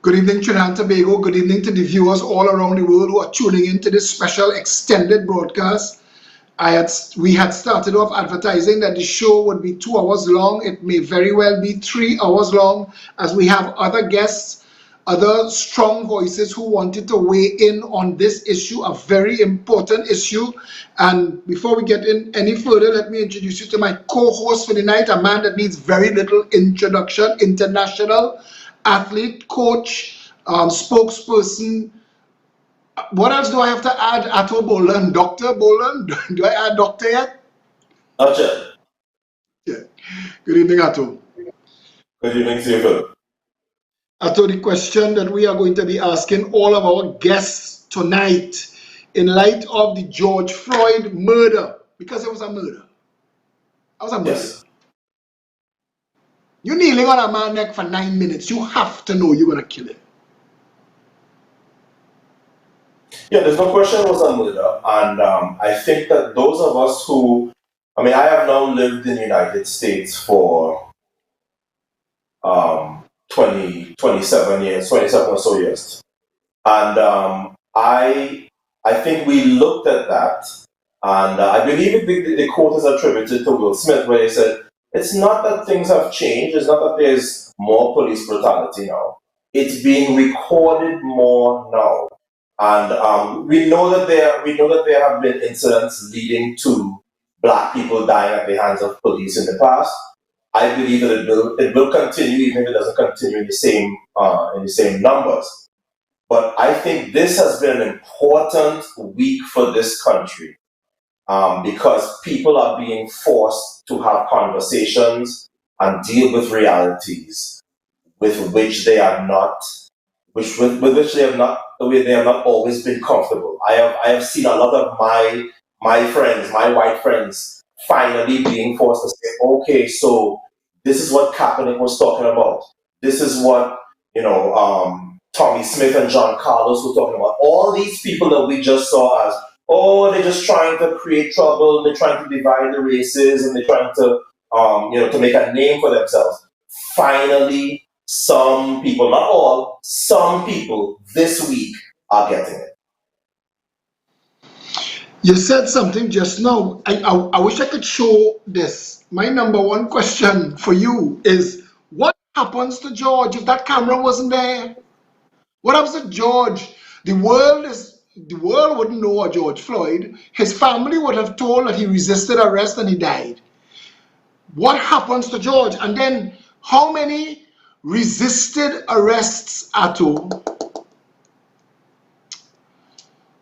Good evening, Trinidad and Tobago. Good evening to the viewers all around the world who are tuning into this special extended broadcast. We had started off advertising that the show would be 2 hours long. It may very well be 3 hours long, as we have other guests, other strong voices who wanted to weigh in on this issue, a very important issue. And before we get in any further, let me introduce you to my co-host for the night, a man that needs very little introduction, international athlete, coach, spokesperson. What else do I have to add, Ato Bolan? Dr. Bolan? Do I add doctor yet? Not yet. Yeah. Good evening, Ato. Good evening to you, Phil. Ato, the question that we are going to be asking all of our guests tonight, in light of the George Floyd murder, because it was a murder. It was a murder. Yes. You're kneeling on a man's neck for 9 minutes. You have to know you're going to kill him. Yeah, there's no question it was a murder. And I think that those of us who, I have now lived in the United States for 27 or so years. And I think we looked at that, and I believe the quote is attributed to Will Smith, where he said, it's not that things have changed, it's not that there's more police brutality now. It's being recorded more now. And we know that there have been incidents leading to Black people dying at the hands of police in the past. I believe that it will continue, even if it doesn't continue in the same numbers. But I think this has been an important week for this country, because people are being forced to have conversations and deal with realities with which they are not, with which they have not always been comfortable. I have seen a lot of my friends, my white friends, finally being forced to say, okay, so this is what Kaepernick was talking about. This is what Tommy Smith and John Carlos were talking about. All these people that we just saw as, oh, they're just trying to create trouble, they're trying to divide the races, and they're trying to to make a name for themselves. Finally, some people, not all, some people this week are getting it. You said something just now. I wish I could show this. My number one question for you is, what happens to George if that camera wasn't there? What happens to George? The world wouldn't know about George Floyd. His family would have told that he resisted arrest and he died. What happens to George? And then how many resisted arrests, Ato?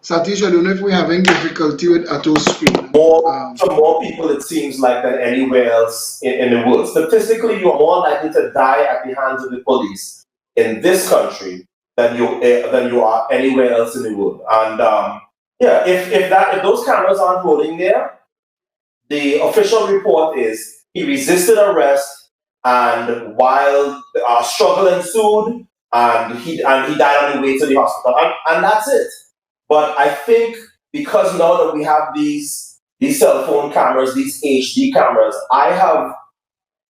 Satish, I don't know if we're having difficulty with Ato's screen. For more people, it seems like, than anywhere else in the world. Statistically, you are more likely to die at the hands of the police in this country than you are anywhere else in the world. And if those cameras aren't rolling there, the official report is he resisted arrest, and while struggle ensued, and he died on the way to the hospital, and that's it. But I think because now that we have these cell phone cameras, these HD cameras,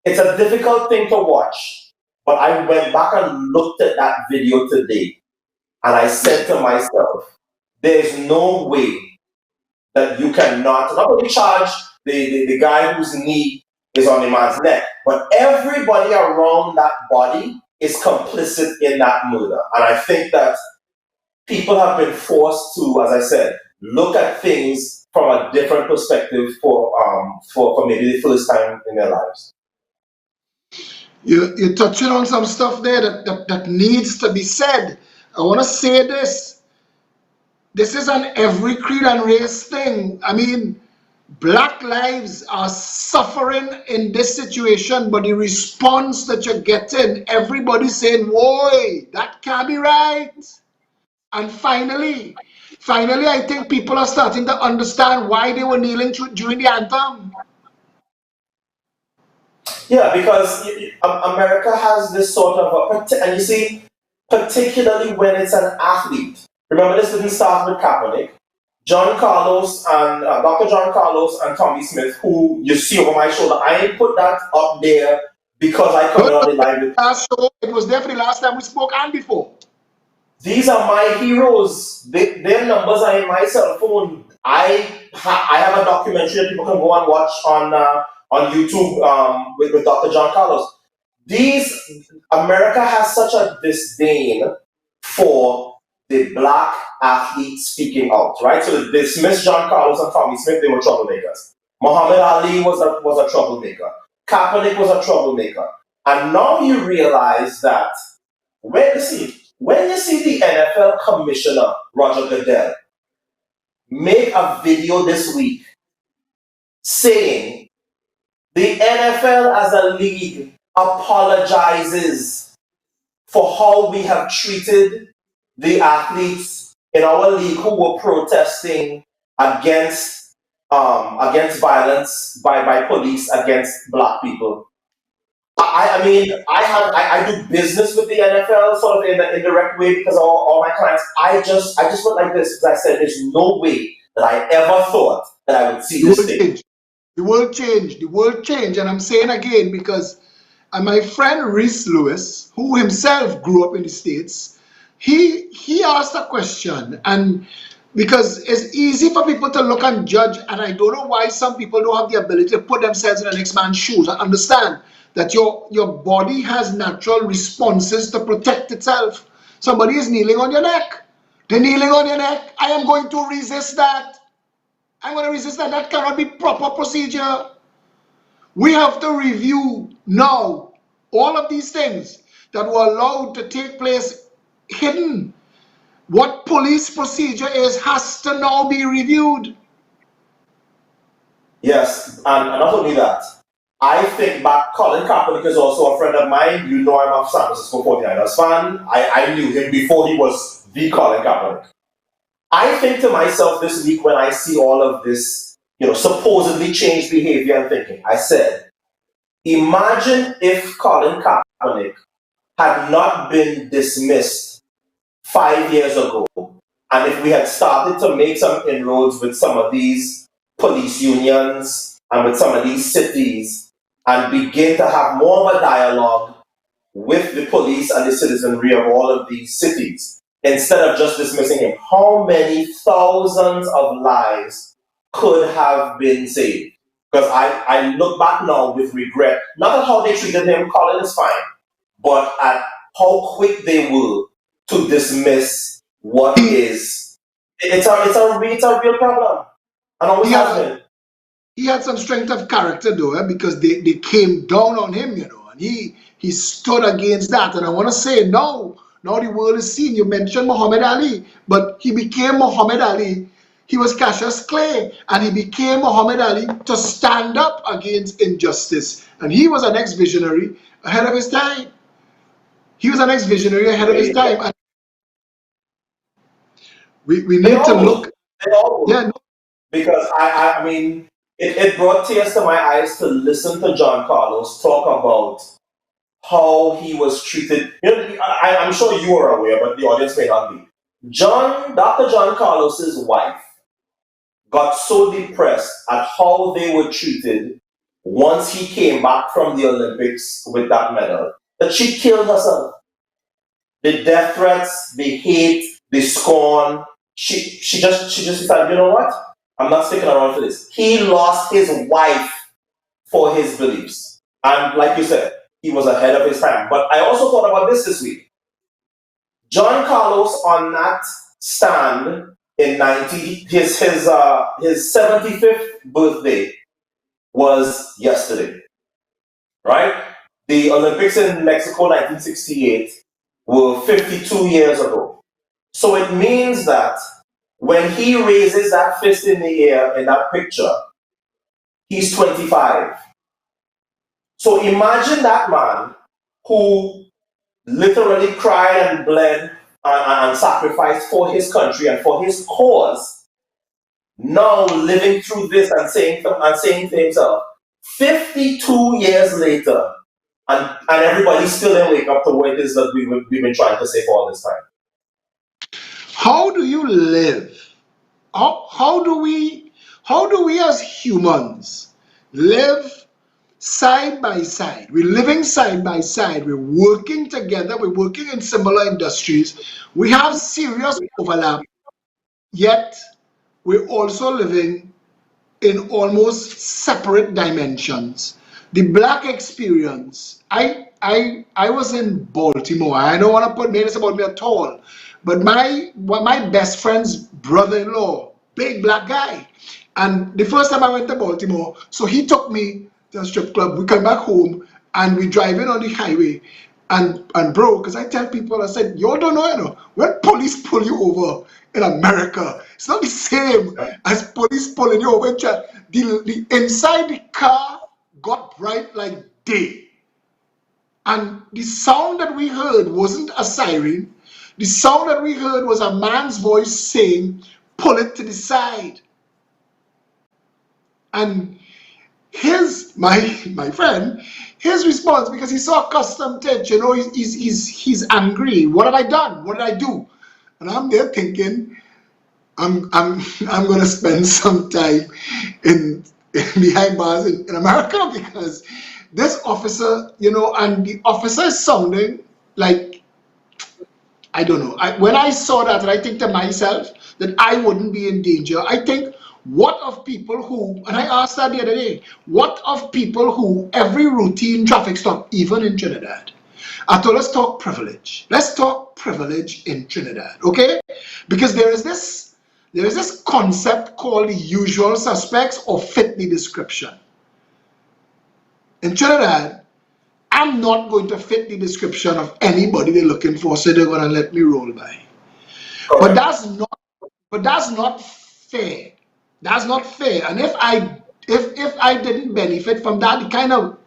it's a difficult thing to watch. But I went back and looked at that video today, and I said to myself, there's no way that you cannot not only charge the guy whose knee is on the man's neck, but everybody around that body is complicit in that murder. And I think that people have been forced to, as I said, look at things from a different perspective for maybe the first time in their lives. You're touching on some stuff there that needs to be said. I want to say this. This is an every creed and race thing. I mean, Black lives are suffering in this situation, but the response that you're getting, everybody's saying, "Whoa, that can't be right." And finally, I think people are starting to understand why they were kneeling during the anthem. Yeah, because America has this sort of and you see, particularly when it's an athlete. Remember, this didn't start with Kaepernick. John Carlos and Dr. John Carlos and Tommy Smith, who you see over my shoulder, I ain't put that up there because I come on the live with. It was definitely last time we spoke and before. these are my heroes. Their numbers are in my cell phone. I have a documentary that people can go and watch on YouTube with Dr. John Carlos. These America has such a disdain for the black athlete speaking out, right? So they dismissed John Carlos and Tommy Smith, they were troublemakers. Muhammad Ali was a troublemaker. Kaepernick was a troublemaker. And now you realize that when you see the NFL commissioner, Roger Goodell, make a video this week saying the NFL as a league apologizes for how we have treated the athletes in our league who were protesting against violence by police against black people. I mean, I do business with the NFL sort of in an indirect way because all my clients. I just went like this because I said there's no way that I ever thought that I would see The this world thing. changed. The world changed. The world changed. And I'm saying again because my friend Reese Lewis, who himself grew up in the States, he asked a question, and because it's easy for people to look and judge, and I don't know why some people don't have the ability to put themselves in the next man's shoes and understand that your body has natural responses to protect itself. Somebody is kneeling on your neck. They're kneeling on your neck. I am going to resist that. I'm going to resist that. That cannot be proper procedure. We have to review now all of these things that were allowed to take place hidden. What police procedure is has to now be reviewed. Yes, and not only that, I think back, Colin Kaepernick is also a friend of mine. You know I'm a San Francisco 49ers fan. I knew him before he was the Colin Kaepernick. I think to myself this week when I see all of this, supposedly changed behavior and thinking, I said, imagine if Colin Kaepernick had not been dismissed 5 years ago, and if we had started to make some inroads with some of these police unions and with some of these cities and begin to have more of a dialogue with the police and the citizenry of all of these cities, instead of just dismissing him, how many thousands of lives could have been saved? Because I look back now with regret, not at how they treated him, Colin is fine, but at how quick they were to dismiss what is. It's a real problem, and always He has had, been. he had some strength of character though, because they came down on him, and he stood against that. And I want to say now the world is seeing. You mentioned Muhammad Ali, but he became Muhammad Ali. He was Cassius Clay, and he became Muhammad Ali to stand up against injustice. And he was an ex-visionary ahead of his time. He was an ex-visionary ahead of his time. And we They need to all look. were. They all were. Yeah, no, Because I mean, it brought tears to my eyes to listen to John Carlos talk about how he was treated. I'm sure you are aware, but the audience may not be. Dr. John Carlos's wife got so depressed at how they were treated once he came back from the Olympics with that medal that she killed herself. The death threats, the hate, the scorn. She just decided, you know what? I'm not sticking around for this. He lost his wife for his beliefs. And like you said, he was ahead of his time. But I also thought about this week. John Carlos on that stand in his 75th birthday was yesterday, right? The Olympics in Mexico 1968 were 52 years ago. So it means that when he raises that fist in the air in that picture, he's 25. So imagine that man who literally cried and bled and sacrificed for his country and for his cause, now living through this and saying to himself, 52 years later, and everybody still didn't wake up to what it is that we've been trying to say for all this time. how do you live? How do we as humans live side by side. We're living side by side. We're working together. We're working in similar industries. We have serious overlap, yet we're also living in almost separate dimensions. The black experience. I was in Baltimore. I don't want to put names about me at all, but my best friend's brother-in-law, big black guy, and the first time I went to Baltimore, so he took me to a strip club. We come back home and we driving on the highway. And bro, because I tell people, I said, you don't know, when police pull you over in America, it's not the same as police pulling you over. The inside the car got bright like day. And the sound that we heard wasn't a siren. The sound that we heard was a man's voice saying, pull it to the side. And my friend, his response, because he saw custom tech, he's angry. What have I done? What did I do? And I'm there thinking, I'm gonna spend some time in behind bars in America, because this officer, and the officer is sounding like, I don't know. When I saw that, and I think to myself that I wouldn't be in danger, I think, what of people who, and I asked that the other day, what of people who every routine traffic stop, even in Trinidad? I thought, let's talk privilege. Let's talk privilege in Trinidad, okay? Because there is this concept called the usual suspects or fit the description. In Trinidad, I'm not going to fit the description of anybody they're looking for, so they're going to let me roll by. But that's not fair. That's not fair. And if I didn't benefit from that, the kind of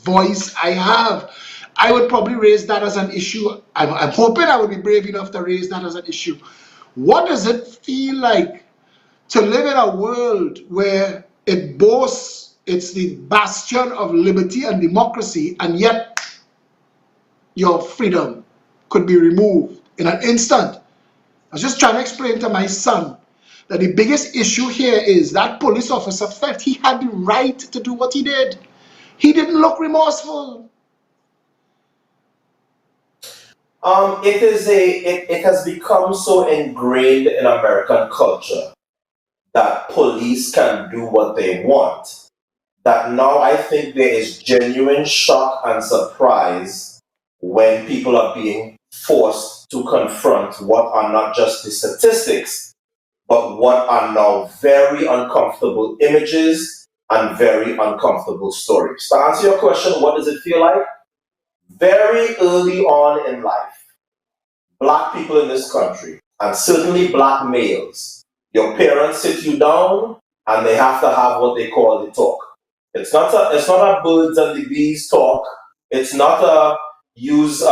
voice I have, I would probably raise that as an issue. I'm hoping I would be brave enough to raise that as an issue. What does it feel like to live in a world where it boasts it's the bastion of liberty and democracy, and yet your freedom could be removed in an instant? I was just trying to explain to my son that the biggest issue here is that police officer felt he had the right to do what he did. He didn't look remorseful. It has become so ingrained in American culture that police can do what they want, that now I think there is genuine shock and surprise when people are being forced to confront what are not just the statistics, but what are now very uncomfortable images and very uncomfortable stories. To answer your question, what does it feel like? Very early on in life, black people in this country, and certainly black males, your parents sit you down and they have to have what they call the talk. It's not a birds and the bees talk. It's not a use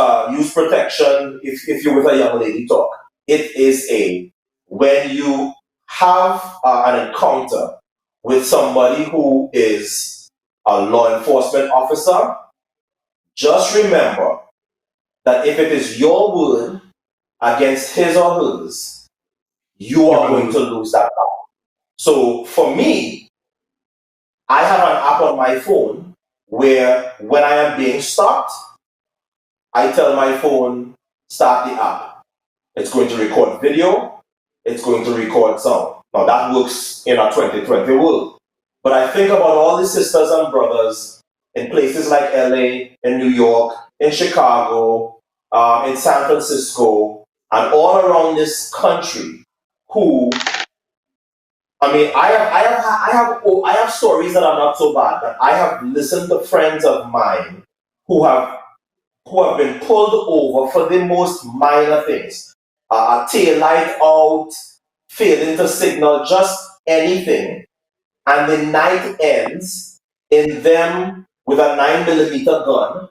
protection if you're with a young lady talk. It is when you have an encounter with somebody who is a law enforcement officer, just remember that if it is your word against his or hers, you are going to lose that battle. So for me, I have an app on my phone where when I am being stopped, I tell my phone, start the app. It's going to record video, it's going to record sound. Now that works in a 2020 world. But I think about all the sisters and brothers in places like LA, in New York, in Chicago, in San Francisco, and all around this country who, I have stories that are not so bad, but I have listened to friends of mine who have been pulled over for the most minor things. A tail light out, failing to signal, just anything. And the night ends in them with a 9mm gun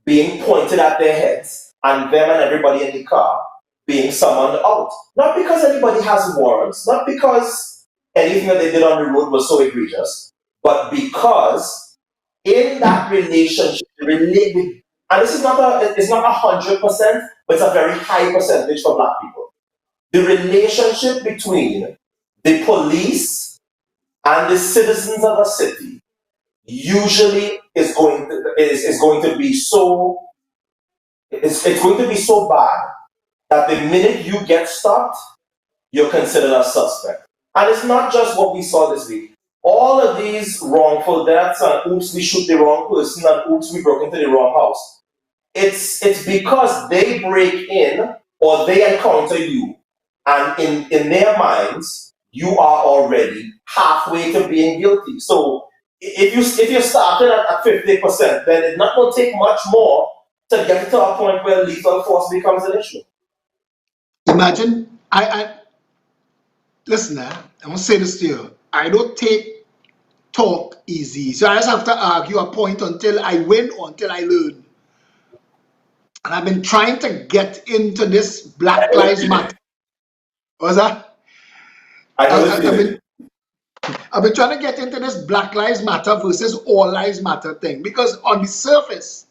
being pointed at their heads, and them and everybody in the car being summoned out. Not because anybody has warrants, not because anything that they did on the road was so egregious, but because in that relationship, and it's not 100%, but it's a very high percentage for black people. The relationship between the police and the citizens of a city usually is going to be so it's going to be so bad that the minute you get stopped, you're considered a suspect. And it's not just what we saw this week. All of these wrongful deaths and oops, we shoot the wrong person and oops, we broke into the wrong house. It's because they break in or they encounter you, and in their minds, you are already halfway to being guilty. So if you're starting at 50%, then it's not going to take much more to get to a point where lethal force becomes an issue. Imagine, I listen, I'm gonna say this to you. I don't take talk easy. So I just have to argue a point until I win or until I learn. And I've been trying to get into this Black Lives Matter. What's that? I know the I've feeling. been I've been trying to get into this Black Lives Matter versus All Lives Matter thing because on the surface,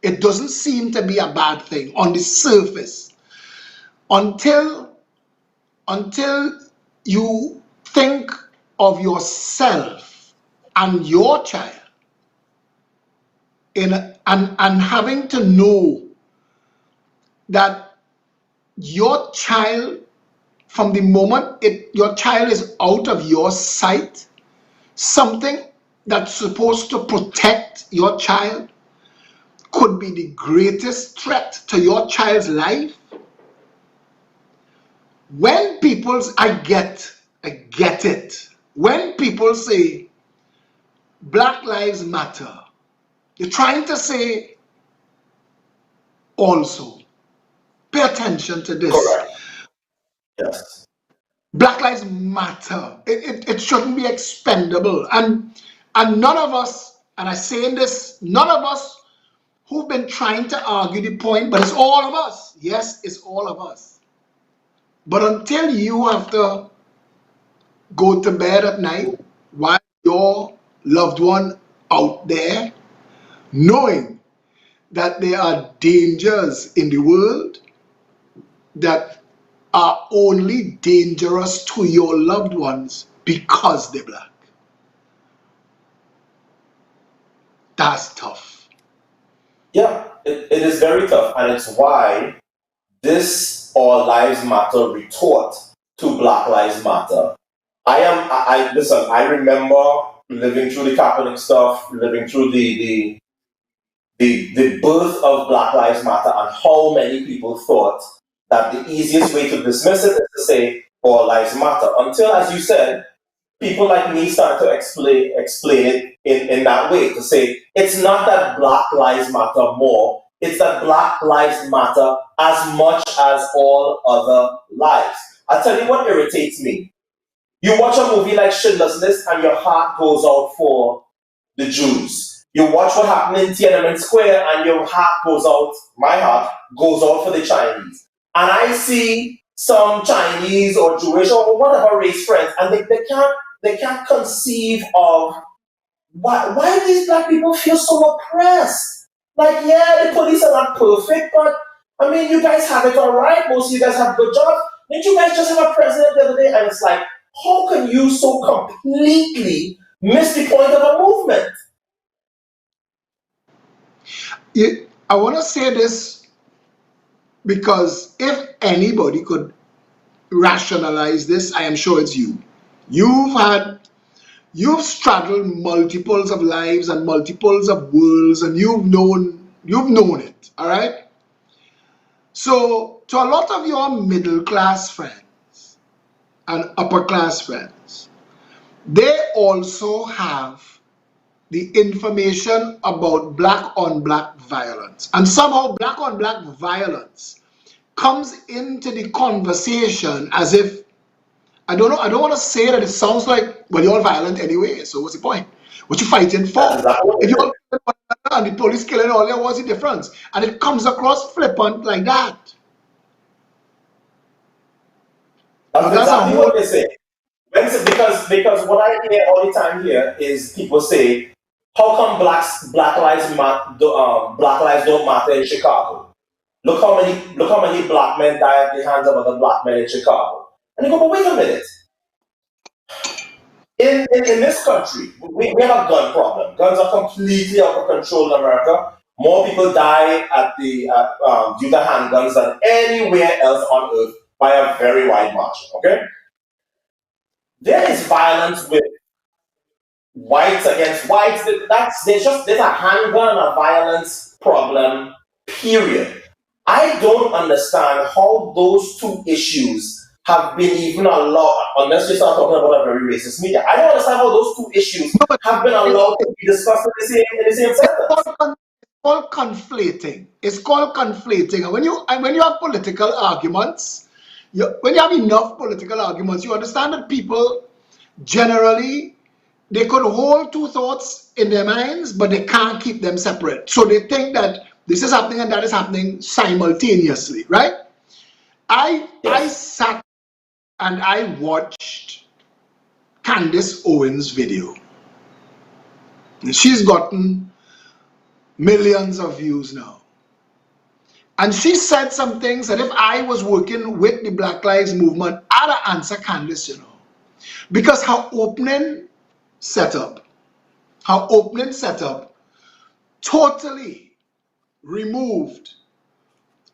it doesn't seem to be a bad thing on the surface until you think of yourself and your child and having to know that your child, from the moment your child is out of your sight, something that's supposed to protect your child could be the greatest threat to your child's life. When I get it. When people say Black Lives Matter, they're trying to say also, pay attention to this. Correct. Yes. Black Lives Matter. It shouldn't be expendable. And none of us, and I say in this, none of us who've been trying to argue the point, but it's all of us. Yes, it's all of us. But until you have to go to bed at night while your loved one out there, knowing that there are dangers in the world that are only dangerous to your loved ones because they're black. That's tough. Yeah, it is very tough, and it's why this All Lives Matter retort to Black Lives Matter. Listen, I remember living through the Kaepernick stuff, living through the birth of Black Lives Matter, and how many people thought that the easiest way to dismiss it is to say All Lives Matter. Until, as you said, people like me start to explain it in that way, to say it's not that Black Lives Matter more, it's that Black Lives Matter as much as all other lives. I'll tell you what irritates me. You watch a movie like Schindler's List and your heart goes out for the Jews. You watch what happened in Tiananmen Square and my heart goes out for the Chinese. And I see some Chinese or Jewish or whatever race friends, and they can't conceive of why these black people feel so oppressed. Like, yeah, the police are not perfect, but I mean, you guys have it all right. Most of you guys have good jobs. Didn't you guys just have a president the other day? And it's like, how can you so completely miss the point of a movement? I want to say this because if anybody could rationalize this, I am sure it's you. You've straddled multiples of lives and multiples of worlds, and you've known it, all right? So to a lot of your middle class friends and upper class friends, they also have the information about black on black violence. And somehow black on black violence comes into the conversation as if, I don't want to say that it sounds like, well, you're all violent anyway, so what's the point? What you fighting for? If you're all and the police killing all there, what's the difference? And it comes across flippant like that. That's exactly what they say. Because what I hear all the time here is people say, how come black lives don't matter in Chicago? Look how many black men die at the hands of other black men in Chicago. And you go, but wait a minute. in this country, we have a gun problem. Guns are completely out of control in America. More people die at the due to handguns than anywhere else on earth by a very wide margin. Okay, there is violence with whites against whites. There's a handgun and violence problem. Period. I don't understand how those two issues have been even allowed, unless you start talking about a very racist media. I don't understand how those two issues No, but have been allowed to be discussed in the same sentence. called conflating. It's called conflating. And when you have political arguments, when you have enough political arguments, you understand that people generally they could hold two thoughts in their minds, but they can't keep them separate. So they think that this is happening and that is happening simultaneously, right? I Yes. sat and I watched Candace Owens' video. And she's gotten millions of views now. And she said some things that if I was working with the Black Lives Movement, I'd answer Candace, you know. Because her opening setup totally removed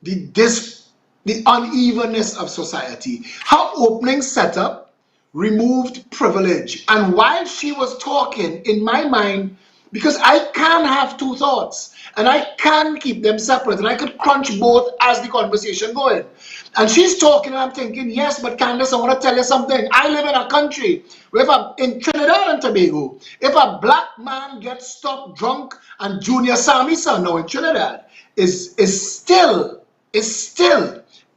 the unevenness of society. Her opening setup removed privilege. And while she was talking, in my mind, because I can have two thoughts and I can keep them separate and I could crunch both as the conversation going. And she's talking and I'm thinking, yes, but Candace, I want to tell you something. I live in a country where in Trinidad and Tobago, if a black man gets stopped drunk and Junior Sammy's son now in Trinidad is still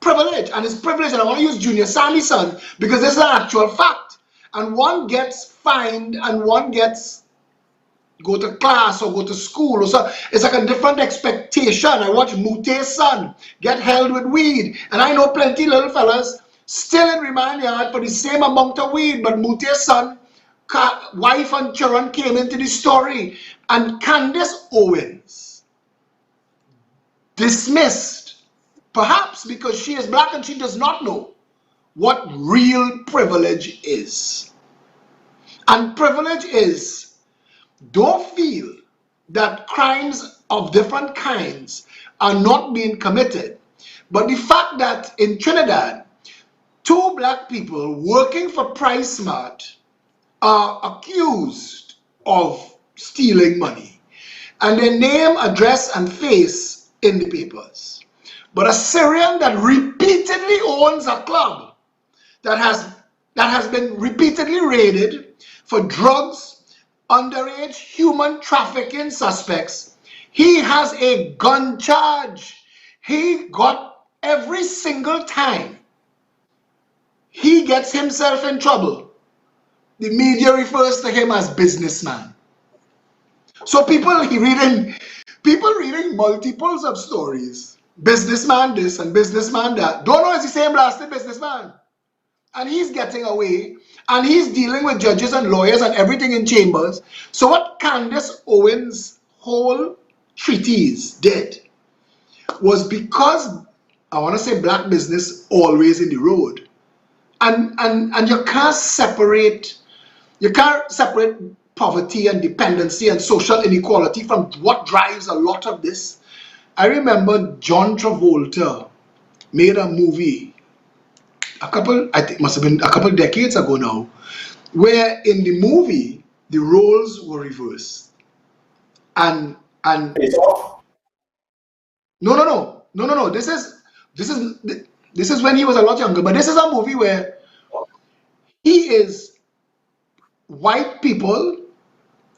privilege, and it's privilege, and I want to use Junior Sammy's son because this is an actual fact. And one gets fined and one gets go to class or go to school or so. It's like a different expectation. I watch Mute's son get held with weed, and I know plenty little fellas still in remand yard for the same amount of weed, but Mute's son, wife and children came into the story, and Candace Owens dismissed, perhaps because she is black and she does not know what real privilege is. And privilege is, don't feel that crimes of different kinds are not being committed. But the fact that in Trinidad, two black people working for PriceSmart are accused of stealing money. And their name, address, and face in the papers. But a Syrian that repeatedly owns a club that has been repeatedly raided for drugs, underage human trafficking suspects, he has a gun charge. He got every single time he gets himself in trouble, the media refers to him as businessman. So people reading multiples of stories, businessman this and businessman that, don't know it's the same blasted businessman. And he's getting away, and he's dealing with judges and lawyers and everything in chambers. So what Candace Owens' whole treatise did was, because I want to say black business always in the road, and you can't separate poverty and dependency and social inequality from what drives a lot of this. I remember John Travolta made a movie I think must have been a couple decades ago now, where in the movie the roles were reversed. And It's off. no. This is when he was a lot younger. But this is a movie where he is white people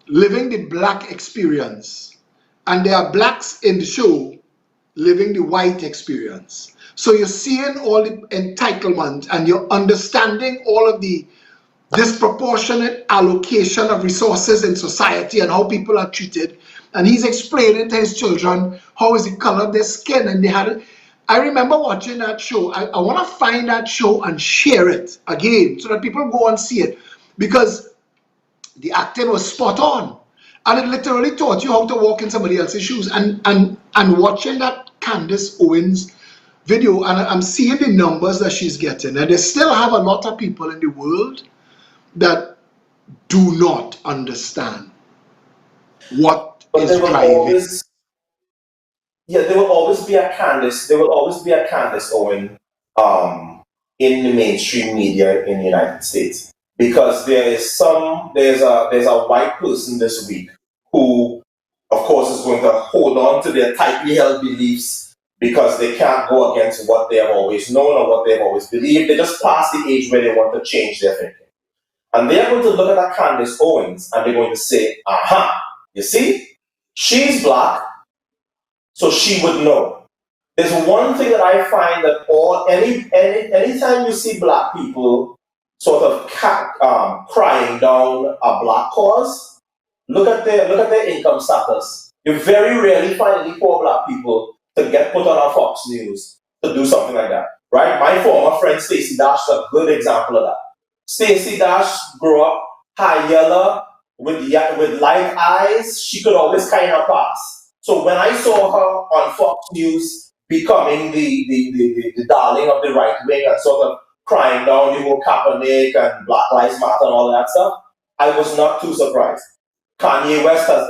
living the black experience, and there are blacks in the show living the white experience. So you're seeing all the entitlement and you're understanding all of the disproportionate allocation of resources in society and how people are treated. And he's explaining to his children how is the color of their skin. And I remember watching that show. I want to find that show and share it again so that people go and see it, because the acting was spot on. And it literally taught you how to walk in somebody else's shoes. And watching that Candace Owens video, and I'm seeing the numbers that she's getting, and they still have a lot of people in the world that do not understand what But is there will driving. always, yeah, there will always be a Candace. There will always be a Candace Owen in the mainstream media in the United States because there's a white person this week who, of course, is going to hold on to their tightly held beliefs because they can't go against what they have always known or what they've always believed. They just past the age where they want to change their thinking. And they're going to look at that Candace Owens and they're going to say, aha, you see, she's black, so she would know. There's one thing that I find that anytime you see black people sort of crying down a black cause, look at their income status. You very rarely find any poor black people to get put on a Fox News to do something like that. Right? My former friend Stacey Dash is a good example of that. Stacey Dash grew up high yellow with light eyes. She could always kind of pass. So when I saw her on Fox News becoming the darling of the right wing and sort of crying down the whole Kaepernick and Black Lives Matter and all that stuff, I was not too surprised. Kanye West has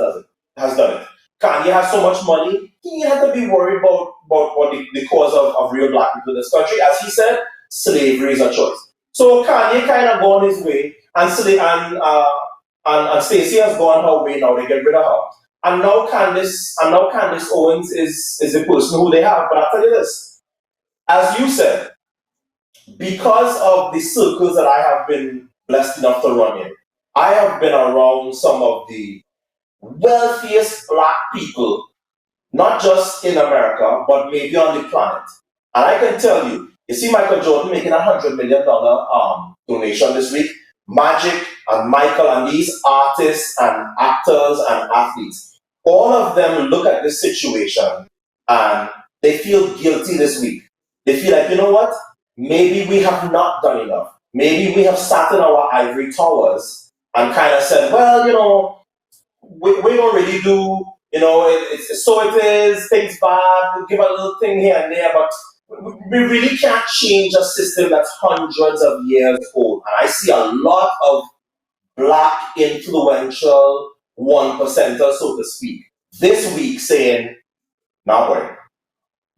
done it. Kanye has so much money, he had to be worried about the cause of real black people in this country. As he said, slavery is a choice. So Kanye kind of gone his way, and Stacey has gone her way. Now they get rid of her, and now Candace Owens is the person who they have. But I'll tell you this, as you said, because of the circles that I have been blessed enough to run in, I have been around some of the wealthiest black people, not just in America, but maybe on the planet. And I can tell you, you see Michael Jordan making $100 million donation this week. Magic and Michael and these artists and actors and athletes, all of them look at this situation and they feel guilty this week. They feel like, you know what? Maybe we have not done enough. Maybe we have sat in our ivory towers and kind of said, well, we don't really do, it's so it is, things bad, we give a little thing here and there, but we really can't change a system that's hundreds of years old. And I see a lot of black influential one percenters, so to speak, this week saying, nah, boy,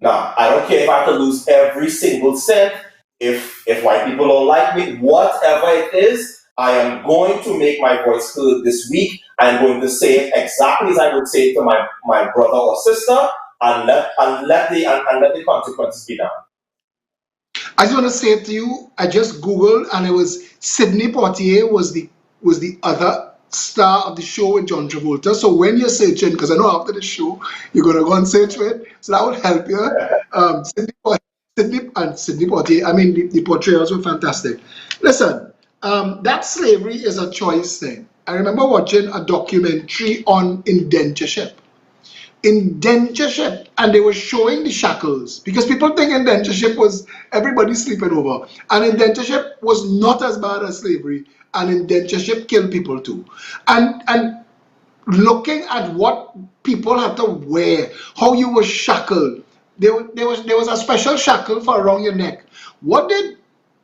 nah, I don't care if I have to lose every single cent, if white people don't like me, whatever it is, I am going to make my voice heard this week. I'm going to say it exactly as I would say it to my brother or sister, and let the consequences be done. I just want to say to you, I just Googled and it was Sidney Poitier was the other star of the show with John Travolta. So when you're searching, because I know after the show you're gonna go and search for it, so that will help you. Sidney Poitier. I mean, the portrayals were fantastic. Listen, that slavery is a choice thing. I remember watching a documentary on indentureship. Indentureship, and they were showing the shackles because people think indentureship was everybody sleeping over, and indentureship was not as bad as slavery, and indentureship killed people too. And looking at what people had to wear, how you were shackled, there was a special shackle for around your neck. What did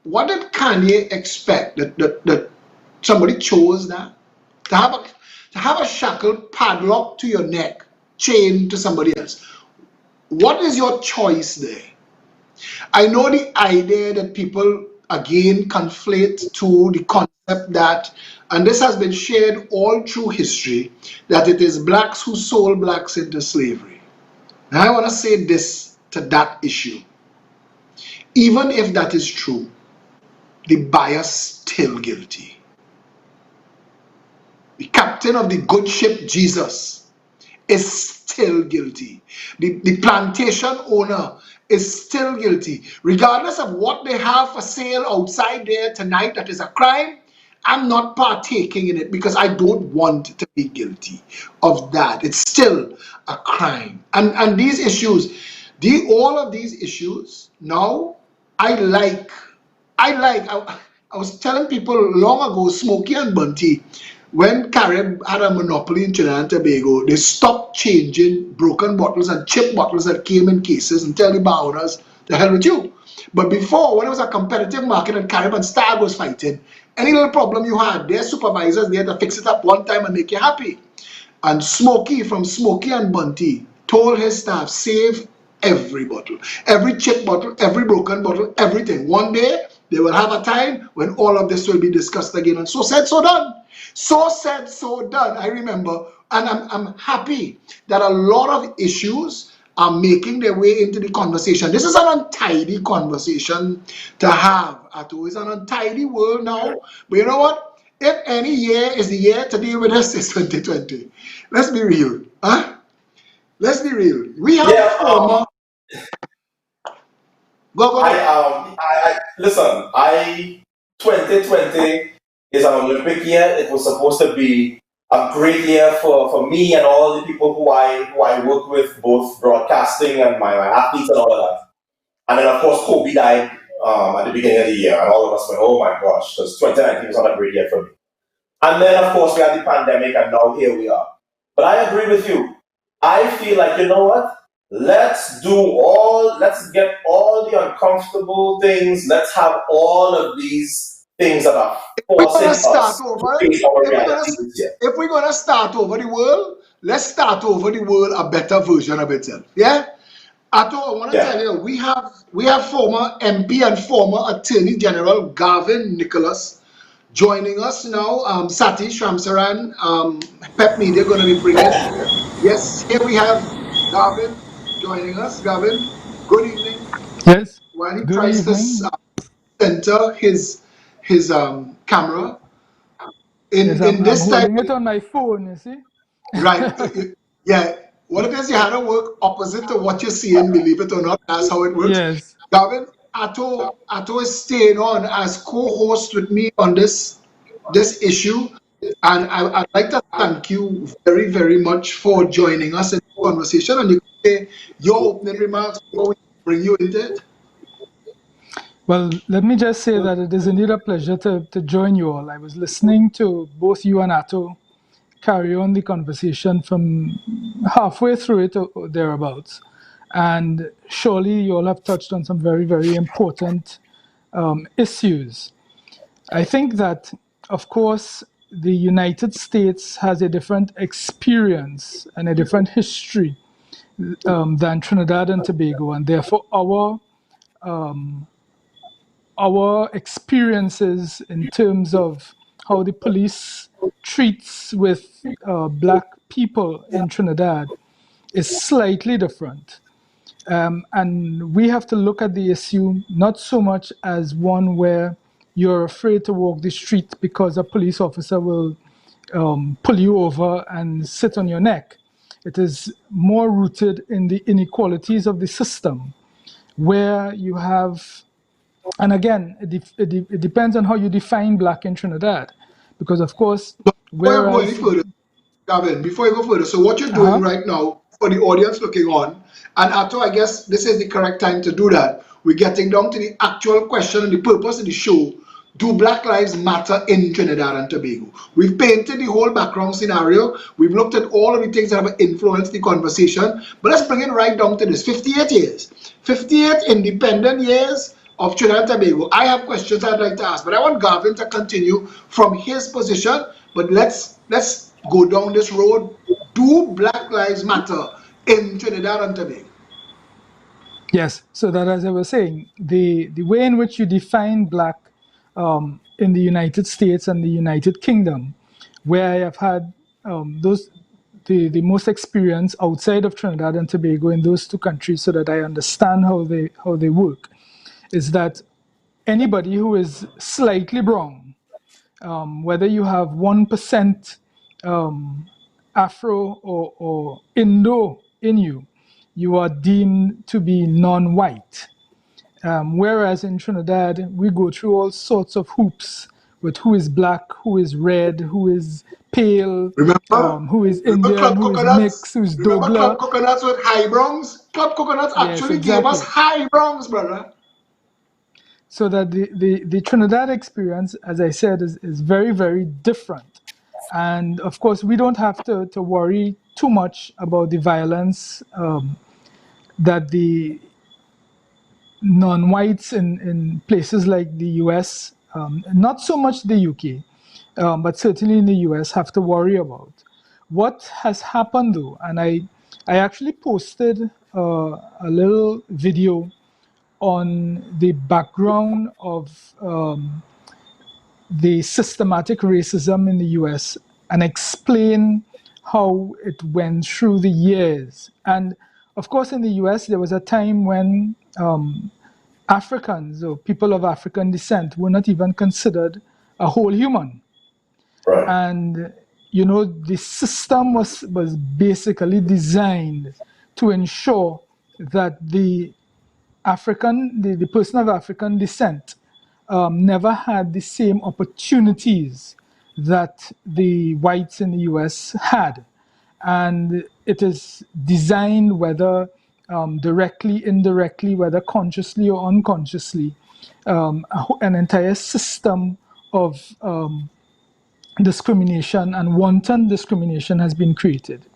Kanye expect that somebody chose that to have a shackle padlocked to your neck, chained to somebody else? What is your choice there? I know the idea that people again conflate to the concept that, and this has been shared all through history, that it is blacks who sold blacks into slavery. Now I want to say this to that issue. Even if that is true, the buyer still guilty. The captain of the good ship Jesus is still guilty. The plantation owner is still guilty. Regardless of what they have for sale outside there tonight that is a crime, I'm not partaking in it because I don't want to be guilty of that. It's still a crime. And these issues, all of these issues, now I was telling people long ago, Smokey and Bunty, when Carib had a monopoly in Trinidad and Tobago, they stopped changing broken bottles and chip bottles that came in cases and tell the bar owners, the hell with you. But before, when it was a competitive market and Caribbean Stag was fighting, any little problem you had, their supervisors there to fix it up one time and make you happy. And Smokey from Smokey and Bunty told his staff, save every bottle, every chip bottle, every broken bottle, everything. One day, they will have a time when all of this will be discussed again. And so said, so done. So said, so done. I remember, and I'm happy that a lot of issues are making their way into the conversation. This is an untidy conversation to have. Atto, it's an untidy world now. But you know what? If any year is the year to deal with this, it's 2020. Let's be real. Huh? Let's be real. We have Yeah, former. Go. Listen, 2020 is an Olympic year. It was supposed to be a great year for me and all the people who I work with, both broadcasting and my athletes and all of that. And then, of course, Kobe died at the beginning of the year, and all of us went, oh my gosh, because 2019 was not a great year for me. And then, of course, we had the pandemic, and now here we are. But I agree with you. I feel like, you know what? Let's get all the uncomfortable things. Let's have all of these things that are forcing us to face our reality this year. If we're going to start over the world, let's start over the world a better version of itself. Yeah? Atto, I want to tell you, we have former MP and former Attorney General Gavin Nicholas joining us now. Satish Ramsaran, Pep Media going to be bringing. Yes, here we have Gavin joining us. Gavin, good evening. Yes. While he Good tries evening. to center his camera Yes, in I'm this type, holding it on my phone, you see. right? Yeah. What it is, you had to work opposite to what you're seeing. Believe it or not, that's how it works. Yes. Gavin, Atto is staying on as co-host with me on this issue, and I'd like to thank you very, very much for joining us in the conversation. And you can say your opening remarks before we bring you into it. Well, let me just say that it is indeed a pleasure to join you all. I was listening to both you and Atto carry on the conversation from halfway through it or thereabouts. And surely you all have touched on some very, very important issues. I think that, of course, the United States has a different experience and a different history than Trinidad and Tobago, and therefore our experiences in terms of how the police treats with black people in Trinidad is slightly different. And we have to look at the issue not so much as one where you're afraid to walk the street because a police officer will pull you over and sit on your neck. It is more rooted in the inequalities of the system, where you have, and again, it depends on how you define black in Trinidad, because of course, Before you go any whereas, further, Gavin, before you go further, so what you're doing uh-huh, right now for the audience looking on, and Atto, I guess this is the correct time to do that. We're getting down to the actual question and the purpose of the show. Do Black Lives Matter in Trinidad and Tobago? We've painted the whole background scenario. We've looked at all of the things that have influenced the conversation. But let's bring it right down to this. 58 years. 58 independent years of Trinidad and Tobago. I have questions I'd like to ask, but I want Gavin to continue from his position. But let's go down this road. Do Black Lives Matter in Trinidad and Tobago? yes. So that, as I was saying, the way in which you define black in the United States and the United Kingdom, where I have had the most experience outside of Trinidad and Tobago in those two countries, so that I understand how they work, is that anybody who is slightly brown, whether you have 1% Afro or Indo in you, you are deemed to be non-white. Whereas in Trinidad, we go through all sorts of hoops with who is black, who is red, who is pale, Remember? who is Remember Indian, Club who is Coconuts? mixed, who is Remember Dogla. Club Coconuts with high bronze? Club Coconuts Yes, actually gave us exactly. high bronze, brother. So that the Trinidad experience, as I said, is very, very different. And of course, we don't have to worry too much about the violence that the non-whites in places like the US, not so much the UK, but certainly in the US, have to worry about. What has happened though, and I actually posted a little video on the background of the systematic racism in the US and explain how it went through the years. And of course, in the US, there was a time when Africans or people of African descent were not even considered a whole human. Right. And the system was basically designed to ensure that the person of African descent never had the same opportunities that the whites in the US had. And it is designed, whether directly, indirectly, whether consciously or unconsciously, an entire system of discrimination and wanton discrimination has been created.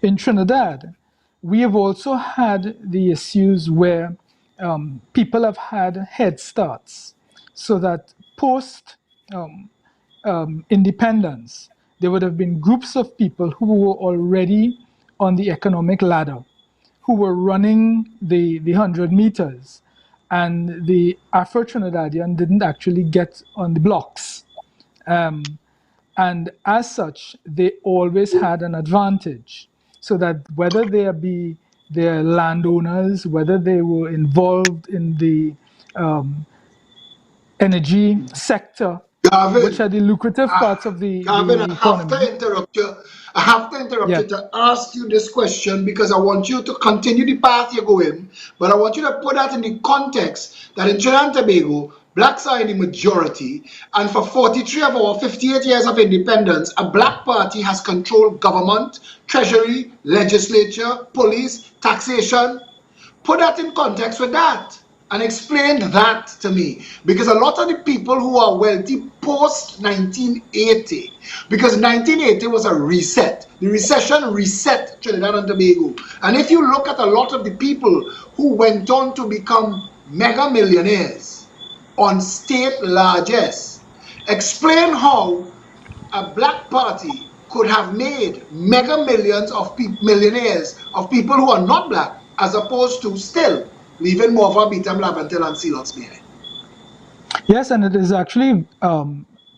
In Trinidad, we have also had the issues where people have had head starts, so that post independence, there would have been groups of people who were already on the economic ladder, who were running the 100 meters, and the Afro-Trinidadian didn't actually get on the blocks. And as such, they always had an advantage, so that whether they're landowners, whether they were involved in the energy sector, which Gavin, are the lucrative parts I, of the Gavin, I have economy. to interrupt you. I have to interrupt Yeah. you to ask you this question because I want you to continue the path you're going, but I want you to put that in the context that in Trinidad and Tobago, blacks are in the majority, and for 43 of our 58 years of independence, a black party has controlled government, treasury, legislature, police, taxation. Put that in context with that and explain that to me, because a lot of the people who are wealthy post 1980, because 1980 was a reset, the recession reset Trinidad and Tobago. And if you look at a lot of the people who went on to become mega millionaires on state largesse, explain how a black party could have made mega millions of millionaires of people who are not black, as opposed to still leaving more of a Bitam, Laventel, and Ceylon's behind. Yes, and it is actually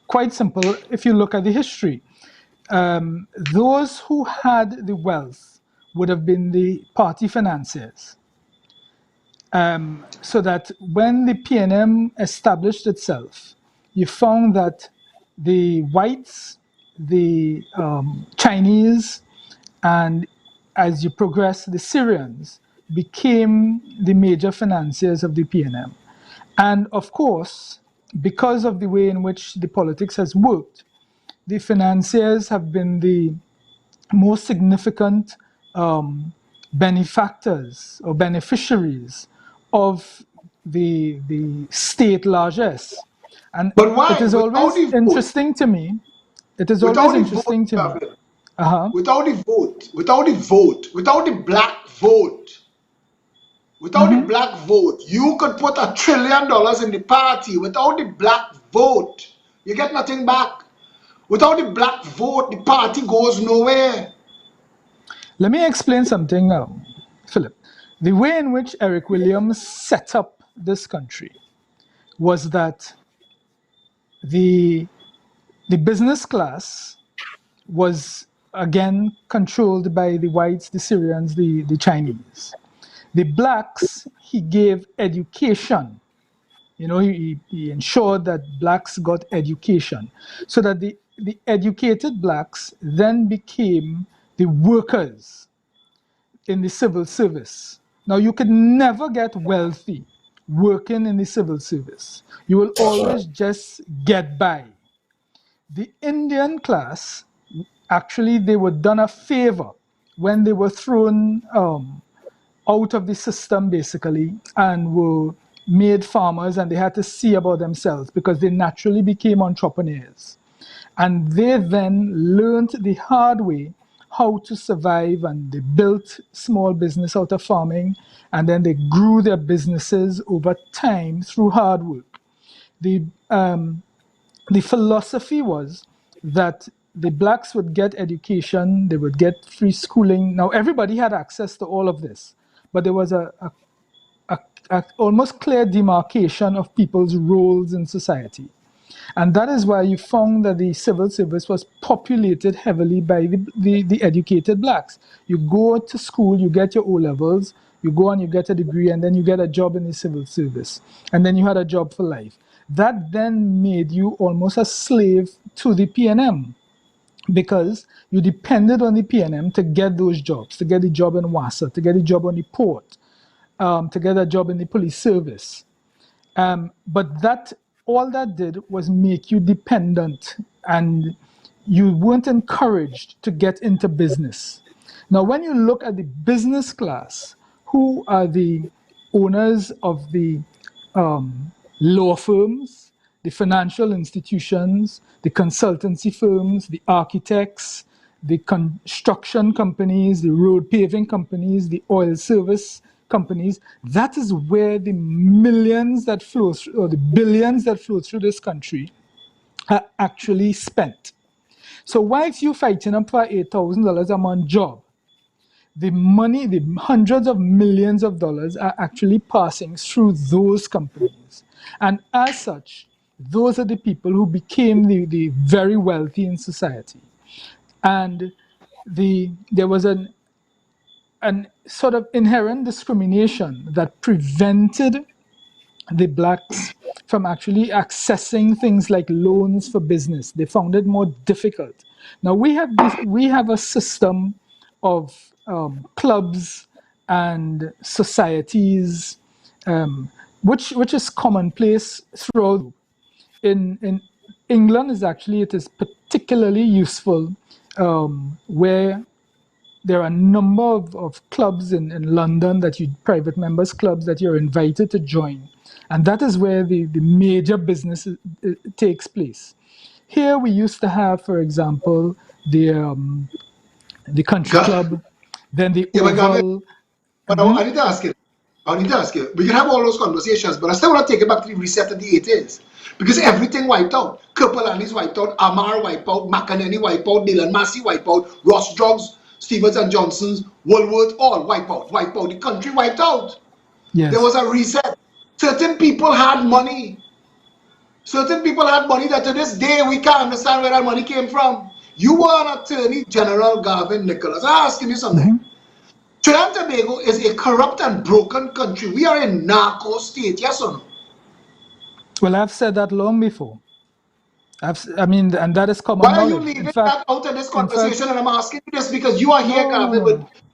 quite simple if you look at the history. Those who had the wealth would have been the party financiers. So that when the PNM established itself, you found that the whites, the Chinese, and as you progress, the Syrians became the major financiers of the PNM. And of course, because of the way in which the politics has worked, the financiers have been the most significant benefactors or beneficiaries of the state largesse. And But it why? is Without always the vote, interesting to me. It is always without the vote, interesting to me. Gavin, Uh-huh. without the vote, without the vote, without the black vote, without the Mm-hmm. black vote, you could put $1 trillion in the party. Without the black vote, you get nothing back. Without the black vote, the party goes nowhere. Let me explain something, Philip. The way in which Eric Williams set up this country was that the business class was again controlled by the whites, the Syrians, the Chinese. The blacks, he gave education. He ensured that blacks got education, so that the educated blacks then became the workers in the civil service. Now, you could never get wealthy working in the civil service. You will That's right. always just get by. The Indian class, actually, they were done a favor when they were thrown out of the system, basically, and were made farmers, and they had to see about themselves because they naturally became entrepreneurs. And they then learned the hard way how to survive, and they built small business out of farming, and then they grew their businesses over time through hard work. The the philosophy was that the blacks would get education, they would get free schooling. Now everybody had access to all of this, but there was a almost clear demarcation of people's roles in society. And that is why you found that the civil service was populated heavily by the educated blacks. You go to school, you get your O levels, you go and you get a degree, and then you get a job in the civil service. And then you had a job for life. That then made you almost a slave to the PNM, because you depended on the PNM to get those jobs, to get the job in WASA, to get a job on the port, to get a job in the police service. But that all that did was make you dependent, and you weren't encouraged to get into business. Now, when you look at the business class, who are the owners of the law firms, the financial institutions, the consultancy firms, the architects, the construction companies, the road paving companies, the oil service companies, that is where the millions that flow through, or the billions that flow through this country are actually spent. So whilst you fighting up for $8,000 a month job, the money, the hundreds of millions of dollars are actually passing through those companies. And as such, those are the people who became the very wealthy in society. And there was an sort of inherent discrimination that prevented the blacks from actually accessing things like loans for business. They found it more difficult. Now we have a system of clubs and societies, which is commonplace throughout. In England, it is particularly useful, where there are a number of clubs in London, private members clubs, that you're invited to join. And that is where the major business takes place. Here we used to have, for example, the country club, then the Oval. But I need to ask you. We can have all those conversations, but I still want to take it back to the reset of the 80s. Because everything wiped out. Kirpalanis wiped out, Amar wiped out, McAnany wiped out, Dylan Massey wiped out, Ross Drugs, Stevens and Johnson's, Woolworth, all wiped out. The country wiped out. Yes. There was a reset. Certain people had money. That to this day we can't understand where that money came from. You were an Attorney General, Garvin Nicholas. I'm asking you something. Trinidad and Tobago is a corrupt and broken country. We are a narco state, yes or no? Well, I've said that long before. And that is common Why are knowledge. you leaving that out of this conversation? And I'm asking you this because you are here, Garvin,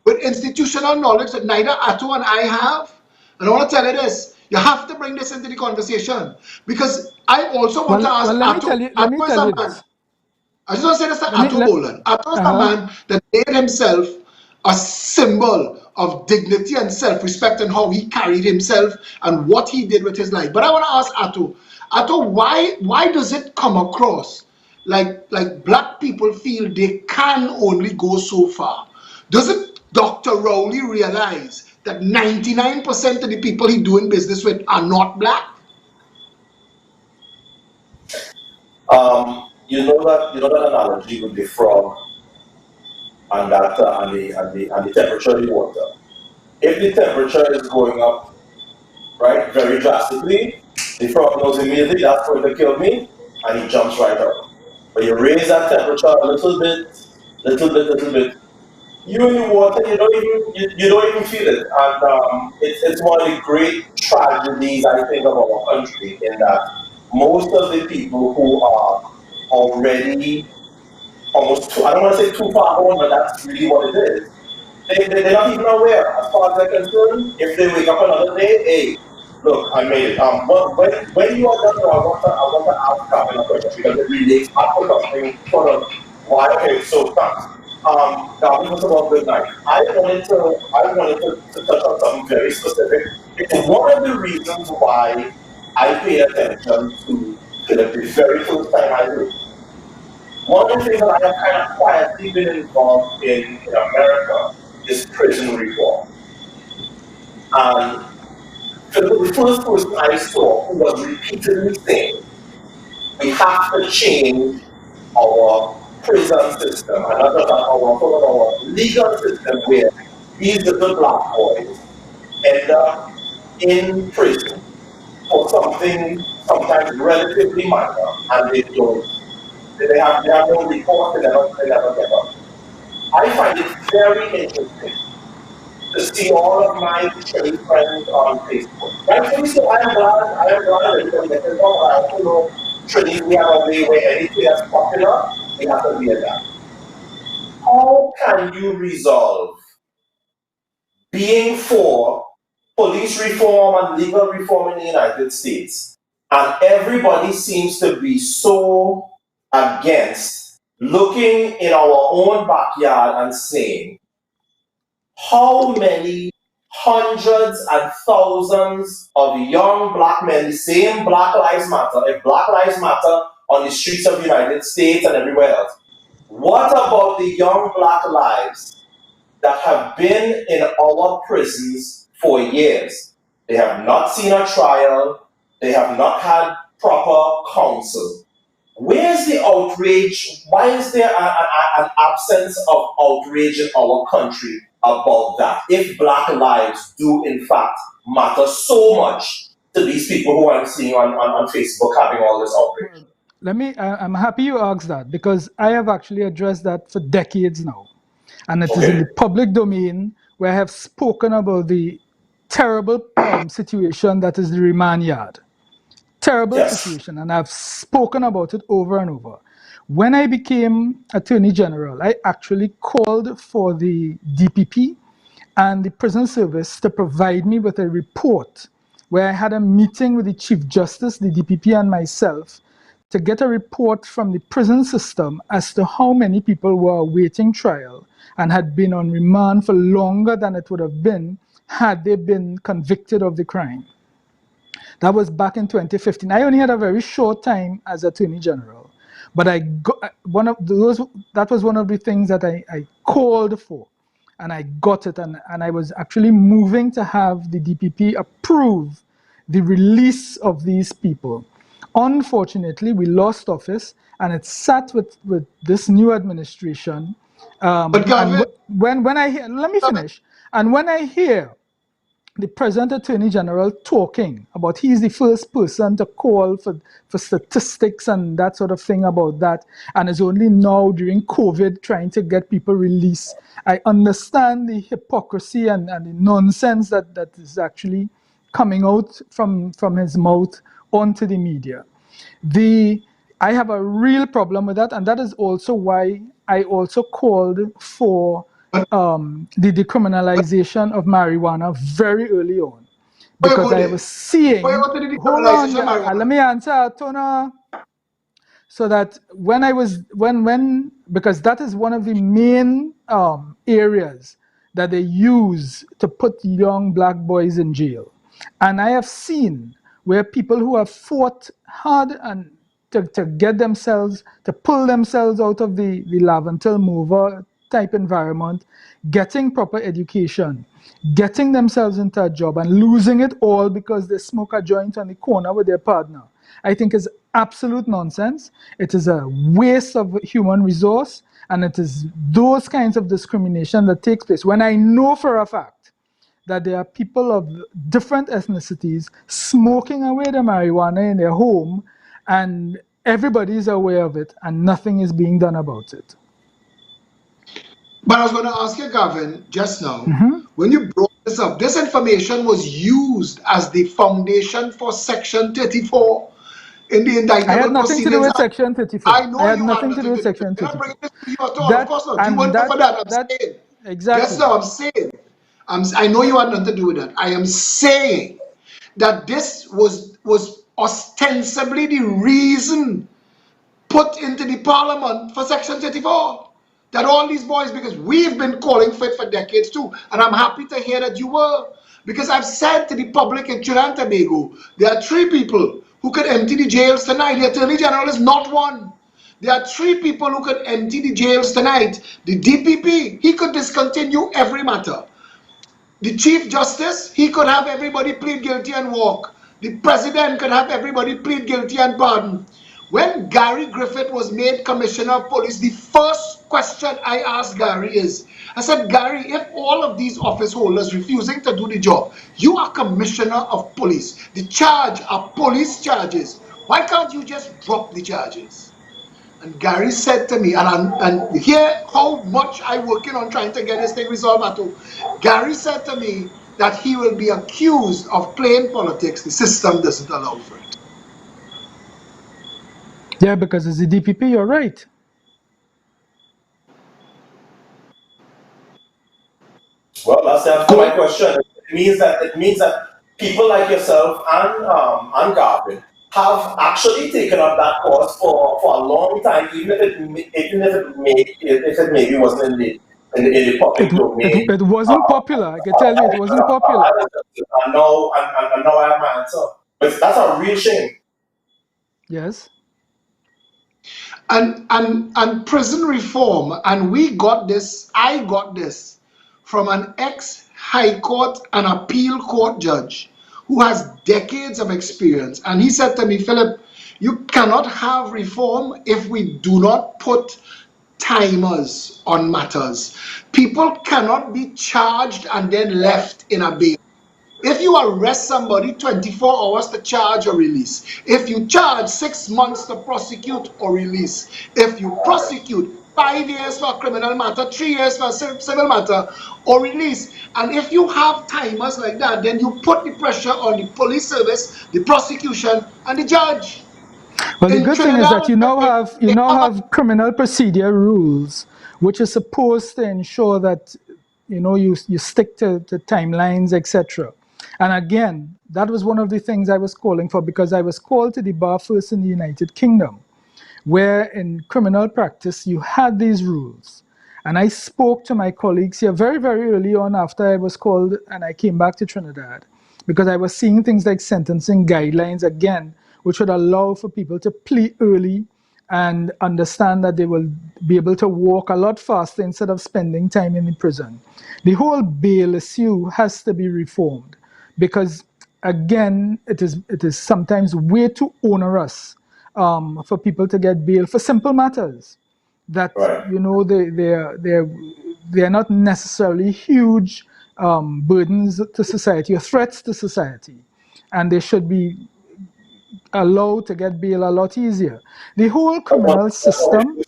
with institutional knowledge that neither Atto and I have. And I want to tell you this. You have to bring this into the conversation. Because I also want to ask Atto. Let me tell you this. I just want to say this to Atto Boland. Atto is a man that made himself a symbol of dignity and self-respect, and how he carried himself and what he did with his life. But I want to ask Atto, why does it come across like black people feel they can only go so far? Doesn't Dr. Rowley realize that 99% of the people he's doing business with are not black? You know that analogy with the frog and that and the temperature of the water. If the temperature is going up, right, very drastically, the frog knows immediately that's going to kill me, and he jumps right out. But you raise that temperature a little bit, you in the water, you don't even feel it. And it's one of the great tragedies, I think, of our country, in that most of the people who are already almost I don't want to say too far gone, but that's really what it is. They're not even aware, as far as they're concerned. If they wake up another day, hey, look, I made it. When you are done, I want to ask Captain a question, because it relates back to something sort of why. Okay, so thanks. Gavin was about good night. I wanted to touch on something very specific. It's one of the reasons why I pay attention to Philip the very first time I do. One of the things that I have kind of quietly been involved in America is prison reform. And the first person I saw who was repeatedly saying, we have to change our prison system, and not just our legal system where these little black boys end up in prison for something sometimes relatively minor, and they have no recourse, they never get up. I find it very interesting to see all of my Trinity friends on Facebook. Rightfully so, I am glad everybody gets involved. I also know Trinity, we have a way where anything that's popular, we have to be adapt. How can you resolve being for police reform and legal reform in the United States, and everybody seems to be so against looking in our own backyard and saying, how many hundreds and thousands of young black men, the same Black Lives Matter, if Black Lives Matter on the streets of the United States and everywhere else, what about the young black lives that have been in our prisons for years? They have not seen a trial, they have not had proper counsel. Where's the outrage? Why is there an absence of outrage in our country about that? If black lives do in fact matter so much to these people who I'm seeing on Facebook having all this outrage. I'm happy you asked that, because I have actually addressed that for decades now. And it is in the public domain where I have spoken about the terrible situation that is the remand yard. Terrible situation, and I've spoken about it over and over. When I became Attorney General, I actually called for the DPP and the prison service to provide me with a report, where I had a meeting with the Chief Justice, the DPP, and myself to get a report from the prison system as to how many people were awaiting trial and had been on remand for longer than it would have been had they been convicted of the crime. That was back in 2015. I only had a very short time as Attorney General, but I got that was one of the things that I called for, and I got it, and I was actually moving to have the DPP approve the release of these people. Unfortunately, we lost office, and it sat with this new administration. But Gavin, when I hear, let me finish, and when I hear the present Attorney General talking about he's the first person to call for statistics and that sort of thing about that, and is only now during COVID trying to get people released. I understand the hypocrisy and the nonsense that is actually coming out from his mouth onto the media. I have a real problem with that, and that is also why I also called for the decriminalization of marijuana very early on, because I was seeing. Hold on, let me answer, Tona. So that because that is one of the main areas that they use to put young black boys in jail, and I have seen where people who have fought hard and to get themselves, to pull themselves out of the Laventil mover type environment, getting proper education, getting themselves into a job, and losing it all because they smoke a joint on the corner with their partner, I think is absolute nonsense. It is a waste of human resource, and it is those kinds of discrimination that takes place when I know for a fact that there are people of different ethnicities smoking away the marijuana in their home, and everybody is aware of it, and nothing is being done about it. But I was going to ask you, Gavin, just now, when you brought this up, this information was used as the foundation for Section 34 in the indictment. I had nothing to do with Section 34. I know you had nothing to do with Section 34. I'm bringing this to you at all. Of course not. You weren't for that. I'm saying. Exactly. Just now, I'm saying. I know you had nothing to do with that. I am saying that this was ostensibly the reason put into the parliament for Section 34. That all these boys, because we've been calling for it for decades too, and I'm happy to hear that you were, because I've said to the public in Trinidad and Tobago, there are 3 people who could empty the jails tonight. The Attorney General is not one. There are 3 people who could empty the jails tonight. The DPP, he could discontinue every matter. The Chief Justice, he could have everybody plead guilty and walk. The President could have everybody plead guilty and pardon. When Gary Griffith was made Commissioner of Police, the first question I asked Gary is, I said, Gary, if all of these office holders refusing to do the job, you are Commissioner of Police. The charge are police charges. Why can't you just drop the charges? And Gary said to me, and hear how much I'm working on trying to get this thing resolved at all. Gary said to me that he will be accused of playing politics. The system doesn't allow for it. Yeah, because it's the DPP, you're right. Well, that's the answer to my question. It means that people like yourself and Garvin have actually taken up that cause for a long time, even if it maybe wasn't in the public domain. It wasn't popular. I can tell you, it wasn't popular. I know I have my answer, but that's a real shame. Yes. And prison reform, and I got this from an ex-High Court and Appeal Court judge who has decades of experience. And he said to me, Philip, you cannot have reform if we do not put timers on matters. People cannot be charged and then left in a bail. If you arrest somebody 24 hours to charge or release, if you charge 6 months to prosecute or release, if you prosecute 5 years for a criminal matter, 3 years for a civil matter, or release, and if you have timers like that, then you put the pressure on the police service, the prosecution, and the judge. Well, the In good thing is that Trinidad, you they now have have criminal procedure rules, which is supposed to ensure that you stick to timelines, etc. And again, that was one of the things I was calling for, because I was called to the bar first in the United Kingdom, where in criminal practice you had these rules. And I spoke to my colleagues here very, very early on after I was called and I came back to Trinidad, because I was seeing things like sentencing guidelines again, which would allow for people to plea early and understand that they will be able to walk a lot faster instead of spending time in the prison. The whole bail issue has to be reformed, because again, it is sometimes way too onerous for people to get bail for simple matters that Right. they're not necessarily huge burdens to society or threats to society, and they should be allowed to get bail a lot easier. The whole criminal system.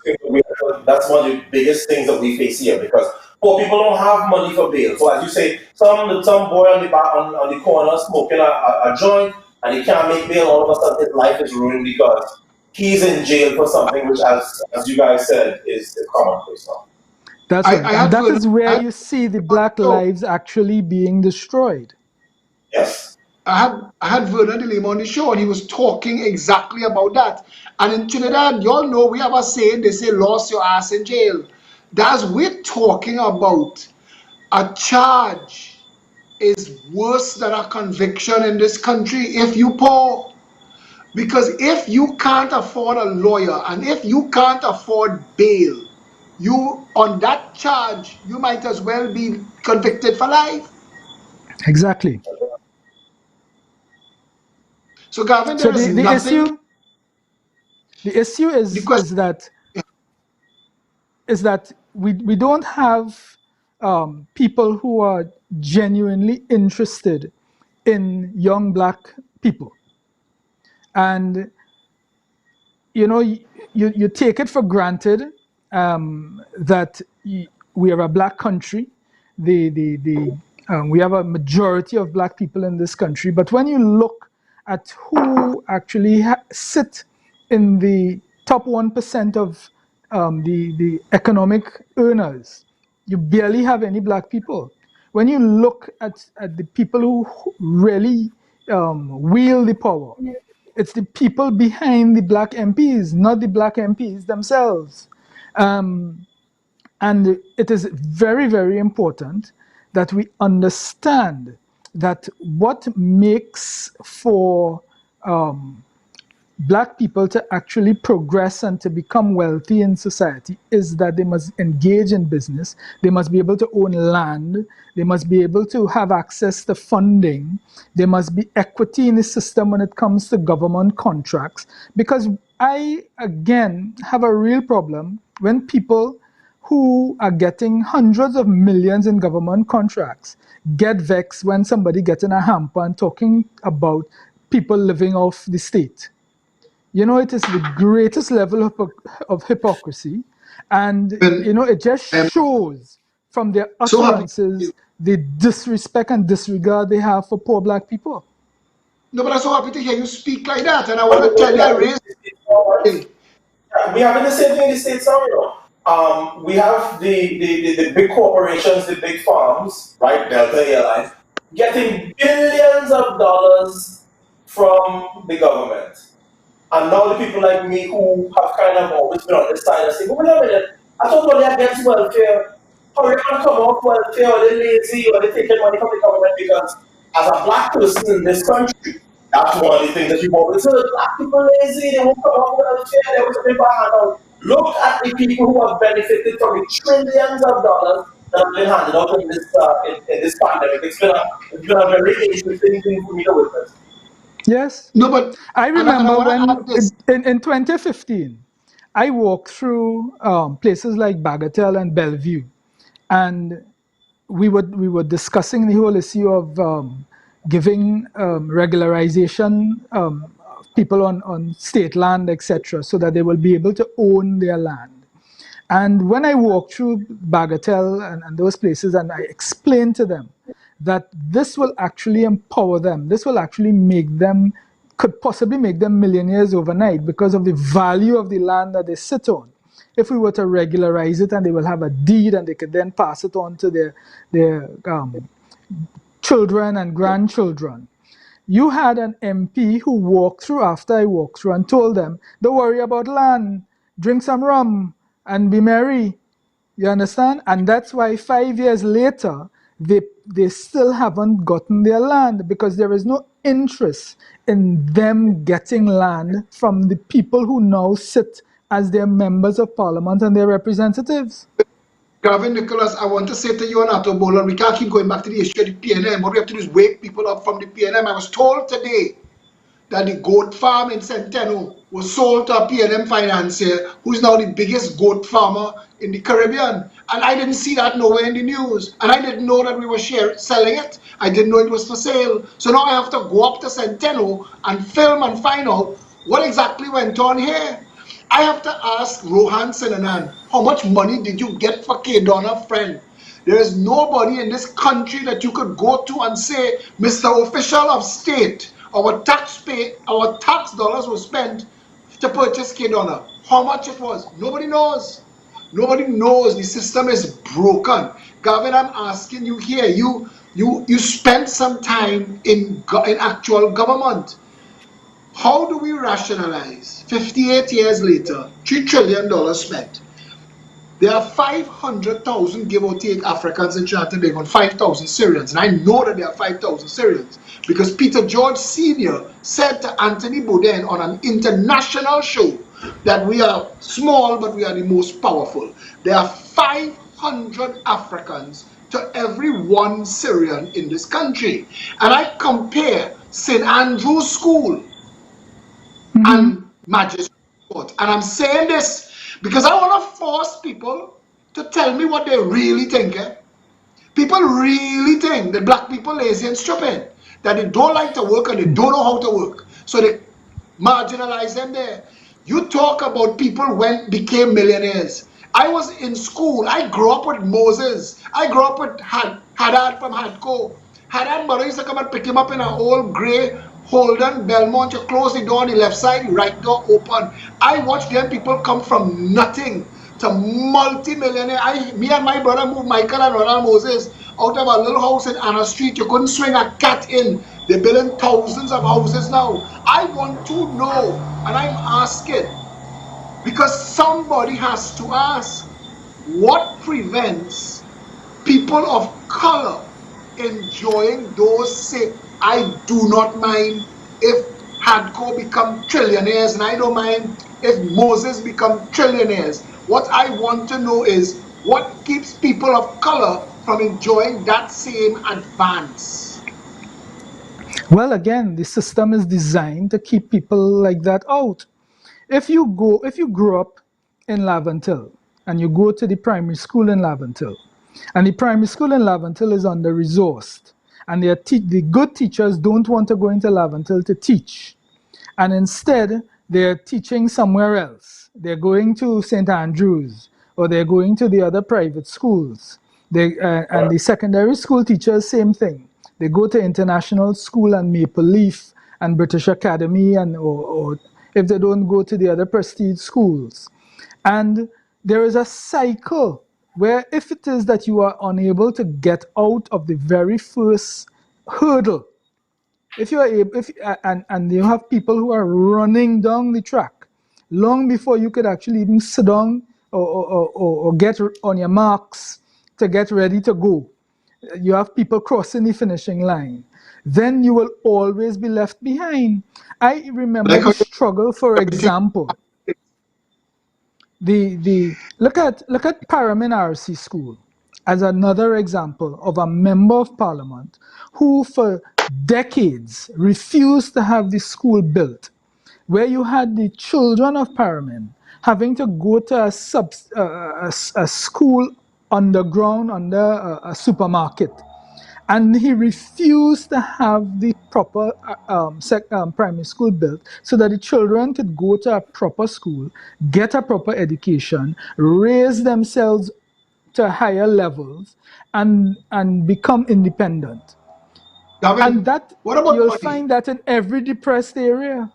That's one of the biggest things that we face here, because poor people don't have money for bail. So as you say, some boy on the back on the corner smoking a joint and he can't make bail. All of a sudden, his life is ruined because he's in jail for something which, as you guys said, is commonplace now. That's right, and that is where you see the black lives actually being destroyed. Yes. I had Vernon Delima on the show, and he was talking exactly about that. And in Trinidad, y'all know we have a saying, they say, lost your ass in jail. That's, we're talking about a charge is worse than a conviction in this country if you poor. Because if you can't afford a lawyer and if you can't afford bail, you, on that charge, you might as well be convicted for life. Exactly. So, Gavin, So there is nothing. the issue is that we don't have people who are genuinely interested in young black people, and you take it for granted that we are a black country. We have a majority of black people in this country, but when you look at who actually sit in the top 1% of the economic earners, you barely have any black people. When you look at the people who really wield the power, it's the people behind the black MPs, not the black MPs themselves. And it is very, very important that we understand that what makes for black people to actually progress and to become wealthy in society is that they must engage in business, they must be able to own land, they must be able to have access to funding, there must be equity in the system when it comes to government contracts. Because I, again, have a real problem when people who are getting hundreds of millions in government contracts get vexed when somebody gets in a hamper and talking about people living off the state. You know, it is the greatest level of hypocrisy. And, And you know, it just I'm shows from their so happy. utterances the disrespect and disregard they have for poor black people. No, but I'm so happy to hear you speak like that. And I But want to tell you, I raised. we have the same thing in the States now, you know. We have the big corporations, the big farms, right? Delta Airlines, getting billions of dollars from the government. And now the people like me who have kind of always been on this side and say, wait a minute, I thought money against welfare. How are you going to come off welfare or they're lazy or they're taking money from the government? Because as a black person in this country, that's one of the things that you've always heard. Black people lazy, they won't come off welfare, they will spend by hand out. Look at the people who have benefited from the trillions of dollars that have been handed out in this pandemic. It's been a very interesting thing for me to witness. Yes. No, but I and I remember want to when add this. in 2015, I walked through places like Bagatelle and Bellevue, and we were discussing the whole issue of giving regularization of people on state land, etc., so that they will be able to own their land. And when I walked through Bagatelle and those places, and I explained to them that this will actually empower them, this will actually make them, could possibly make them millionaires overnight because of the value of the land that they sit on. If we were to regularize it and they will have a deed and they could then pass it on to their children and grandchildren. You had an MP who walked through after I walked through and told them, don't worry about land, drink some rum and be merry. You understand? And that's why 5 years later, they still haven't gotten their land because there is no interest in them getting land from the people who now sit as their members of parliament and their representatives. Gavin Nicholas, I want to say to you and Ato Bola, we can't keep going back to the issue of the PNM. What we have to do is wake people up from the PNM. I was told today that the goat farm in Centeno was sold to a PNM financier who's now the biggest goat farmer in the Caribbean. And I didn't see that nowhere in the news. And I didn't know that we were selling it. I didn't know it was for sale. So now I have to go up to Centeno and film and find out what exactly went on here. I have to ask Rohan Sinanan, how much money did you get for Kedona, friend? There is nobody in this country that you could go to and say, Mr. Official of State, our tax dollars were spent to purchase Kedona. How much it was? Nobody knows. Nobody knows. The system is broken. Gavin, I'm asking you here. You spent some time in actual government. How do we rationalize 58 years later, $3 trillion spent? There are 500,000, give or take, Africans in Trinidad and Tobago, and 5,000 Syrians. And I know that there are 5,000 Syrians because Peter George Sr. said to Anthony Bourdain on an international show that we are small, but we are the most powerful. There are 500 Africans to every one Syrian in this country. And I compare St. Andrew's School and magistrate court. And I'm saying this because I want to force people to tell me what they really think. People really think that black people lazy and stupid, that they don't like to work and they don't know how to work. So they marginalize them there. You talk about people when became millionaires. I was in school. I grew up with Moses. I grew up with Haddad from Hadco. Haddad mother used to come and pick him up in an old grey Holden Belmont. You close the door on the left side, the right door open. I watched them people come from nothing to multi-millionaire. Me and my brother moved Michael and Ronald Moses out of a little house in Anna Street. You couldn't swing a cat in. They're building thousands of houses now. I want to know, and I'm asking, because somebody has to ask, what prevents people of color enjoying those say, I do not mind if Hardcore become trillionaires, and I don't mind if Moses become trillionaires. What I want to know is what keeps people of color from enjoying that same advance. Well, again, the system is designed to keep people like that out. If you grow up in Laventille and you go to the primary school in Laventille, and the primary school in Laventille is under resourced, and the good teachers don't want to go into Laventille to teach, and instead they're teaching somewhere else. They're going to St. Andrews, or they're going to the other private schools. And the secondary school teachers, same thing. They go to international school and Maple Leaf and British Academy, or if they don't go to the other prestige schools. And there is a cycle where if it is that you are unable to get out of the very first hurdle, if you are able, if and you have people who are running down the track long before you could actually even sit down or get on your marks to get ready to go, you have people crossing the finishing line, then you will always be left behind. I remember Like the how struggle, for everything. example, the look at Paramin RC School as another example of a member of parliament who for decades refused to have the school built, where you had the children of Paramin having to go to a school underground under a supermarket, and he refused to have the proper primary school built so that the children could go to a proper school, get a proper education, raise themselves to higher levels, and become independent. And Gavin, that what about you'll money? find that in every depressed area.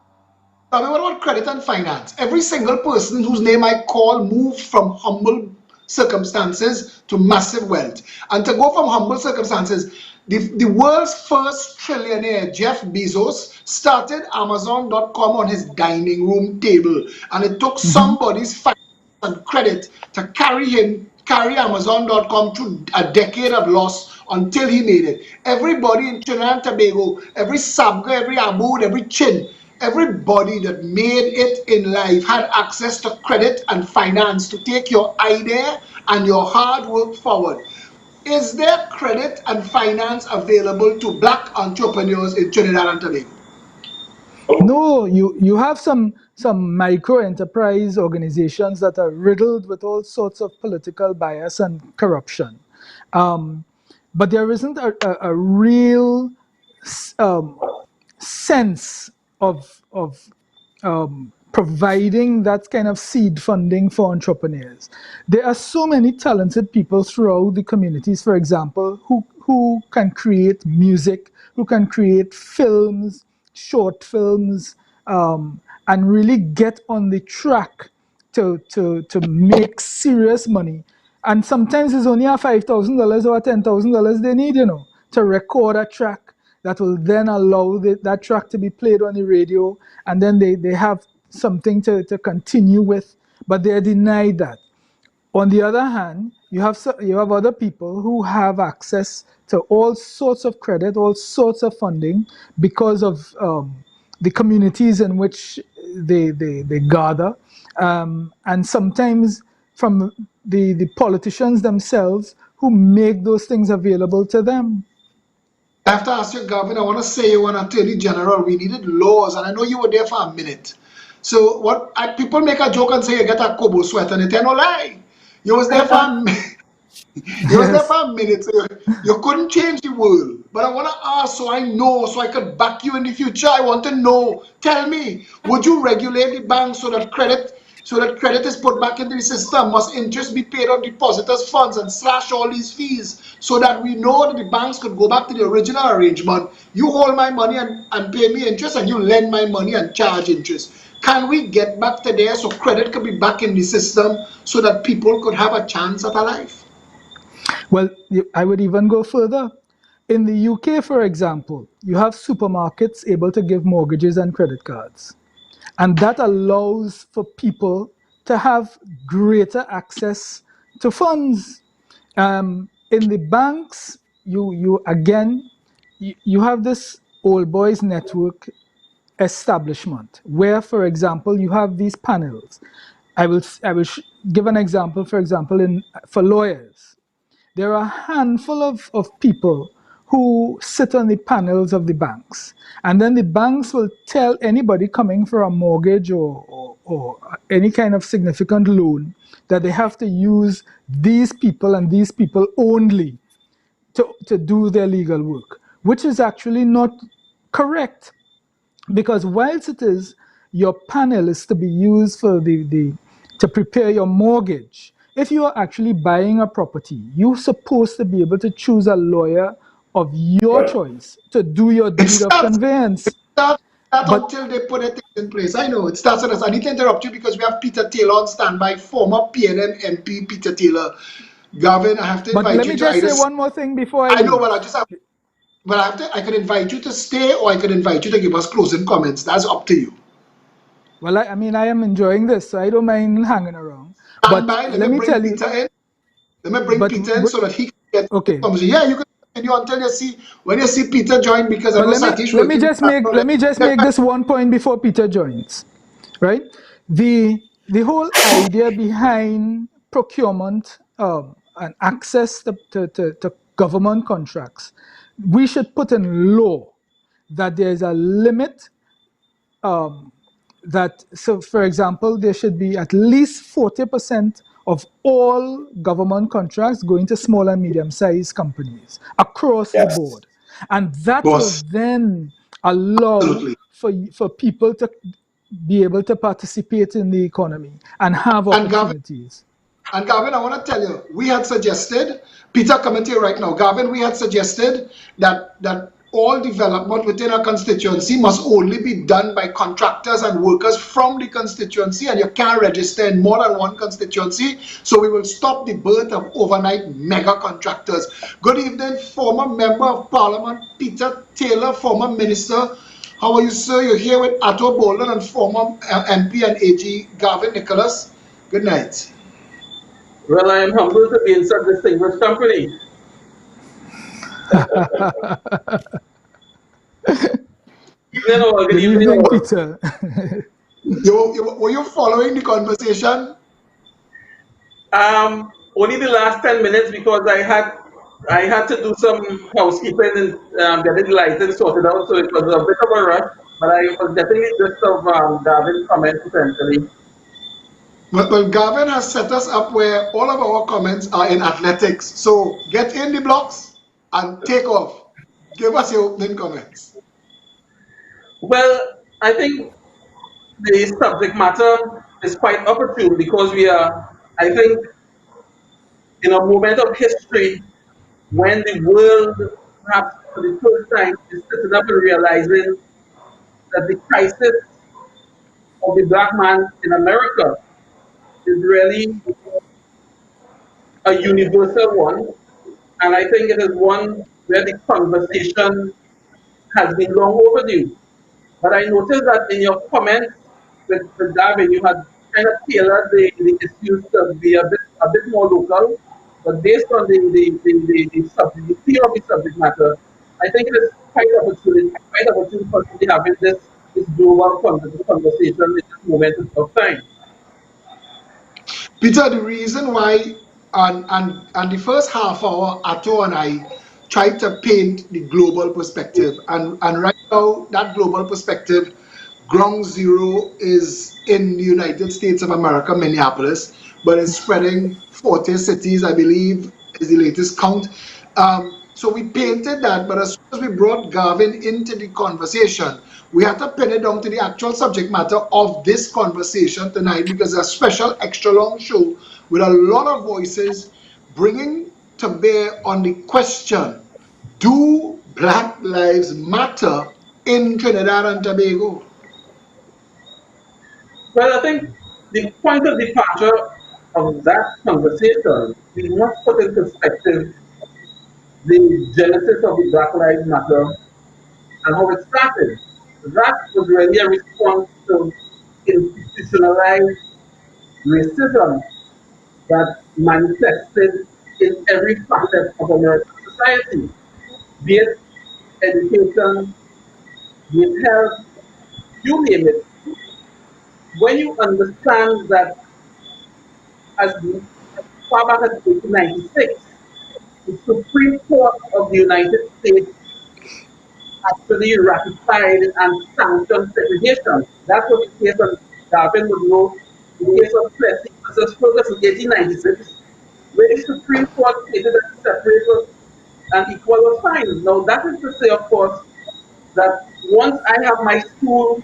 I mean, what about credit and finance? Every single person whose name I call moved from humble circumstances to massive wealth. And to go from humble circumstances, the world's first trillionaire, Jeff Bezos, started Amazon.com on his dining room table. And it took Mhm. somebody's finance and credit to carry Amazon.com through a decade of loss until he made it. Everybody in Trinidad and Tobago, every Sabga, every Abood, every Chin, everybody that made it in life had access to credit and finance to take your idea and your hard work forward. Is there credit and finance available to black entrepreneurs in Trinidad and Tobago? No, you have some micro enterprise organizations that are riddled with all sorts of political bias and corruption, um, but there isn't a real um, sense of providing that kind of seed funding for entrepreneurs. There are so many talented people throughout the communities, for example, who can create music, who can create films, short films, and really get on the track to make serious money. And sometimes it's only a $5,000 or $10,000 they need, to record a track that will then allow that track to be played on the radio, and then they have something to continue with, but they're denied that. On the other hand, you have other people who have access to all sorts of credit, all sorts of funding because of the communities in which they gather, and sometimes from the politicians themselves who make those things available to them. I have to ask you, Gavin, I want to say when Attorney General, we needed laws, and I know you were there for a minute. So people make a joke and say you get a Kobo sweat, and it's no lie. You was there for a You was there Yes. for a minute, so you couldn't change the world. But I want to ask so I know, so I could back you in the future. I want to know. Tell me, would you regulate the bank so that credit is put back into the system? Must interest be paid on depositors' funds and slash all these fees so that we know that the banks could go back to the original arrangement? You hold my money and pay me interest, and you lend my money and charge interest. Can we get back to there so credit could be back in the system so that people could have a chance at a life? Well, I would even go further. In the UK, for example, you have supermarkets able to give mortgages and credit cards. And that allows for people to have greater access to funds. In the banks, you again, you have this old boys network establishment where, for example, you have these panels. I will give an example. For example, for lawyers, there are a handful of people who sit on the panels of the banks, and then the banks will tell anybody coming for a mortgage or any kind of significant loan that they have to use these people and these people only to do their legal work, which is actually not correct. Because whilst it is your panel is to be used for to prepare your mortgage, if you are actually buying a property, you're supposed to be able to choose a lawyer of your Right. choice to do your It deed of starts, conveyance. starts that But until they put it in place. I know it starts with us. I need to interrupt you because we have Peter Taylor on standby, former PNM MP Peter Taylor. Gavin, I have to but invite let you me to just either. say one more thing before I I know, leave. but I just have. But I have to. I could invite you to stay, or I could invite you to give us closing comments. That's up to you. Well, I mean, I am enjoying this, so I don't mind hanging around. Stand But by. Let let me me bring tell you, Peter in. Let me bring but Peter in so that he can get the okay. conversation. Yeah, you can continue until you see when you see Peter join because I But know Satish let me working. just make this one point before Peter joins, right? The whole idea behind procurement and access to government contracts, we should put in law that there is a limit, um, that, so for example, there should be at least 40% of all government contracts going to small and medium-sized companies across the Yes. board. And that will Boss, then allow absolutely. for people to be able to participate in the economy and have And Gavin, opportunities. I want to tell you, we had suggested, Peter, coming to you right now, Gavin, we had suggested that all development within a constituency must only be done by contractors and workers from the constituency, and you can't register in more than one constituency. So we will stop the birth of overnight mega contractors. Good evening, former Member of Parliament Peter Taylor, former Minister. How are you, sir? You're here with Atto Bolden and former MP and AG Gavin Nicholas. Good night. Well, I am humbled to be in such distinguished company. Evening all, good Good evening evening, all. Peter. Were you following the conversation? Only the last 10 minutes because I had to do some housekeeping and getting the lighting sorted out, so it was a bit of a rush, but I was getting the gist of Gavin's comments essentially. Well, Gavin has set us up where all of our comments are in athletics. So get in the blocks and take off. Give us your opening comments. Well, I think the subject matter is quite opportune because we are, I think, in a moment of history when the world, perhaps for the first time, is sitting up and realizing that the crisis of the black man in America is really a universal one. And I think it is one where the conversation has been long overdue. But I noticed that in your comments with Gavin, you had kind of tailored the issues to be a bit more local. But based on the theme of the subject matter, I think it is quite opportune for us to be having this global conversation in this moment of time. Peter, the reason why, and the first half hour, Atto and I tried to paint the global perspective. And right now, that global perspective, ground zero is in the United States of America, Minneapolis, but it's spreading 40 cities, I believe, is the latest count. So we painted that, but as soon as we brought Gavin into the conversation, we had to pin it down to the actual subject matter of this conversation tonight because it's a special extra long show with a lot of voices bringing to bear on the question, do Black Lives Matter in Trinidad and Tobago? Well, I think the point of departure of that conversation, we must put in perspective the genesis of the Black Lives Matter and how it started. That was really a response to institutionalized racism that manifested in every facet of American society, be it education, be it health, you name it, when you understand that as far back as 1896, the Supreme Court of the United States actually ratified and sanctioned segregation. That was the case of Darwin would know, the case of Plessy versus Fergus in 1896, where the Supreme Court stated that separate and equal was fine. Now, that is to say, of course, that once I have my school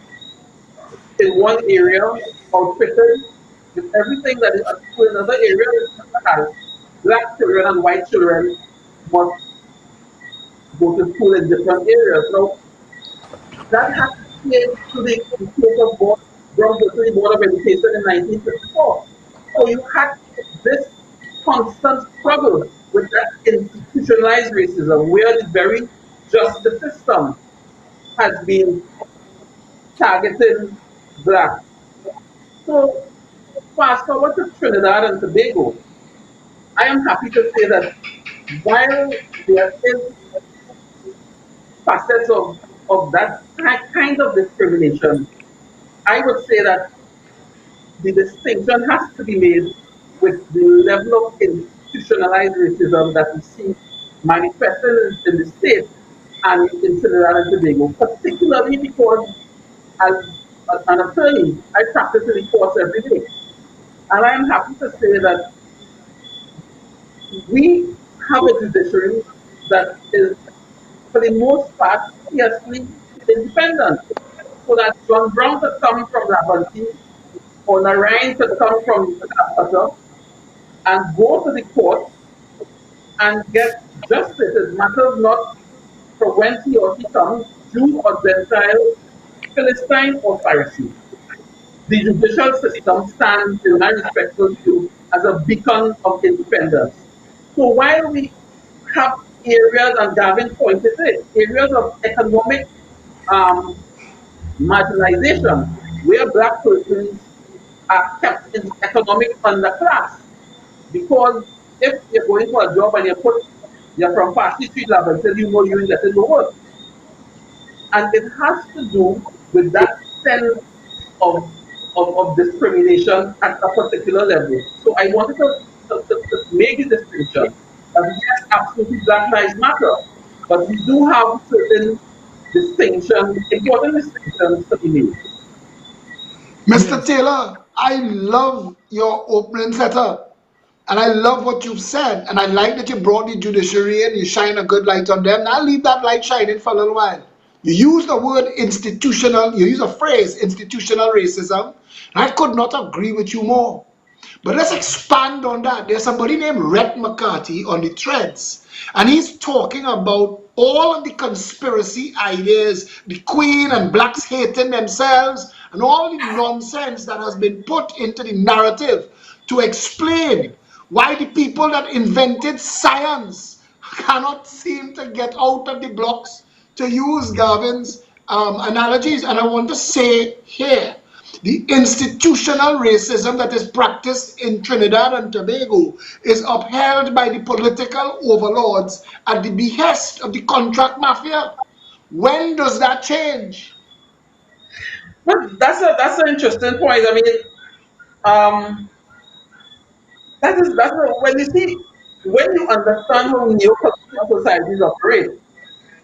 in one area outfitted with everything that is a school in another area has, black children and white children must go to school in different areas. Now, that had to change to the case of Brown versus the Board of Education in 1954. So you had this constant struggle with that institutionalized racism where the very justice system has been targeting blacks. So fast forward to Trinidad and Tobago. I am happy to say that while there is facets of that kind of discrimination, I would say that the distinction has to be made with the level of institutionalized racism that we see manifested in the States and in Trinidad and Tobago, particularly because as an attorney, I practice in the courts every day. And I am happy to say that we have a judiciary that is, for the most part, fiercely independent. So that John Brown could come from Labanti or Narayan could come from Calcutta and go to the court and get justice. It matters not from whence he or she comes, Jew or Gentile, Philistine or Pharisee. The judicial system stands, in my respectful view, as a beacon of independence. So while we have areas, and Gavin pointed it, areas of economic um, marginalization, where black persons are kept in the economic underclass. Because if you're going for a job and you're from Parsley Street level until you know you ain't getting no work. And it has to do with that sense of, of discrimination at a particular level. So I wanted to make the distinction that yes, absolutely Black Lives Matter, but we do have certain distinctions, important distinctions to be made. Mr. Yes. Taylor, I love your opening setup. And I love what you've said. And I like that you brought the judiciary in, you shine a good light on them. Now leave that light shining for a little while. You use the word institutional, you use a phrase, institutional racism. I could not agree with you more. But let's expand on that. There's somebody named Rhett McCarthy on the threads, and he's talking about all of the conspiracy ideas, the Queen and blacks hating themselves, and all the nonsense that has been put into the narrative to explain why the people that invented science cannot seem to get out of the blocks, to use Gavin's analogies. And I want to say here, the institutional racism that is practiced in Trinidad and Tobago is upheld by the political overlords at the behest of the contract mafia. When does that change? But that's an interesting point. I mean, um, when you see when you understand how neo-colonial societies operate,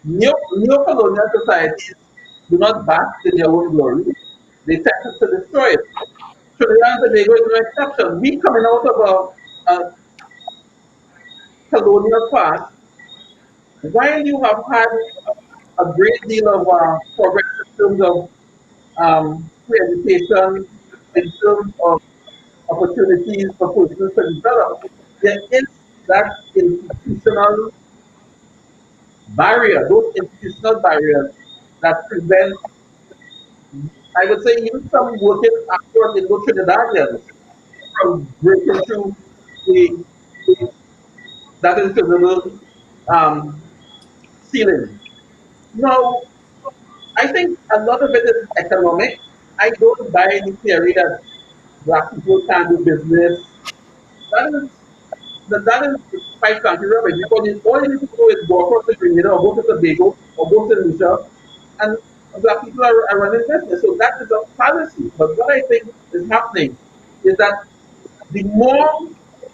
neo-colonial societies do not bask in their own glory. They tend to destroy it. Trinidad and Tobago is no exception. We coming out of a colonial past, while you have had a great deal of progress in terms of free education, in terms of opportunities for persons to develop, there is that institutional barrier, those institutional barriers that prevent, I would say, even some working across in those Trinidadians from breaking through the that invisible um, ceiling. Now, I think a lot of it is economic. I don't buy the theory that black people can't do business. That is that is quite country rubbish because all you need to do is go across the Trinidad or go to Tobago or go to Lucia and black people are running business. So that is a fallacy. But what I think is happening is that the more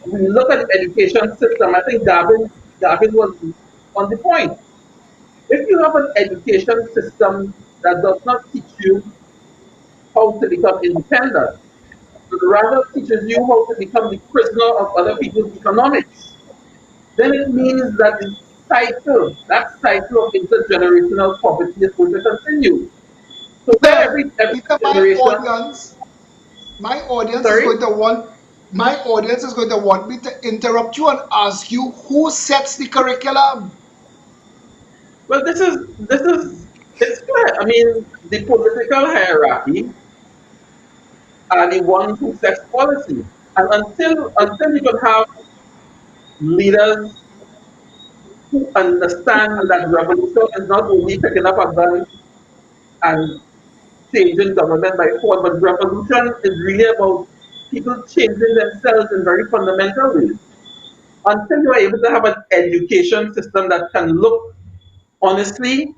we look at the education system, I think Gavin was on the point. If you have an education system that does not teach you how to become independent, but rather teaches you how to become the prisoner of other people's economics, then it means that that cycle of intergenerational poverty is going to continue. So where Peter, every Peter, generation, my audience is sorry, going to want my audience is going to want me to interrupt you and ask you who sets the curriculum. well, this is it's clear. I mean, the political hierarchy are the ones who sets policy, and until you can have leaders who understand that revolution is not only picking up a gun and changing government by force, but revolution is really about people changing themselves in very fundamental ways. Until you are able to have an education system that can look honestly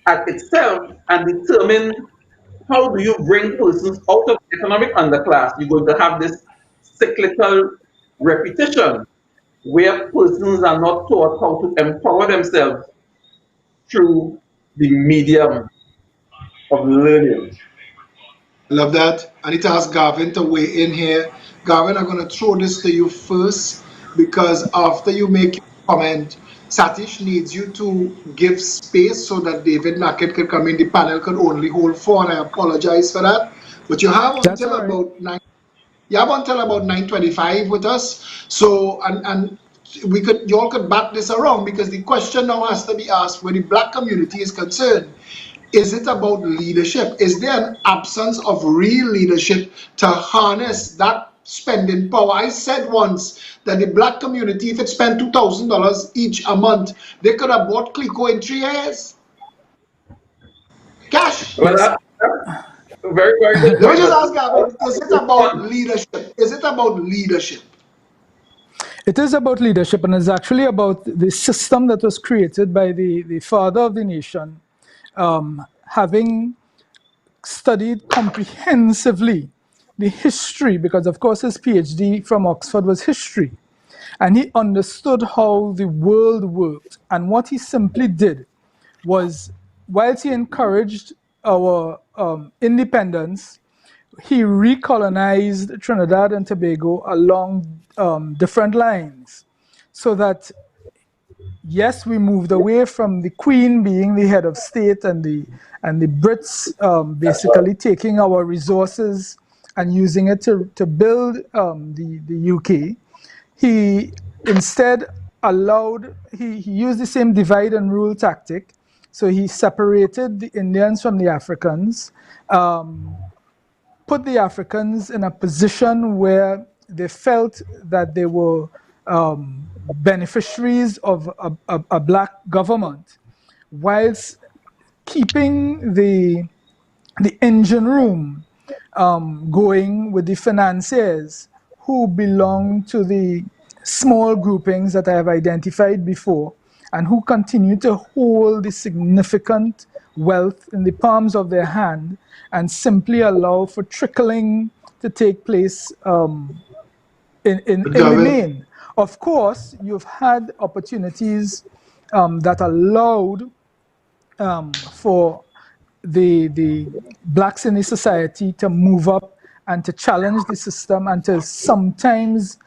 at itself and determine how do you bring persons out of economic underclass, you're going to have this cyclical repetition where persons are not taught how to empower themselves through the medium of learning. I love that. I need to ask Gavin to weigh in here. Gavin, I'm going to throw this to you first because after you make your comment, Satish needs you to give space so that David Nackett can come in. The panel can only hold four, and I apologize for that. But That's all right. you have until about 9:25 with us. So and we could you all could back this around because the question now has to be asked where the black community is concerned. Is it about leadership? Is there an absence of real leadership to harness that spending power? I said once that the black community, if it spent $2,000 each a month, they could have bought Clico in 3 years. Cash. Well, Yes. that's a very, very good Let me point. just But ask Gavin, is it about respond. leadership? Is it about leadership? It is about leadership, and it's actually about the system that was created by the father of the nation, having studied comprehensively the history, because of course his PhD from Oxford was history, and he understood how the world worked. And what he simply did was, whilst he encouraged our independence, he recolonized Trinidad and Tobago along different lines, so that yes, we moved away from the Queen being the head of state and the Brits basically taking our resources and using it to build the UK. He instead he used the same divide and rule tactic. So he separated the Indians from the Africans, put the Africans in a position where they felt that they were beneficiaries of a black government, whilst keeping the engine room going with the financiers who belong to the small groupings that I have identified before and who continue to hold the significant wealth in the palms of their hand and simply allow for trickling to take place in the Gavin, main. Of course, you've had opportunities that allowed for the blacks in the society to move up and to challenge the system and to sometimes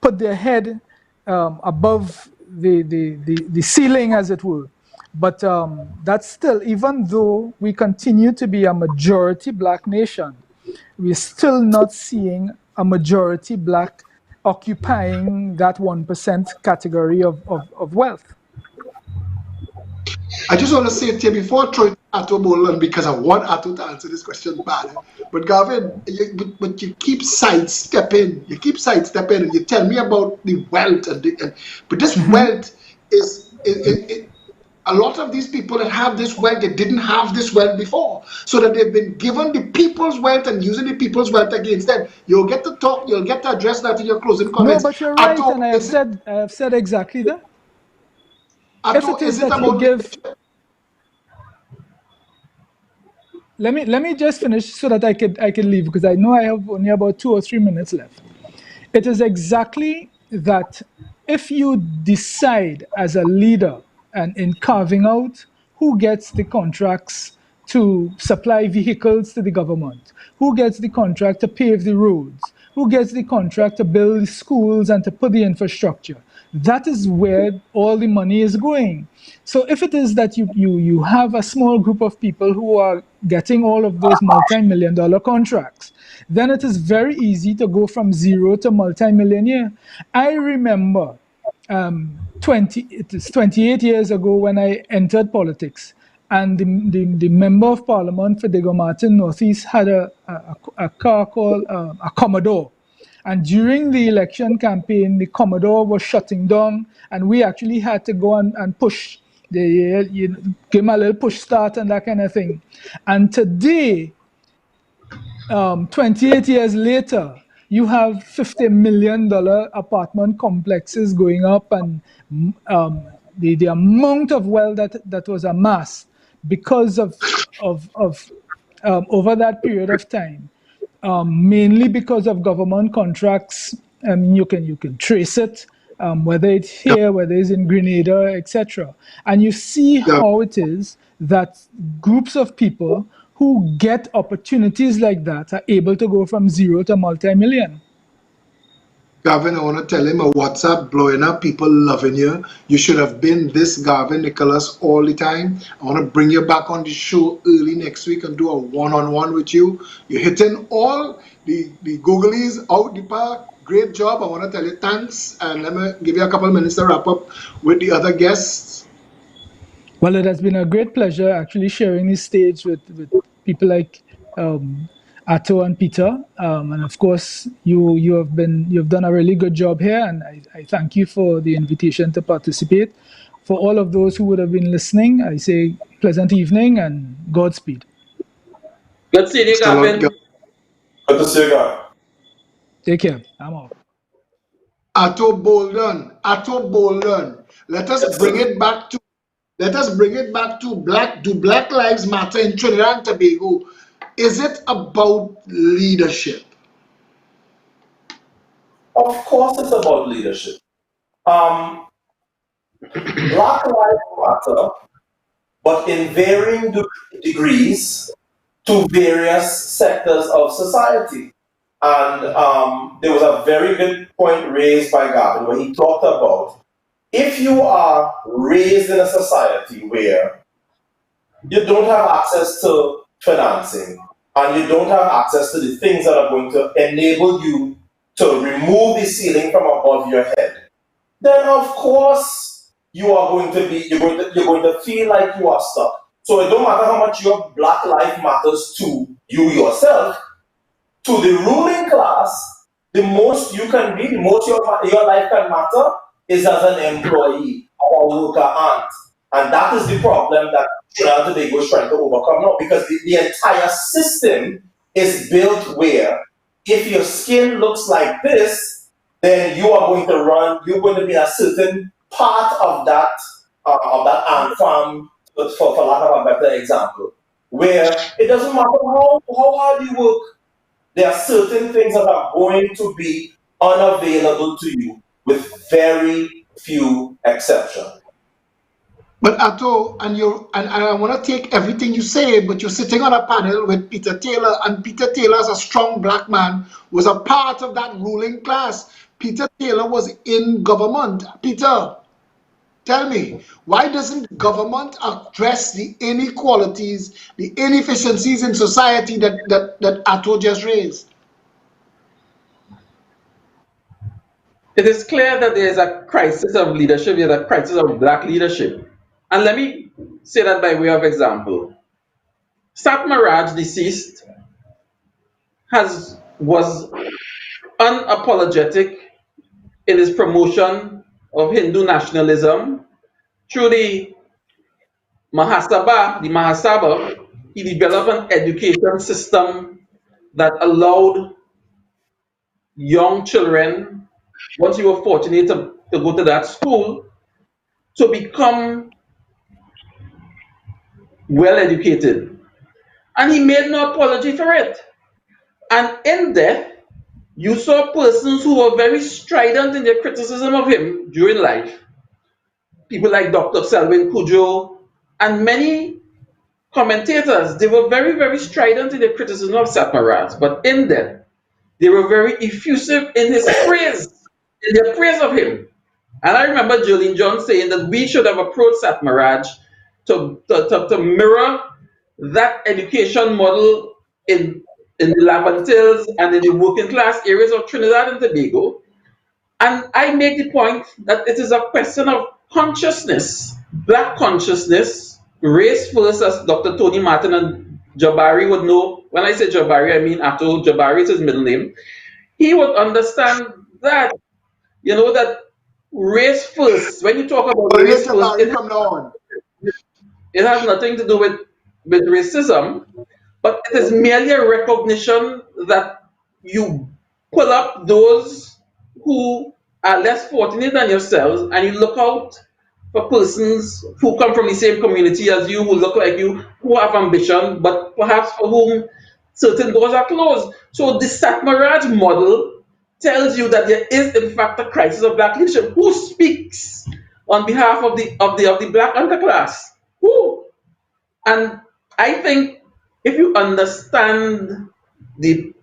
put their head above the ceiling, as it were. But that's still, even though we continue to be a majority black nation, we're still not seeing a majority black occupying that 1% category of wealth. I just want to say it here before I throw it at Ato Bolan because I want Ato to answer this question bad. But Gavin, but you keep sidestepping. You keep sidestepping and you tell me about the wealth. But this wealth is a lot of these people that have this wealth, they didn't have this wealth before. So that they've been given the people's wealth and using the people's wealth against them. You'll get to talk, you'll get to address that in your closing No, comments. but you're right, Ato, and I have said exactly that. If Ato, it is is it that you about give, leadership? let me just finish so that I could leave, because I know I have only about 2 or 3 minutes left. It is exactly that. If you decide as a leader and in carving out who gets the contracts to supply vehicles to the government, who gets the contract to pave the roads, who gets the contract to build schools and to put the infrastructure, that is where all the money is going. So if it is that you have a small group of people who are getting all of those multi-million dollar contracts, then it is very easy to go from zero to multi-millionaire. I remember it is 28 years ago when I entered politics, and the member of parliament for Diego Martin Northeast had a car called a Commodore. And during the election campaign, the Commodore was shutting down, and we actually had to go and push, give him a little push start and that kind of thing. And today, 28 years later, you have $50 million apartment complexes going up, and the amount of wealth that was amassed because of over that period of time, mainly because of government contracts. You can trace it, whether it's here, whether it's in Grenada, etc. And you see Yeah. how it is that groups of people who get opportunities like that are able to go from zero to multi-million. Gavin, I want to tell him a WhatsApp blowing up, people loving you. You should have been this Gavin Nicholas all the time. I want to bring you back on the show early next week and do a one-on-one with you. You're hitting all the googlies out the park. Great job. I want to tell you thanks. And let me give you a couple of minutes to wrap up with the other guests. Well, it has been a great pleasure actually sharing this stage with people like Atto and Peter, and of course you've done a really good job here, and I thank you for the invitation to participate. For all of those who would have been listening, I say pleasant evening and Godspeed. Good seeing you, Salute, Gavin. Good to see you guys. Take care. I'm off. Atto Bolden. Atto Bolden. Let us Yes, bring sir. it back to black. Do Black Lives Matter in Trinidad and Tobago? Is it about leadership? Of course, it's about leadership. Um, Black Lives Matter, but in varying degrees to various sectors of society. And there was a very good point raised by Gavin when he talked about if you are raised in a society where you don't have access to financing and you don't have access to the things that are going to enable you to remove the ceiling from above your head, then of course you're going to feel like you are stuck. So it don't matter how much your Black life matters to you yourself, to the ruling class, the most you can be, the most your life can matter is as an employee or a worker ant. And that is the problem that Trinidad and Tobago is trying to overcome now, because the entire system is built where if your skin looks like this, then you're going to be a certain part of that ant farm, for lack of a better example, where it doesn't matter how hard you work, there are certain things that are going to be unavailable to you with very few exceptions. But Atto, and I want to take everything you say, but you're sitting on a panel with Peter Taylor, and Peter Taylor, as a strong black man, was a part of that ruling class. Peter Taylor was in government. Peter, tell me, why doesn't government address the inequalities, the inefficiencies in society that Atto just raised? It is clear that there is a crisis of leadership, there is a crisis of black leadership. And let me say that by way of example. Sat Maraj, deceased, was unapologetic in his promotion of Hindu nationalism through the Mahasabha. He developed an education system that allowed young children, once you were fortunate to go to that school, to become well educated. and he made no apology for it. And in death, you saw persons who were very strident in their criticism of him during life. People like Dr. Selwyn Cujo and many commentators, they were very, very strident in their criticism of Satmaraz. But in death, they were very effusive in his praise, in their praise of him. And I remember Jolene John saying that we should have approached Satmaraj to mirror that education model in the Laventils and in the working class areas of Trinidad and Tobago. And I make the point that it is a question of consciousness, black consciousness, race first, as Dr. Tony Martin and Jabari would know. When I say Jabari, I mean after Jabari is his middle name. He would understand that, that race first, when you talk about Call you race first, Jabari from now on. it has nothing to do with racism, but it is merely a recognition that you pull up those who are less fortunate than yourselves and you look out for persons who come from the same community as you, who look like you, who have ambition, but perhaps for whom certain doors are closed. So the Satmaraj model tells you that there is in fact a crisis of black leadership. Who speaks on behalf of the black underclass? Who? And I think if you understand the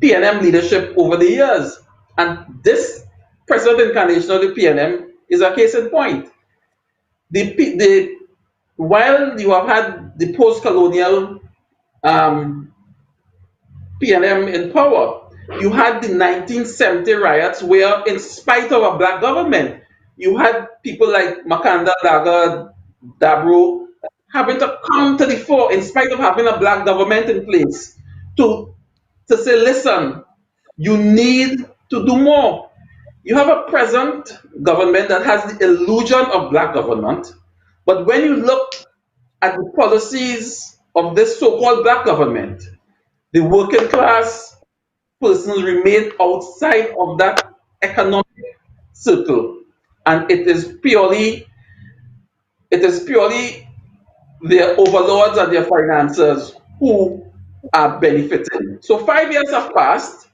PNM leadership over the years, and this present incarnation of the PNM is a case in point. While you have had the post-colonial PNM in power, you had the 1970 riots where, in spite of a black government, you had people like Makanda, Daga, Dabro having to come to the fore in spite of having a black government in place to say, listen, you need to do more. You have a present government that has the illusion of black government, but when you look at the policies of this so-called black government, the working class persons remain outside of that economic circle, and it is purely their overlords and their financiers who are benefiting. So 5 years have passed,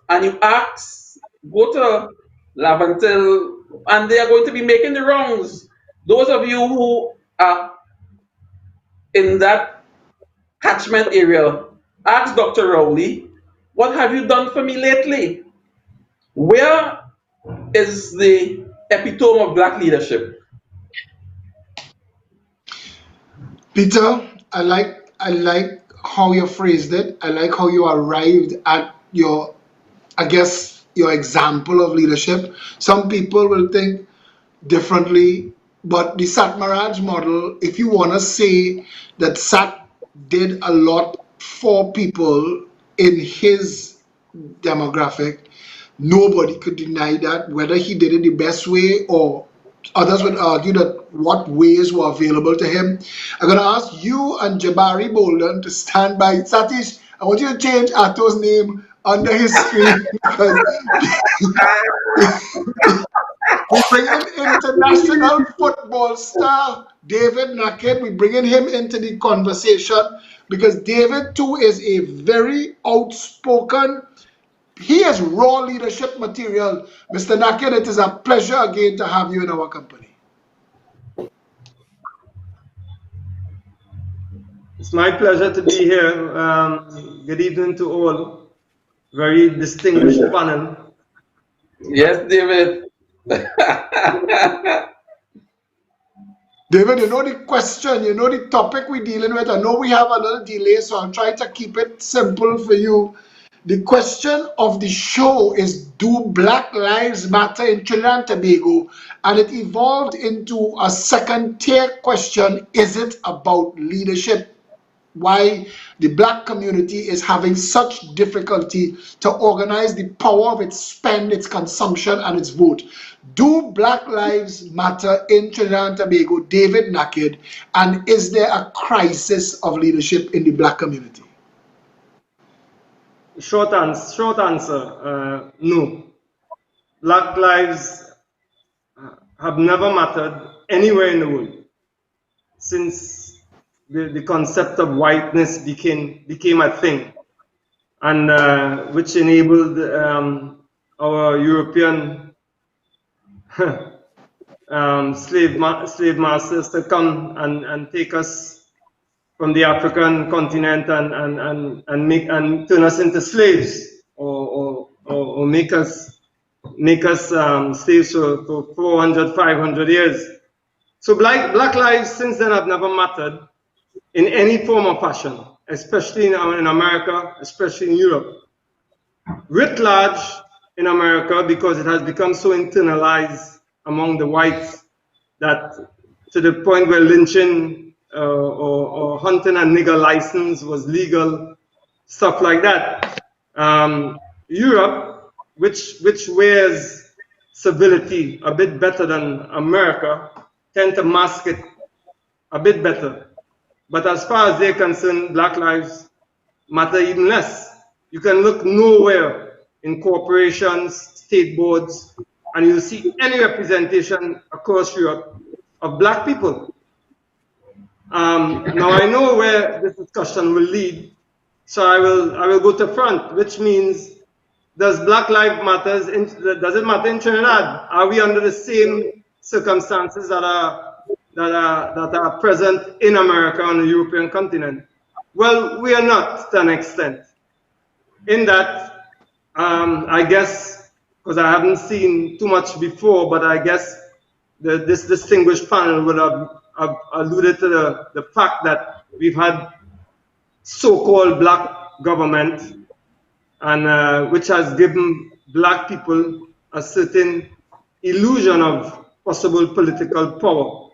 and you go to Laventil, and they are going to be making the rounds. Those of you who are in that catchment area, ask Dr. Rowley, what have you done for me lately? Where is the epitome of black leadership? Peter, I like how you phrased it. I like how you arrived at your, I guess, your example of leadership. Some people will think differently, but the Satmaraj model, if you want to say that Sat did a lot for people in his demographic, nobody could deny that, whether he did it the best way or others would argue that what ways were available to him. I'm going to ask you and Jabari Bolden to stand by. Satish, I want you to change Ato's name under his screen because we bring in international football star David Naked. We bringing him into the conversation because David too is a very outspoken. He has raw leadership material. Mr. Naked, it is a pleasure again to have you in our company. It's my pleasure to be here. Good evening to all. Very distinguished panel. Yes, David. David, you know the question, you know the topic we're dealing with. I know we have a little delay, so I'm trying to keep it simple for you. The question of the show is, do Black Lives Matter in Trinidad and Tobago? And it evolved into a second tier question, is it about leadership? Why the black community is having such difficulty to organize the power of its spend, its consumption, and its vote. Do Black Lives Matter in Trinidad and Tobago, David Naked, and is there a crisis of leadership in the black community? Short answer, no. Black lives have never mattered anywhere in the world since the concept of whiteness became a thing, and which enabled our European slave masters to come and take us from the African continent and turn us into slaves, or make us slaves for 400, 500 years. So black lives since then have never mattered in any form or fashion, especially in America, especially in Europe. Writ large in America, because it has become so internalized among the whites that to the point where lynching or hunting a nigger license was legal, stuff like that. Europe, which wears civility a bit better than America, tend to mask it a bit better. But as far as they're concerned, black lives matter even less. You can look nowhere in corporations, state boards, and you'll see any representation across Europe of black people. Now I know where this discussion will lead, so I will go to front, which means, does Black Lives Matter, does it matter in Trinidad? Are we under the same circumstances that are present in America on the European continent? Well, we are not to an extent. In that, I guess, because I haven't seen too much before, but I guess this distinguished panel would have alluded to the fact that we've had so-called black government, and which has given black people a certain illusion of possible political power.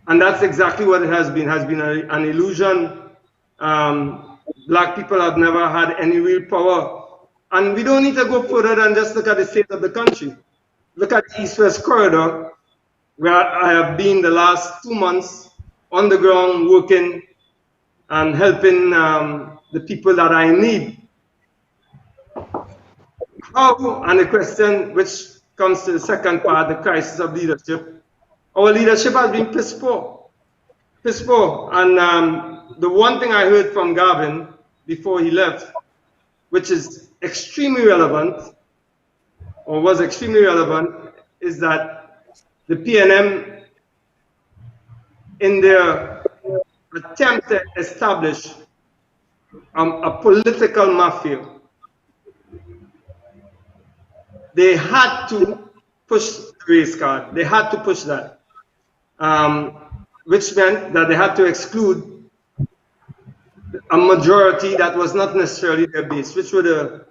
And that's exactly what it has been an illusion. Black people have never had any real power. And we don't need to go further than just look at the state of the country. Look at the East-West corridor, where I have been the last 2 months on the ground working and helping the people that I need. How, and the question which comes to the second part, the crisis of leadership. Our leadership has been piss poor. And the one thing I heard from Gavin before he left, which is extremely relevant, or was extremely relevant, is that the PNM, in their attempt to establish a political mafia, they had to push the race card. They had to push that, which meant that they had to exclude a majority that was not necessarily their base, which were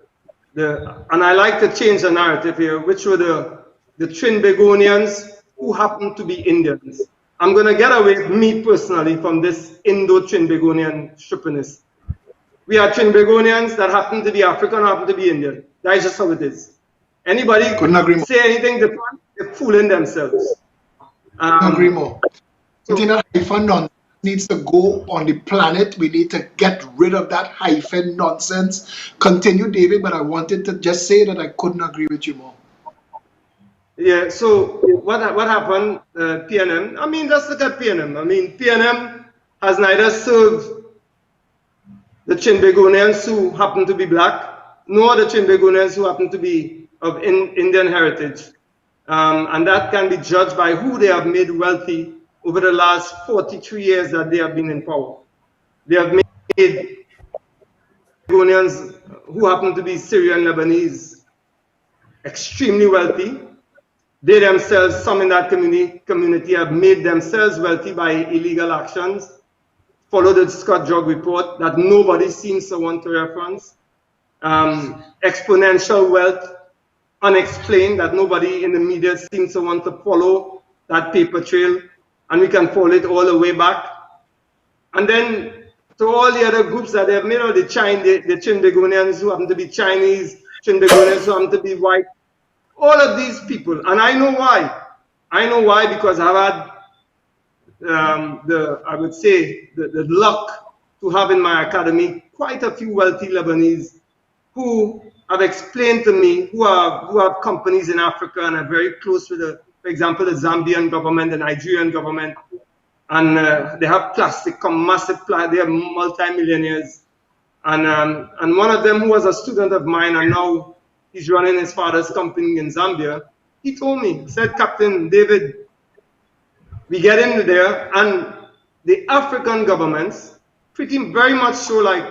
and I like to change the narrative here, which were the Trinbagonians who happened to be Indians. I'm going to get away, me personally, from this Indo-Trinbagonian strippiness. We are Trinbagonians that happen to be African, happen to be Indian. That is just how it is. Anybody say anything different, they're fooling themselves. Couldn't agree more. That hyphen needs to go on the planet. We need to get rid of that hyphen nonsense. Continue, David, but I wanted to just say that I couldn't agree with you more. Yeah, so what happened, PNM? I mean, let's look at PNM. I mean, PNM has neither served the Trinbagonians who happen to be black, nor the Trinbagonians who happen to be of Indian heritage. And that can be judged by who they have made wealthy over the last 43 years that they have been in power. They have made Trinbagonians who happen to be Syrian Lebanese extremely wealthy. They themselves, some in that community have made themselves wealthy by illegal actions. Follow the Scott Jog report that nobody seems to want to reference. Exponential wealth, unexplained, that nobody in the media seems to want to follow that paper trail. And we can follow it all the way back. And then to all the other groups that they have made, the Trinbagonians who happen to be Chinese, Trinbagonians who happen to be white, all of these people, and I know why. I know why, because I've had I would say, the luck to have in my academy quite a few wealthy Lebanese who have explained to me, who have companies in Africa and are very close with for example, the Zambian government, the Nigerian government, and they have massive they are multi-millionaires. And one of them, who was a student of mine, and now he's running his father's company in Zambia, he told me, he said, Captain David, we get into there, and the African governments, pretty very much so like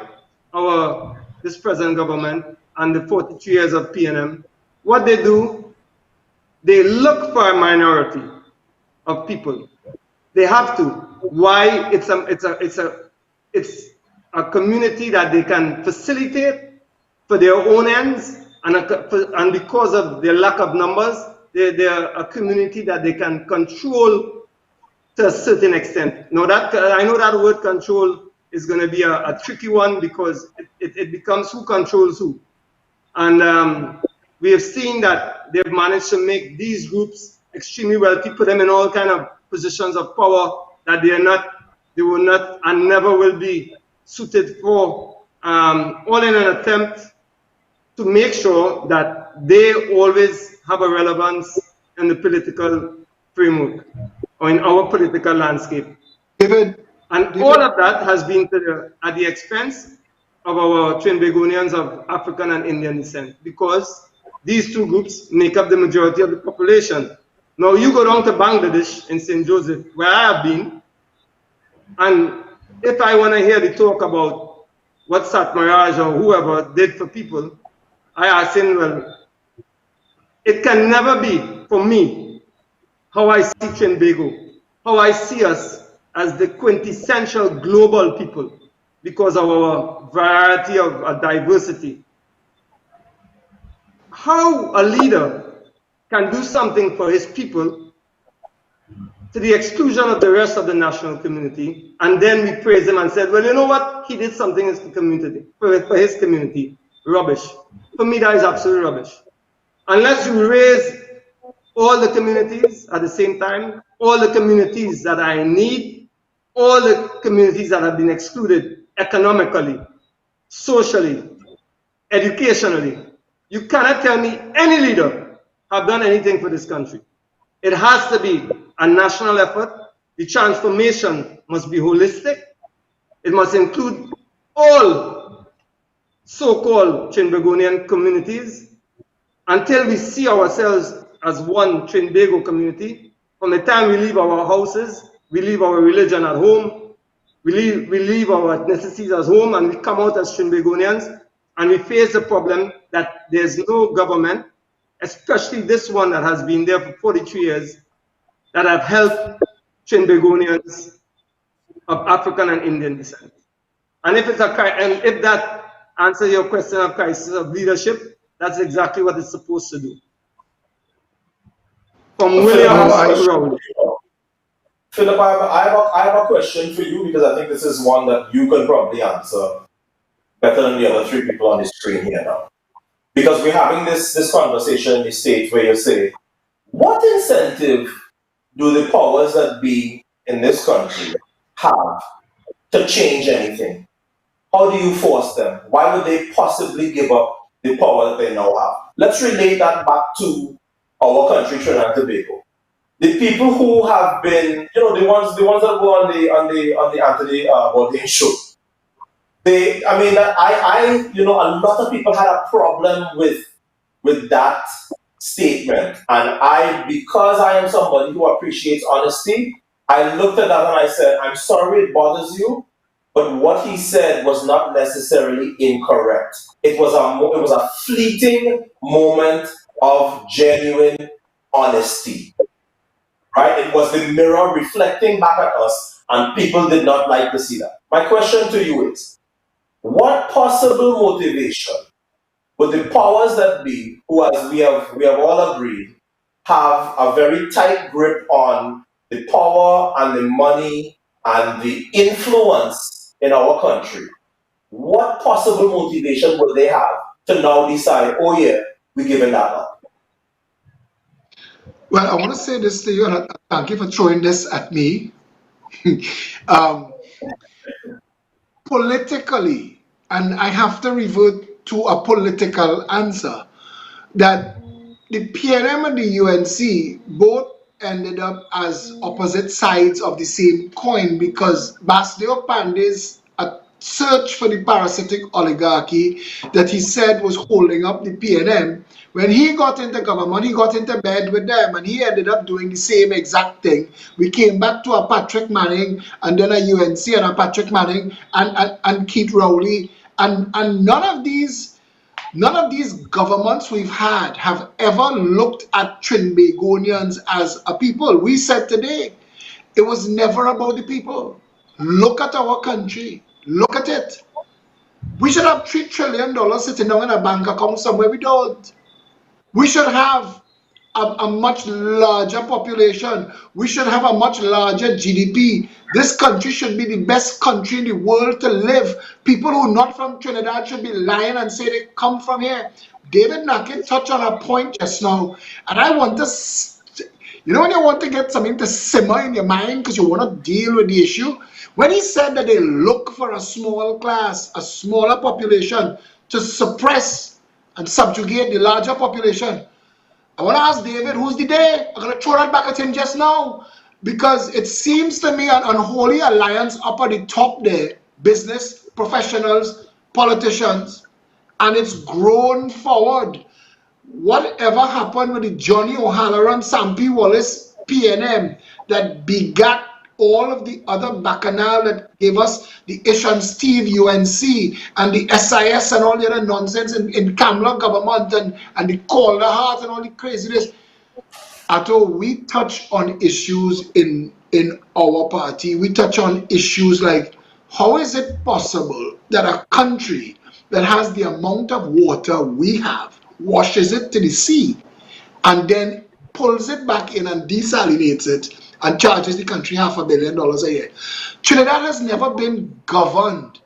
this present government and the 43 years of PNM, what they do, they look for a minority of people. They have to. Why? It's a community that they can facilitate for their own ends, and because of their lack of numbers, they're a community that they can control to a certain extent. Now that I know that word control is going to be a tricky one, because it becomes who controls who. And we have seen that they've managed to make these groups extremely wealthy, put them in all kind of positions of power that they will not and never will be suited for, all in an attempt to make sure that they always have a relevance in the political framework or in our political landscape. David, all of that has been at the expense of our Trinbagonians of African and Indian descent, because these two groups make up the majority of the population. Now you go down to Bangladesh in St. Joseph, where I have been, and if I want to hear the talk about what Satmaraj or whoever did for people, I ask him, well, it can never be, for me, how I see Trinbago, how I see us as the quintessential global people, because of our variety of diversity. How a leader can do something for his people to the exclusion of the rest of the national community, and then we praise him and said, well, you know what, he did something in his community, for his community. Rubbish. For me, that is absolute rubbish. Unless you raise all the communities at the same time, all the communities that are in need, all the communities that have been excluded economically, socially, educationally, you cannot tell me any leader have done anything for this country. It has to be a national effort. The transformation must be holistic. It must include all so-called Trinbagonian communities until we see ourselves as one Trinbago community. From the time we leave our houses, we leave our religion at home, we leave our ethnicities at home, and we come out as Trinbagonians, and we face the problem that there's no government, especially this one that has been there for 43 years, that have helped Trinbagonians of African and Indian descent. And if that answers your question of crisis of leadership, that's exactly what it's supposed to do. From Williams to Rowley. Philip, I have a question for you, because I think this is one that you can probably answer better than the other three people on the screen here now. Because we're having this conversation in the States where you say, what incentive do the powers that be in this country have to change anything? How do you force them? Why would they possibly give up the power that they now have? Let's relate that back to our country, Trinidad and Tobago. The people who have been, the ones that go on the Anthony Bourdain show. A lot of people had a problem with that statement, and because I am somebody who appreciates honesty, I looked at that and I said, I'm sorry it bothers you, but what he said was not necessarily incorrect. It was a fleeting moment of genuine honesty, right? It was the mirror reflecting back at us, and people did not like to see that. My question to you is, what possible motivation would the powers that be, who, as we have all agreed, have a very tight grip on the power and the money and the influence in our country, what possible motivation would they have to now decide, oh yeah, we're giving that up? Well, I want to say this to you, and thank you for throwing this at me. Politically, and I have to revert to a political answer, that the PNM and the UNC both ended up as opposite sides of the same coin, because Basdeo Pande's search for the parasitic oligarchy that he said was holding up the PNM, when he got into government, he got into bed with them and he ended up doing the same exact thing. We came back to a Patrick Manning and then a UNC and a Patrick Manning and Keith Rowley. And none of these governments we've had have ever looked at Trinbagonians as a people. We said today, it was never about the people. Look at our country. Look at it. We should have $3 trillion sitting down in a bank account somewhere. We don't. We should have a much larger population. We should have a much larger GDP. This country should be the best country in the world to live. People who are not from Trinidad should be lying and say they come from here. David Nackett touched on a point just now, and I want to, you know, when you want to get something to simmer in your mind because you want to deal with the issue, when he said that they look for a small class, a smaller population to suppress and subjugate the larger population, I want to ask David, who's the day? I'm going to throw that back at him just now, because it seems to me an unholy alliance up at the top there, business, professionals, politicians, and it's grown forward. Whatever happened with the Johnny O'Halloran, Sampy Wallace, PNM that begat all of the other bacchanal that gave us the Ishan Steve UNC and the SIS and all the other nonsense in Kamla government and the Calder Heart and all the craziness. Atto, we touch on issues in our party. We touch on issues like, how is it possible that a country that has the amount of water we have washes it to the sea and then pulls it back in and desalinates it and charges the country $500 million a year? Trinidad has never been governed.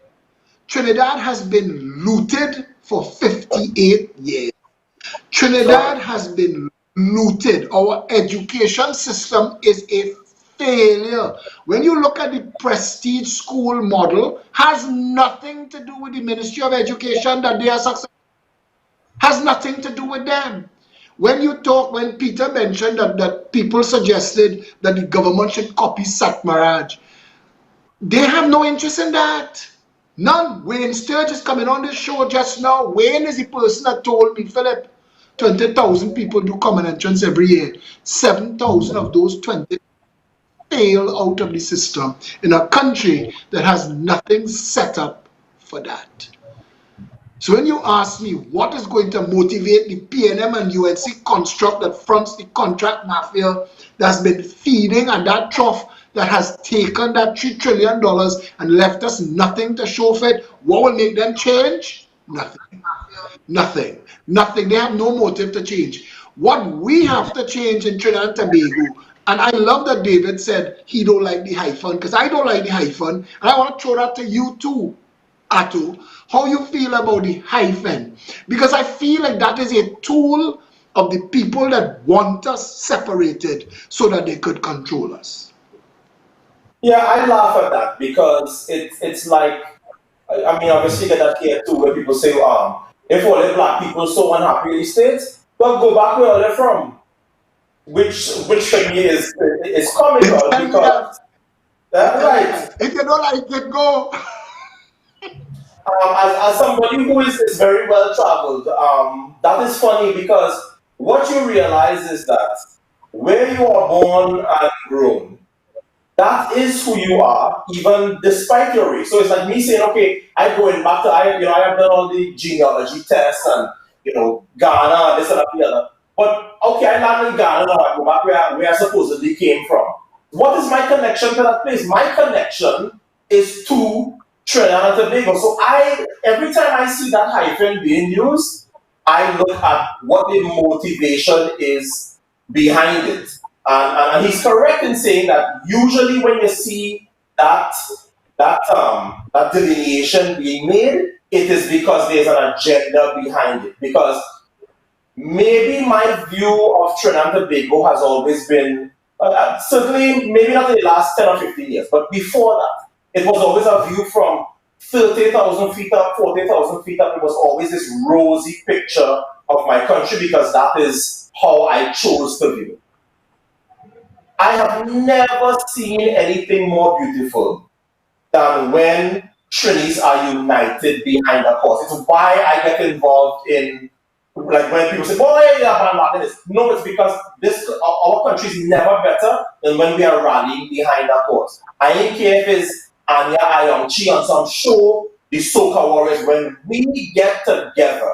Trinidad has been looted for 58 years. Trinidad has been looted. Our education system is a failure. When you look at the prestige school model, has nothing to do with the Ministry of Education that they are successful. Has nothing to do with them. When Peter mentioned that people suggested that the government should copy Satmaraj, they have no interest in that. None. Wayne Sturge is coming on this show just now. Wayne is the person that told me, Philip, 20,000 people do common entrance every year. 7,000 of those 20 fail out of the system in a country that has nothing set up for that. So when you ask me what is going to motivate the PNM and UNC construct that fronts the contract mafia that's been feeding at that trough, that has taken that $3 trillion and left us nothing to show for it, what will make them change? Nothing. Nothing. Nothing. They have no motive to change. What we have to change in Trinidad and Tobago, and I love that David said he don't like the hyphen, because I don't like the hyphen, and I want to throw that to you too, Atto. How you feel about the hyphen? Because I feel like that is a tool of the people that want us separated so that they could control us. Yeah, I laugh at that because it's like, I mean, obviously you get that here too, where people say, if all the black people so unhappy in the States, well, go back where they're from. Which to me is comical because, right. If you don't like it, go. As somebody who is very well traveled, that is funny because what you realize is that where you are born and grown, that is who you are, even despite your race. So it's like me saying, okay, I going back to I have done all the genealogy tests and Ghana, this and that, the other. But okay, I land in Ghana now. I go back where I supposedly came from. What is my connection to that place? My connection is to Trinidad and Tobago. So every time I see that hyphen being used, I look at what the motivation is behind it. And he's correct in saying that usually when you see that delineation being made, it is because there's an agenda behind it. Because maybe my view of Trinidad and Tobago has always been, certainly maybe not in the last 10 or 15 years, but before that, it was always a view from 30,000 feet up, 40,000 feet up. It was always this rosy picture of my country because that is how I chose to view it. I have never seen anything more beautiful than when Trinis are united behind a cause. It's why I get involved in, like, when people say, "Boy, yeah, man, Martin is." No, it's because our country is never better than when we are rallying behind a cause. I ain't care if it's Anya Ayongchi on some show, the Soca Warriors. When we get together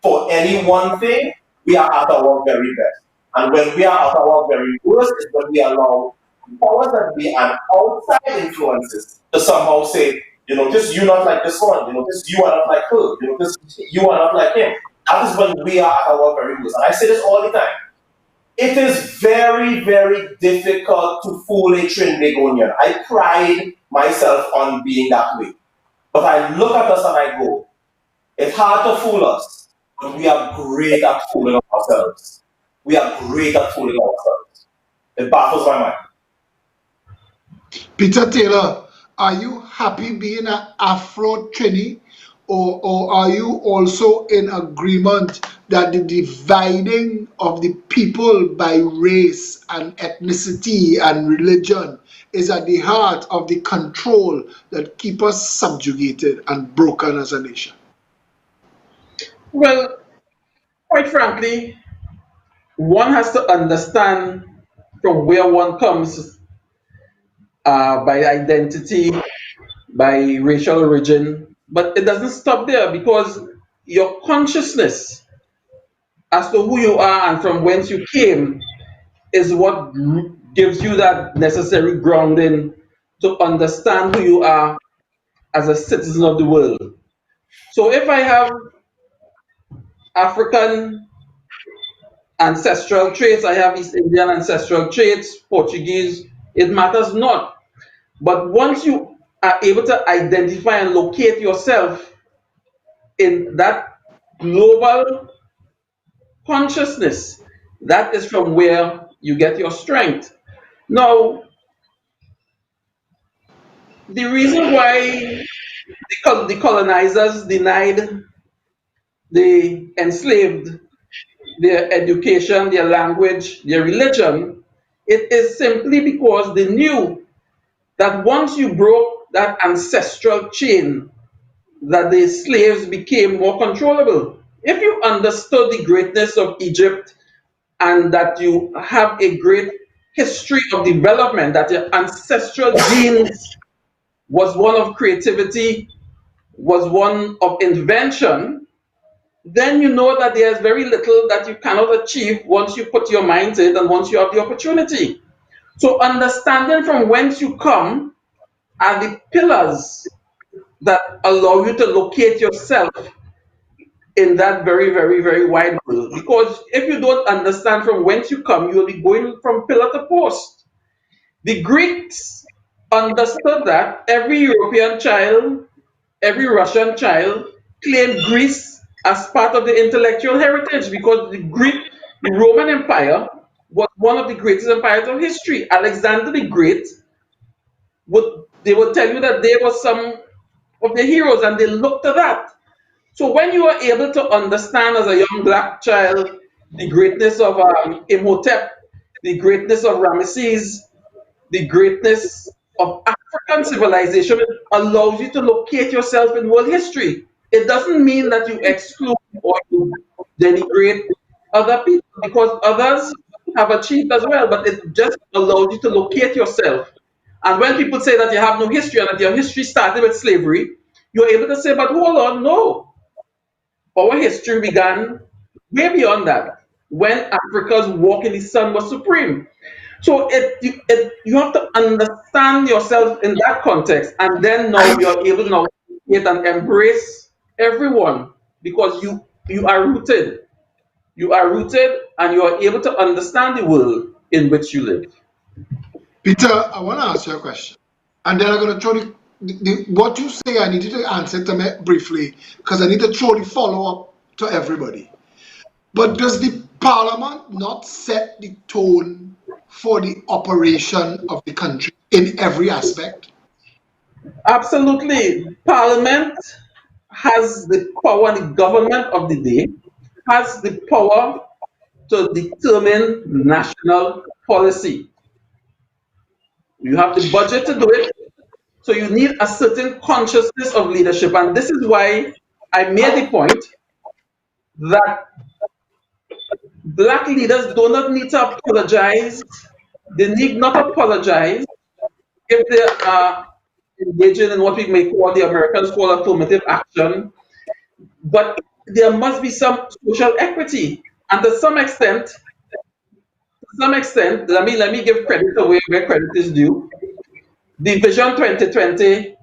for any one thing, we are at our very best. And when we are at our very worst is when we allow powers that be and outside influences to somehow say, just you not like this one, just you are not like her, just you are not like him. That is when we are at our very worst. And I say this all the time. It is very, very difficult to fool a Trinidadian. I pride myself on being that way. But I look at us and I go, it's hard to fool us, but we are great at fooling ourselves. We are great at fooling ourselves. It baffles my mind. Peter Taylor, are you happy being an Afro Trini, or are you also in agreement that the dividing of the people by race and ethnicity and religion is at the heart of the control that keep us subjugated and broken as a nation? Well, quite frankly, one has to understand from where one comes by identity, by racial origin, but it doesn't stop there because your consciousness as to who you are and from whence you came is what gives you that necessary grounding to understand who you are as a citizen of the world. So if I have African ancestral traits, I have East Indian ancestral traits, Portuguese, it matters not. But once you are able to identify and locate yourself in that global consciousness, that is from where you get your strength. Now, the reason why the colonizers denied the enslaved their education, their language, their religion, it is simply because they knew that once you broke that ancestral chain, that the slaves became more controllable. If you understood the greatness of Egypt and that you have a great history of development, that your ancestral genes was one of creativity, was one of invention, then you know that there's very little that you cannot achieve once you put your mind to it and once you have the opportunity. So understanding from whence you come are the pillars that allow you to locate yourself in that very, very, very wide world. Because if you don't understand from whence you come, you'll be going from pillar to post. The Greeks understood that every European child, every Russian child claimed Greece as part of the intellectual heritage because the Roman Empire was one of the greatest empires of history. Alexander the Great they would tell you that they were some of the heroes and they looked to that. So when you are able to understand as a young black child the greatness of Imhotep, the greatness of Ramesses, the greatness of African civilization, it allows you to locate yourself in world history. It doesn't mean that you exclude or you denigrate other people because others have achieved as well, but it just allows you to locate yourself. And when people say that you have no history and that your history started with slavery, you're able to say, but hold on, no. Our history began way beyond that, when Africa's walk in the sun was supreme. So you have to understand yourself in that context, and then now I you're able to now create and embrace everyone because you are rooted. You are rooted, and you are able to understand the world in which you live. Peter, I want to ask you a question. And then I'm going to throw what you say, I need you to answer to me briefly because I need to throw the follow up to everybody. But does the parliament not set the tone for the operation of the country in every aspect? Absolutely. Parliament has the power, the government of the day has the power to determine national policy. You have the budget to do it. So you need a certain consciousness of leadership. And this is why I made the point that black leaders do not need to apologize. They need not apologize if they are engaging in what we may call, the Americans call, affirmative action. But there must be some social equity. And to some extent, let me give credit away where credit is due. The Vision 2020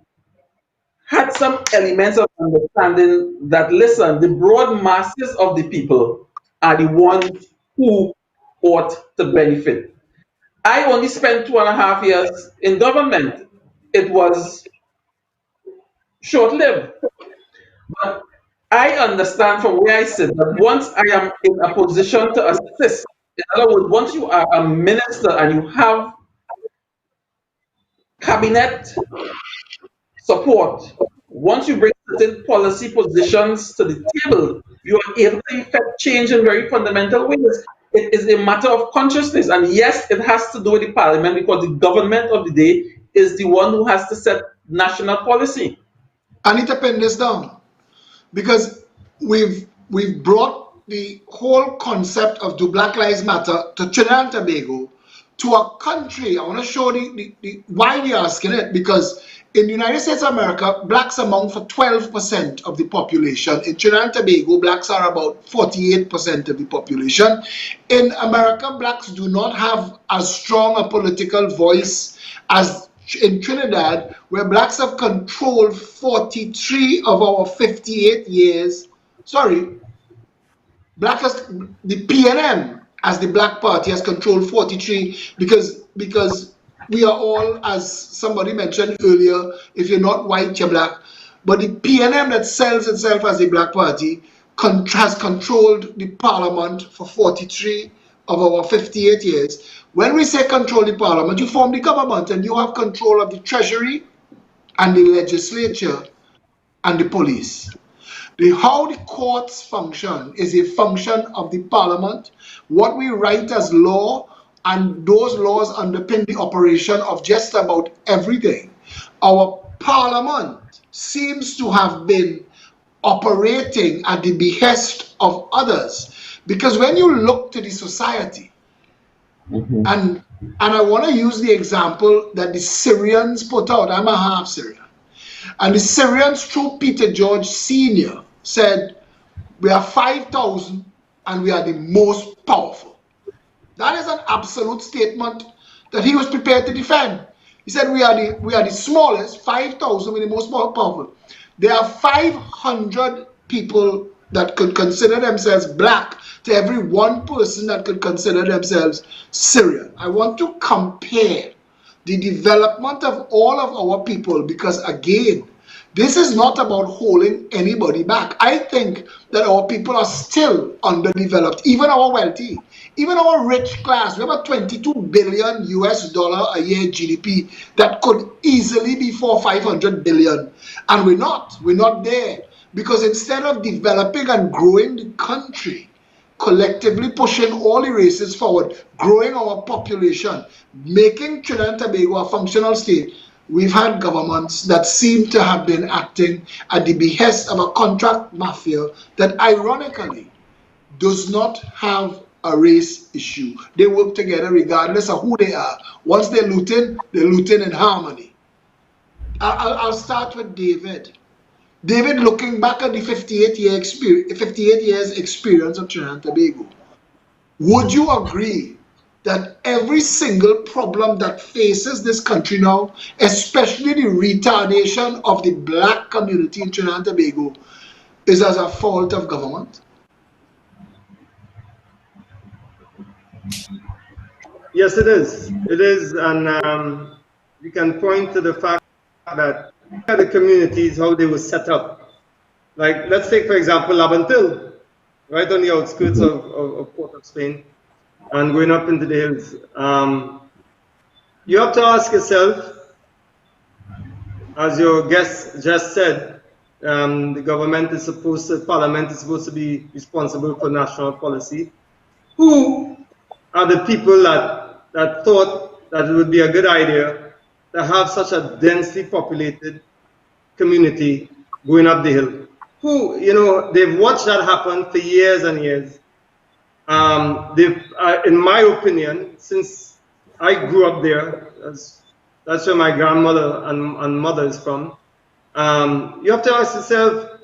had some elements of understanding that, listen, the broad masses of the people are the ones who ought to benefit. I only spent 2.5 years in government. It was short-lived. But I understand from where I sit that once I am in a position to assist, in other words, once you are a minister and you have cabinet support, once you bring certain policy positions to the table, you are able to effect change in very fundamental ways. It is a matter of consciousness. And yes, it has to do with the parliament because the government of the day is the one who has to set national policy. I need to pin this down because we've brought the whole concept of do Black Lives Matter to Trinidad and Tobago, to a country. I want to show why we're asking it, because in the United States of America, blacks amount for 12% of the population. In Trinidad and Tobago, blacks are about 48% of the population. In America, blacks do not have as strong a political voice as in Trinidad, where blacks have controlled 43 of our 58 years. Sorry, the PNM as the Black Party has controlled 43 because we are all, as somebody mentioned earlier, if you're not white, you're black. But the PNM that sells itself as the Black Party has controlled the parliament for 43 of our 58 years. When we say control the parliament, you form the government and you have control of the treasury and the legislature and the police. How the courts function is a function of the parliament, what we write as law, and those laws underpin the operation of just about everything. Our parliament seems to have been operating at the behest of others, because when you look to the society, and I want to use the example that the Syrians put out. I'm a half Syrian. And the Syrians, through Peter George Sr., said, we are 5,000 and we are the most powerful. That is an absolute statement that he was prepared to defend. He said, we are the smallest, 5,000, we're the most powerful. There are 500 people that could consider themselves black to every one person that could consider themselves Syrian. I want to compare the development of all of our people, because again, this is not about holding anybody back. I think that our people are still underdeveloped, even our wealthy, even our rich class. We have a $22 billion a year GDP that could easily be 400-500 billion. And we're not there. Because instead of developing and growing the country, collectively pushing all the races forward, growing our population, making Trinidad and Tobago a functional state, we've had governments that seem to have been acting at the behest of a contract mafia that ironically does not have a race issue. They work together regardless of who they are. Once they're looting in harmony. I'll start with David. David, looking back at the 58 years experience of Trinidad and Tobago, would you agree that every single problem that faces this country now, especially the retardation of the black community in Trinidad and Tobago, is as a fault of government? Yes, it is. It is, and we can point to the fact that the communities, how they were set up. Like, let's take, for example, Labantil, right on the outskirts of Port of Spain, and going up into the hills. You have to ask yourself, as your guest just said, the parliament is supposed to be responsible for national policy. Who are the people that thought that it would be a good idea that have such a densely populated community going up the hill. Who, they've watched that happen for years and years. In my opinion, since I grew up there, that's where my grandmother and mother is from. You have to ask yourself,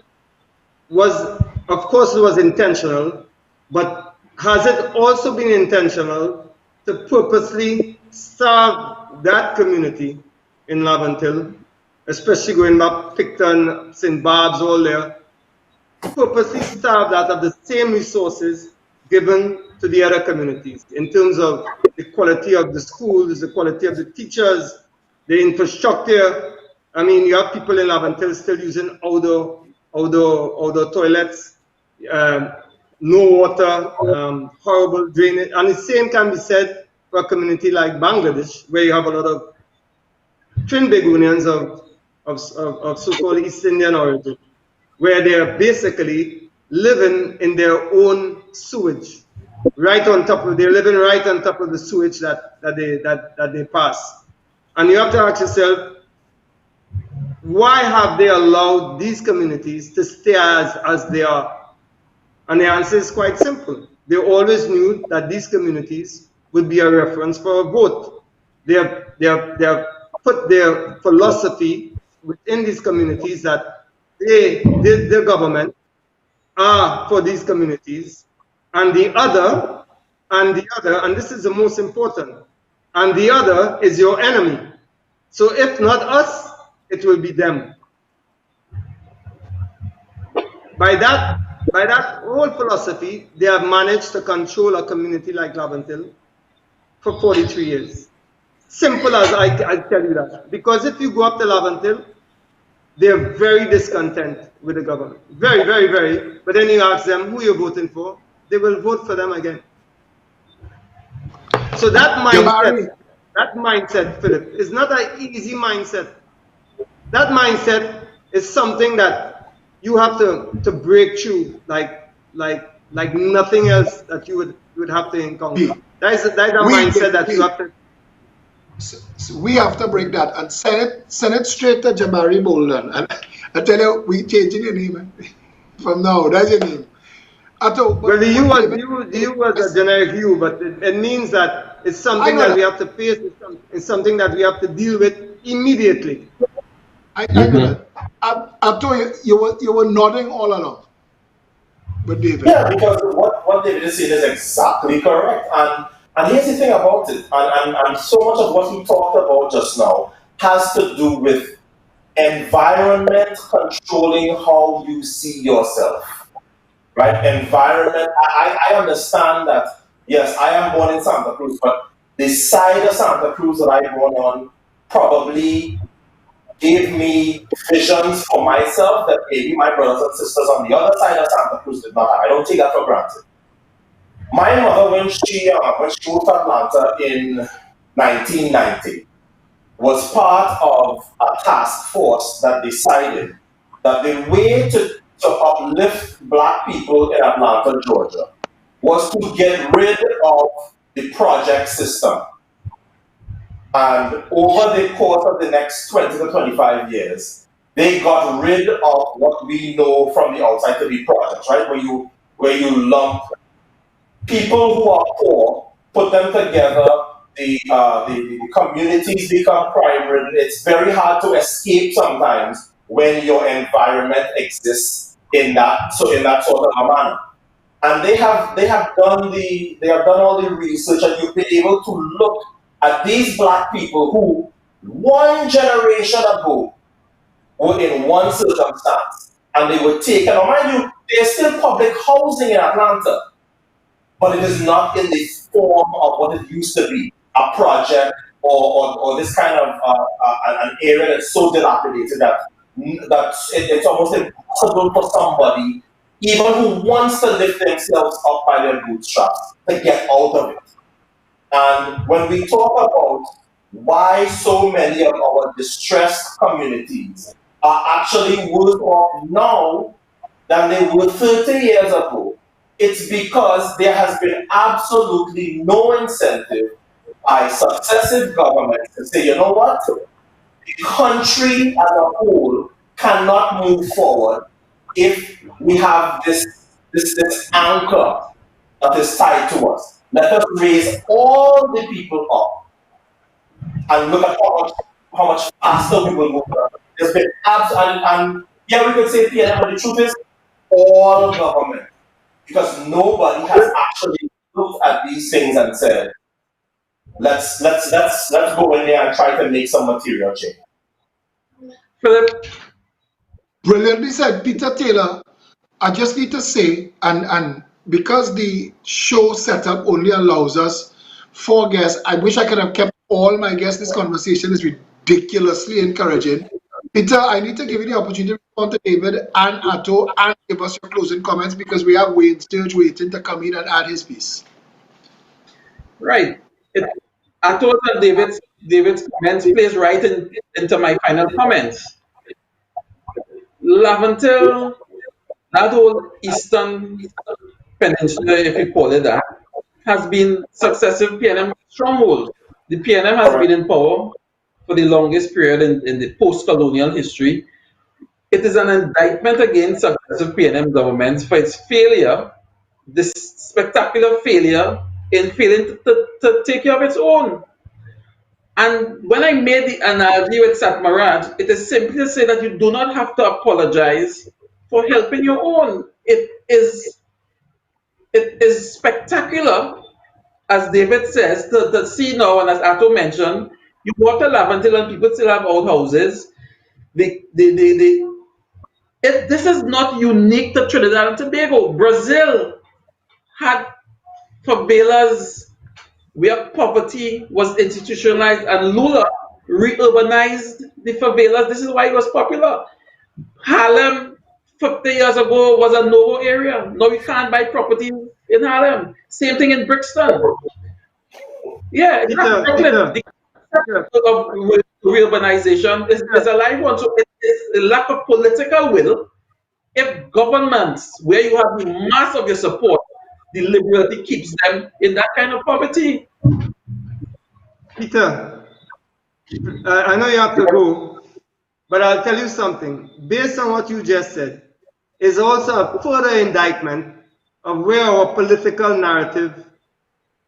of course it was intentional, but has it also been intentional to purposely starve that community in Laventille, especially going back Picton, St. Barb's, all there, purposely starve that of the same resources given to the other communities in terms of the quality of the schools, the quality of the teachers, the infrastructure. I mean, you have people in Laventille still using outdoor toilets, no water, horrible drainage. And the same can be said for a community like Bangladesh, where you have a lot of Trinbagonians of so-called East Indian origin, where they are basically living in their own sewage, they're living right on top of the sewage that they pass. And you have to ask yourself, why have they allowed these communities to stay as they are? And the answer is quite simple. They always knew that these communities would be a reference for a vote. They have put their philosophy within these communities that the government are for these communities, and the other, and this is the most important, and the other is your enemy. So if not us, it will be them. By that whole philosophy, they have managed to control a community like Laventille for 43 years. Simple as I tell you that. Because if you go up to Laventille, they're very discontent with the government. Very, very, very. But then you ask them who you're voting for, they will vote for them again. So that mindset, Philip, is not an easy mindset. That mindset is something that you have to break through like nothing else that you would have to encounter. That is a mindset that you have to. So we have to break that and send it straight to Jabari Bolden. And I tell you, we changing your name from now. That's your name. Well, the U was a generic U, but it means that it's something that we have to face. It's something that we have to deal with immediately. I know that. I told you, you were nodding all along. But David. Yeah, because what David is saying is exactly correct. And here's the thing about it, and so much of what he talked about just now has to do with environment controlling how you see yourself, right? Environment, I understand that, yes, I am born in Santa Cruz, but the side of Santa Cruz that I born on probably gave me visions for myself that maybe my brothers and sisters on the other side of Santa Cruz did not have. I don't take that for granted. My mother, when she moved to Atlanta in 1990, was part of a task force that decided that the way to uplift Black people in Atlanta, Georgia, was to get rid of the project system. And over the course of the next 20 to 25 years, they got rid of what we know from the outside to be projects, right? Where you lump people who are poor, put them together, the communities become crime-ridden. It's very hard to escape sometimes when your environment exists in that sort of a manner. And they have done all the research, and you've been able to look at these Black people who 1 generation ago were in one circumstance, and they were taken. Now, mind you, there's still public housing in Atlanta, but it is not in the form of what it used to be, a project or this kind of an area that's so dilapidated that it's almost impossible for somebody, even who wants to lift themselves up by their bootstraps, to get out of it. And when we talk about why so many of our distressed communities are actually worse off now than they were 30 years ago, it's because there has been absolutely no incentive by successive governments to say, you know what, the country as a whole cannot move forward if we have this anchor that is tied to us. Let us raise all the people up and look at how much faster we will move. There's been and yeah, we could say PNM, but the truth is all government, because nobody has actually looked at these things and said, let's go in there and try to make some material change. Philip? Brilliantly said, Peter Taylor. I just need to say, and because the show setup only allows us 4 guests, I wish I could have kept all my guests. This conversation is ridiculously encouraging. Peter, I need to give you the opportunity to respond to David and Atto and give us your closing comments, because we have Wayne Sturge waiting to come in and add his piece. Right. Atto's and David's comments plays right into my final comments. Laventil, that whole eastern peninsula, if you call it that, has been successive PNM strongholds. The PNM has been in power for the longest period in the post-colonial history. It is an indictment against successive PNM governments for its failure, this spectacular failure in failing to take care of its own. And when I made the analogy with Satmaraj, it is simply to say that you do not have to apologize for helping your own. It is spectacular, as David says, to see now, and as Atto mentioned, you walk to Laventil and people still have old houses. This is not unique to Trinidad and Tobago. Brazil had favelas where poverty was institutionalized, and Lula re-urbanized the favelas. This is why it was popular. Harlem 50 years ago was a no-go area. Now you can't buy property in Harlem. Same thing in Brixton. Yeah, it's not Brooklyn. The concept of reurbanization is a live one. So it is a lack of political will. If governments, where you have the mass of your support, the liberty keeps them in that kind of poverty. Peter, I know you have to go, but I'll tell you something. Based on what you just said, is also a further indictment of where our political narrative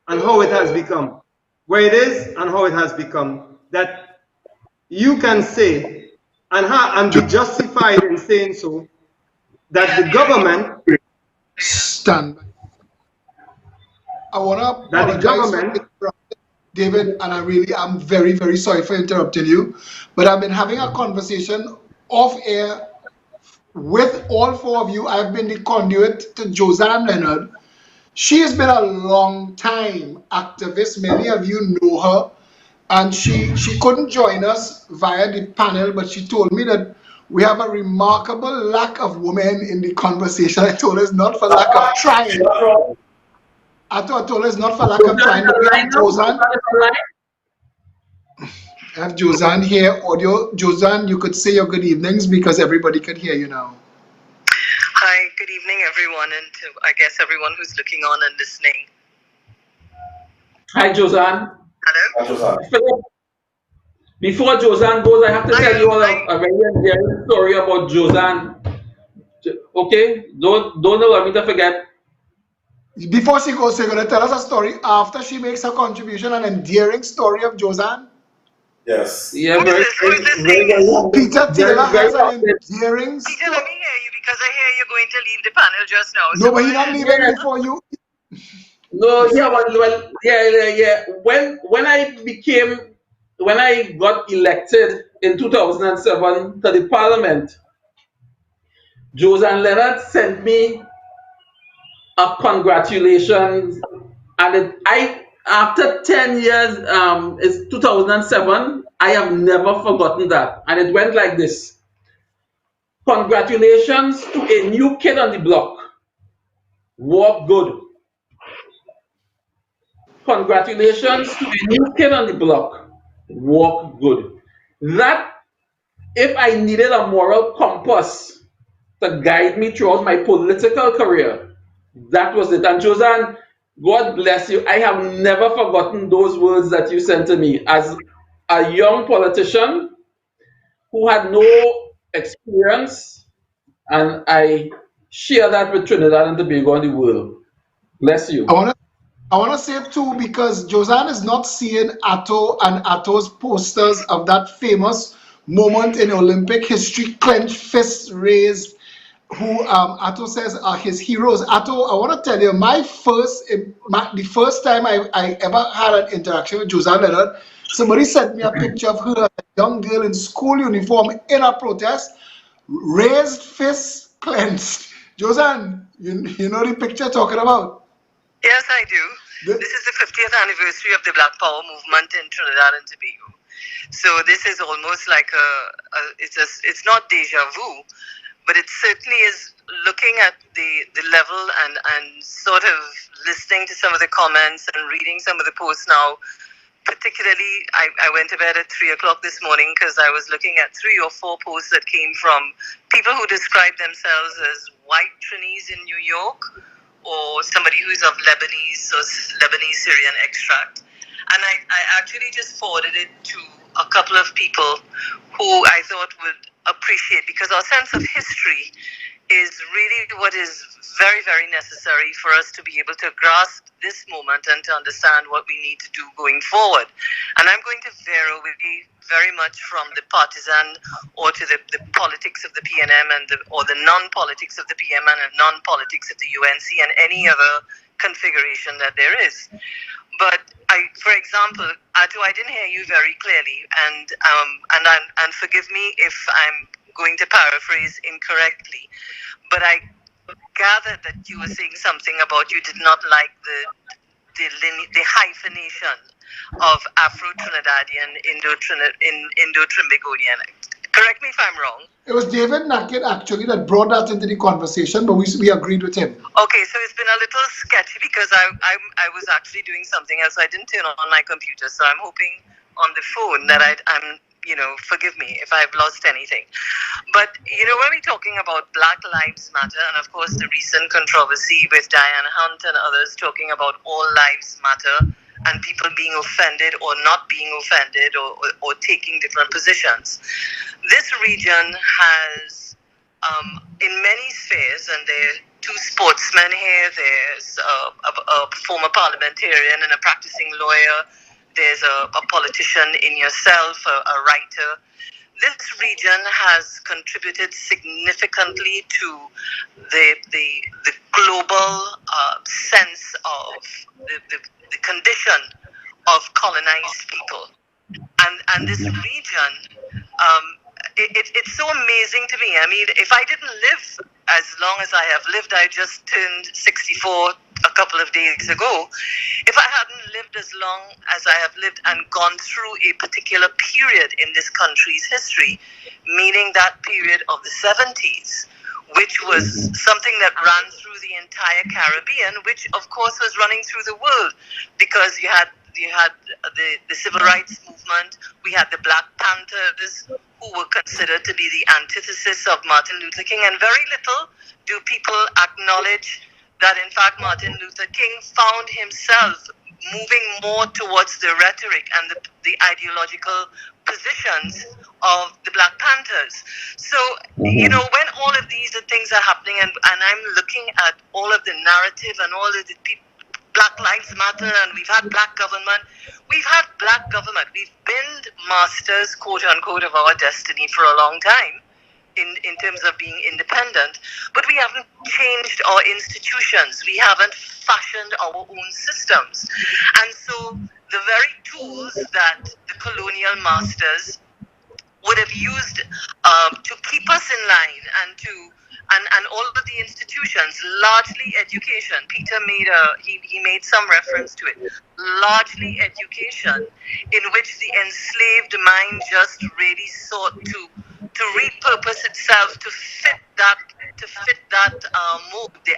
and how it has become, where it is and how it has become. That you can say and be justified in saying so, that the government stand. I want to apologize for David, and I'm very, very sorry for interrupting you, but I've been having a conversation off air with all 4 of you. I've been the conduit to Josanne Leonard. She has been a long time activist. Many of you know her, and she couldn't join us via the panel, but she told me that we have a remarkable lack of women in the conversation. I told her it's not for lack of trying. I told her it's not for lack of trying. But we have Josanne. I have Josanne here, audio. Josanne, you could say your good evenings because everybody could hear you now. Hi, good evening, everyone, and to, I guess, everyone who's looking on and listening. Hi, Josanne. Hello. Hi, Josanne. Before Josanne goes, I have to tell you all a very endearing story about Josanne. Okay? Don't allow me to forget. Before she goes, you're going to tell us a story after she makes her contribution, an endearing story of Josanne? Yes. Yeah, very Peter Taylor has an endearing story. Peter, let me hear you, because I hear you're going to leave the panel just now. No, but you're not leaving before you. No, yeah, well, yeah. When I got elected in 2007 to the parliament, Josanne Leonard sent me a congratulations, and after 10 years, it's 2007, I have never forgotten that, and it went like this: congratulations to a new kid on the block, walk good. Congratulations to a new kid on the block, walk good. That, if I needed a moral compass to guide me throughout my political career, that was it. And Josanne, God bless you. I have never forgotten those words that you sent to me. As a young politician, who had no experience, and I share that with Trinidad and Tobago and the world. Bless I you. want to I want to say too, because Josanne is not seeing Atto and Atto's posters of that famous moment in Olympic history, clenched fists raised, who Atto says are his heroes. Atto, I want to tell you, the first time I ever had an interaction with Josanne Leonard, somebody sent me a picture of her as a young girl in school uniform in a protest, raised fists clenched. Josanne, you know the picture talking about? Yes, I do. This is the 50th anniversary of the Black Power movement in Trinidad and Tobago. So this is almost like it's not deja vu, but it certainly is looking at the level and sort of listening to some of the comments and reading some of the posts now. Particularly, I went to bed at 3 o'clock this morning because I was looking at 3 or 4 posts that came from people who describe themselves as white Trinis in New York, or somebody who's of Lebanese or Lebanese Syrian extract. And I actually just forwarded it to a couple of people who I thought would appreciate, because our sense of history is really what is very, very necessary for us to be able to grasp this moment and to understand what we need to do going forward. And I'm going to veer away very much from the partisan or to the politics of the PNM or the non-politics of the PMN and non-politics of the UNC and any other configuration that there is. But for example, Atto, I didn't hear you very clearly, and forgive me if I'm going to paraphrase incorrectly, but I gathered that you were saying something about you did not like the hyphenation of Afro-Trinidadian, Indo-Trimbigonian. Correct me if I'm wrong. It was David Nackett actually that brought that into the conversation, but we agreed with him. Okay, so it's been a little sketchy because I was actually doing something else. I didn't turn on my computer, so I'm hoping on the phone that I'm forgive me if I've lost anything. But, when we're talking about Black Lives Matter, and of course the recent controversy with Diane Hunt and others talking about all lives matter, and people being offended or not being offended or taking different positions. This region has, in many spheres, and there are 2 sportsmen here, there's a former parliamentarian and a practicing lawyer, there's a politician in yourself, a writer. This region has contributed significantly to the global sense of the condition of colonized people. And this region, it's so amazing to me. I mean, if I didn't live as long as I have lived, I just turned 64 a couple of days ago. If I hadn't lived as long as I have lived and gone through a particular period in this country's history, meaning that period of the 70s, which was something that ran through the entire Caribbean, which of course was running through the world, because you had the civil rights movement, we had the Black Panthers, who were considered to be the antithesis of Martin Luther King, and very little do people acknowledge that in fact Martin Luther King found himself moving more towards the rhetoric and the ideological positions of the Black Panthers. So, when all of these things are happening and I'm looking at all of the narrative and all of the Black Lives Matter, and we've had black government. We've had black government. We've been masters, quote unquote, of our destiny for a long time in terms of being independent. But we haven't changed our institutions. We haven't fashioned our own systems. And so the very tools that the colonial masters would have used to keep us in line and all of the institutions, largely education. Peter he made some reference to it. Largely education, in which the enslaved mind just really sought to repurpose itself to fit that mold. We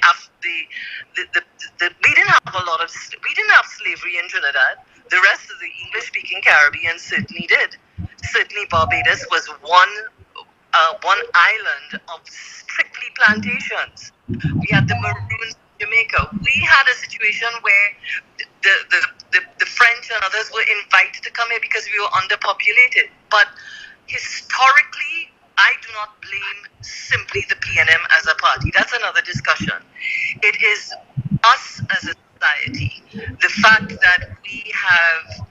didn't have slavery in Trinidad. The rest of the English-speaking Caribbean certainly did. Certainly, Barbados was one island of strictly plantations. We had the Maroons in Jamaica. We had a situation where the French and others were invited to come here because we were underpopulated. But historically, I do not blame simply the PNM as a party. That's another discussion. It is us as a society, the fact that we have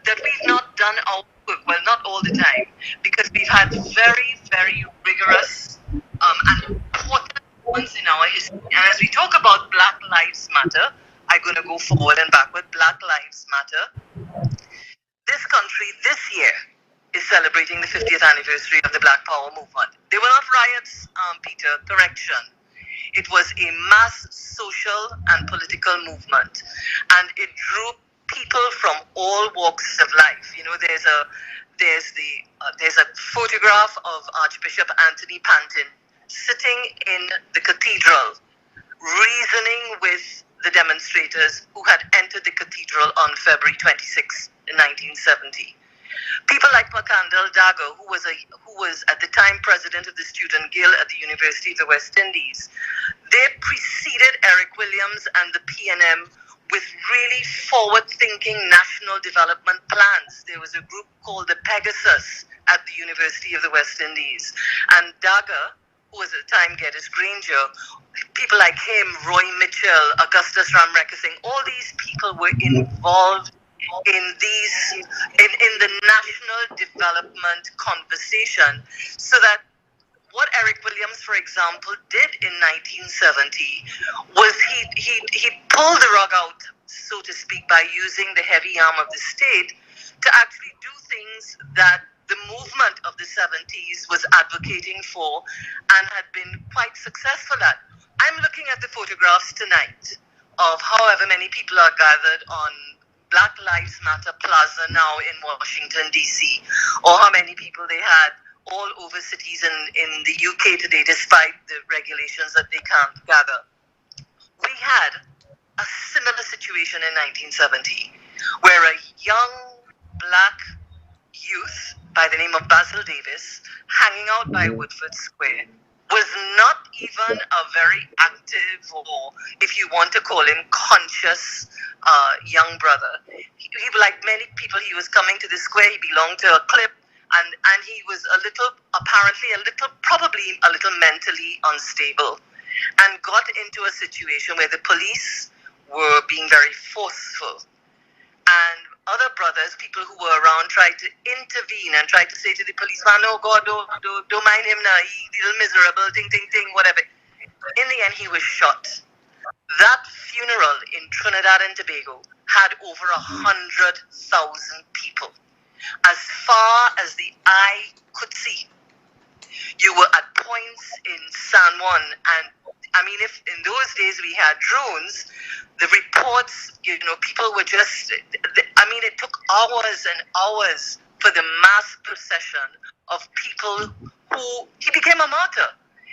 that we've not done our work, well, not all the time, because we've had very, very rigorous and important moments in our history. And as we talk about Black Lives Matter, I'm going to go forward and backward. Black Lives Matter. This country this year is celebrating the 50th anniversary of the Black Power movement. They were not riots, Peter, correction. It was a mass social and political movement, and it drew people from all walks of life. You know, there's a photograph of Archbishop Anthony Pantin sitting in the cathedral, reasoning with the demonstrators who had entered the cathedral on February 26, 1970. People like Pakandal Dago, who was at the time president of the student guild at the University of the West Indies, they preceded Eric Williams and the PNM with really forward-thinking national development plans. There was a group called the Pegasus at the University of the West Indies, and Daga, who was at the time Geddes Granger, people like him, Roy Mitchell, Augustus Ramrekasing, all these people were involved in the national development conversation, so that what Eric Williams, for example, did in 1970 was he pulled the rug out, so to speak, by using the heavy arm of the state to actually do things that the movement of the 70s was advocating for and had been quite successful at. I'm looking at the photographs tonight of however many people are gathered on Black Lives Matter Plaza now in Washington, D.C., or how many people they had all over cities in the UK today, despite the regulations that they can't gather. We had a similar situation in 1970, where a young black youth by the name of Basil Davis, hanging out by Woodford Square, was not even a very active, or if you want to call him conscious, young brother. He, like many people, he was coming to the square, he belonged to a clique, and he was probably a little mentally unstable, and got into a situation where the police were being very forceful. And other brothers, people who were around, tried to intervene and tried to say to the policeman, "Oh God, don't mind him now, he's little miserable, ting, whatever." In the end, he was shot. That funeral in Trinidad and Tobago had over 100,000 people. As far as the eye could see, you were at points in San Juan, and I mean, if in those days we had drones, the reports, people were just, it took hours and hours for the mass procession of people who, he became a martyr,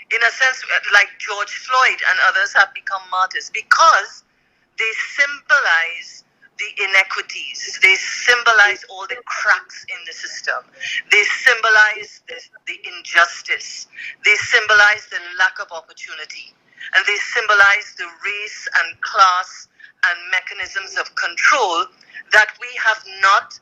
in a sense, like George Floyd and others have become martyrs, because they symbolize the inequities, they symbolize all the cracks in the system, they symbolize the injustice, they symbolize the lack of opportunity, and they symbolize the race and class and mechanisms of control that we have not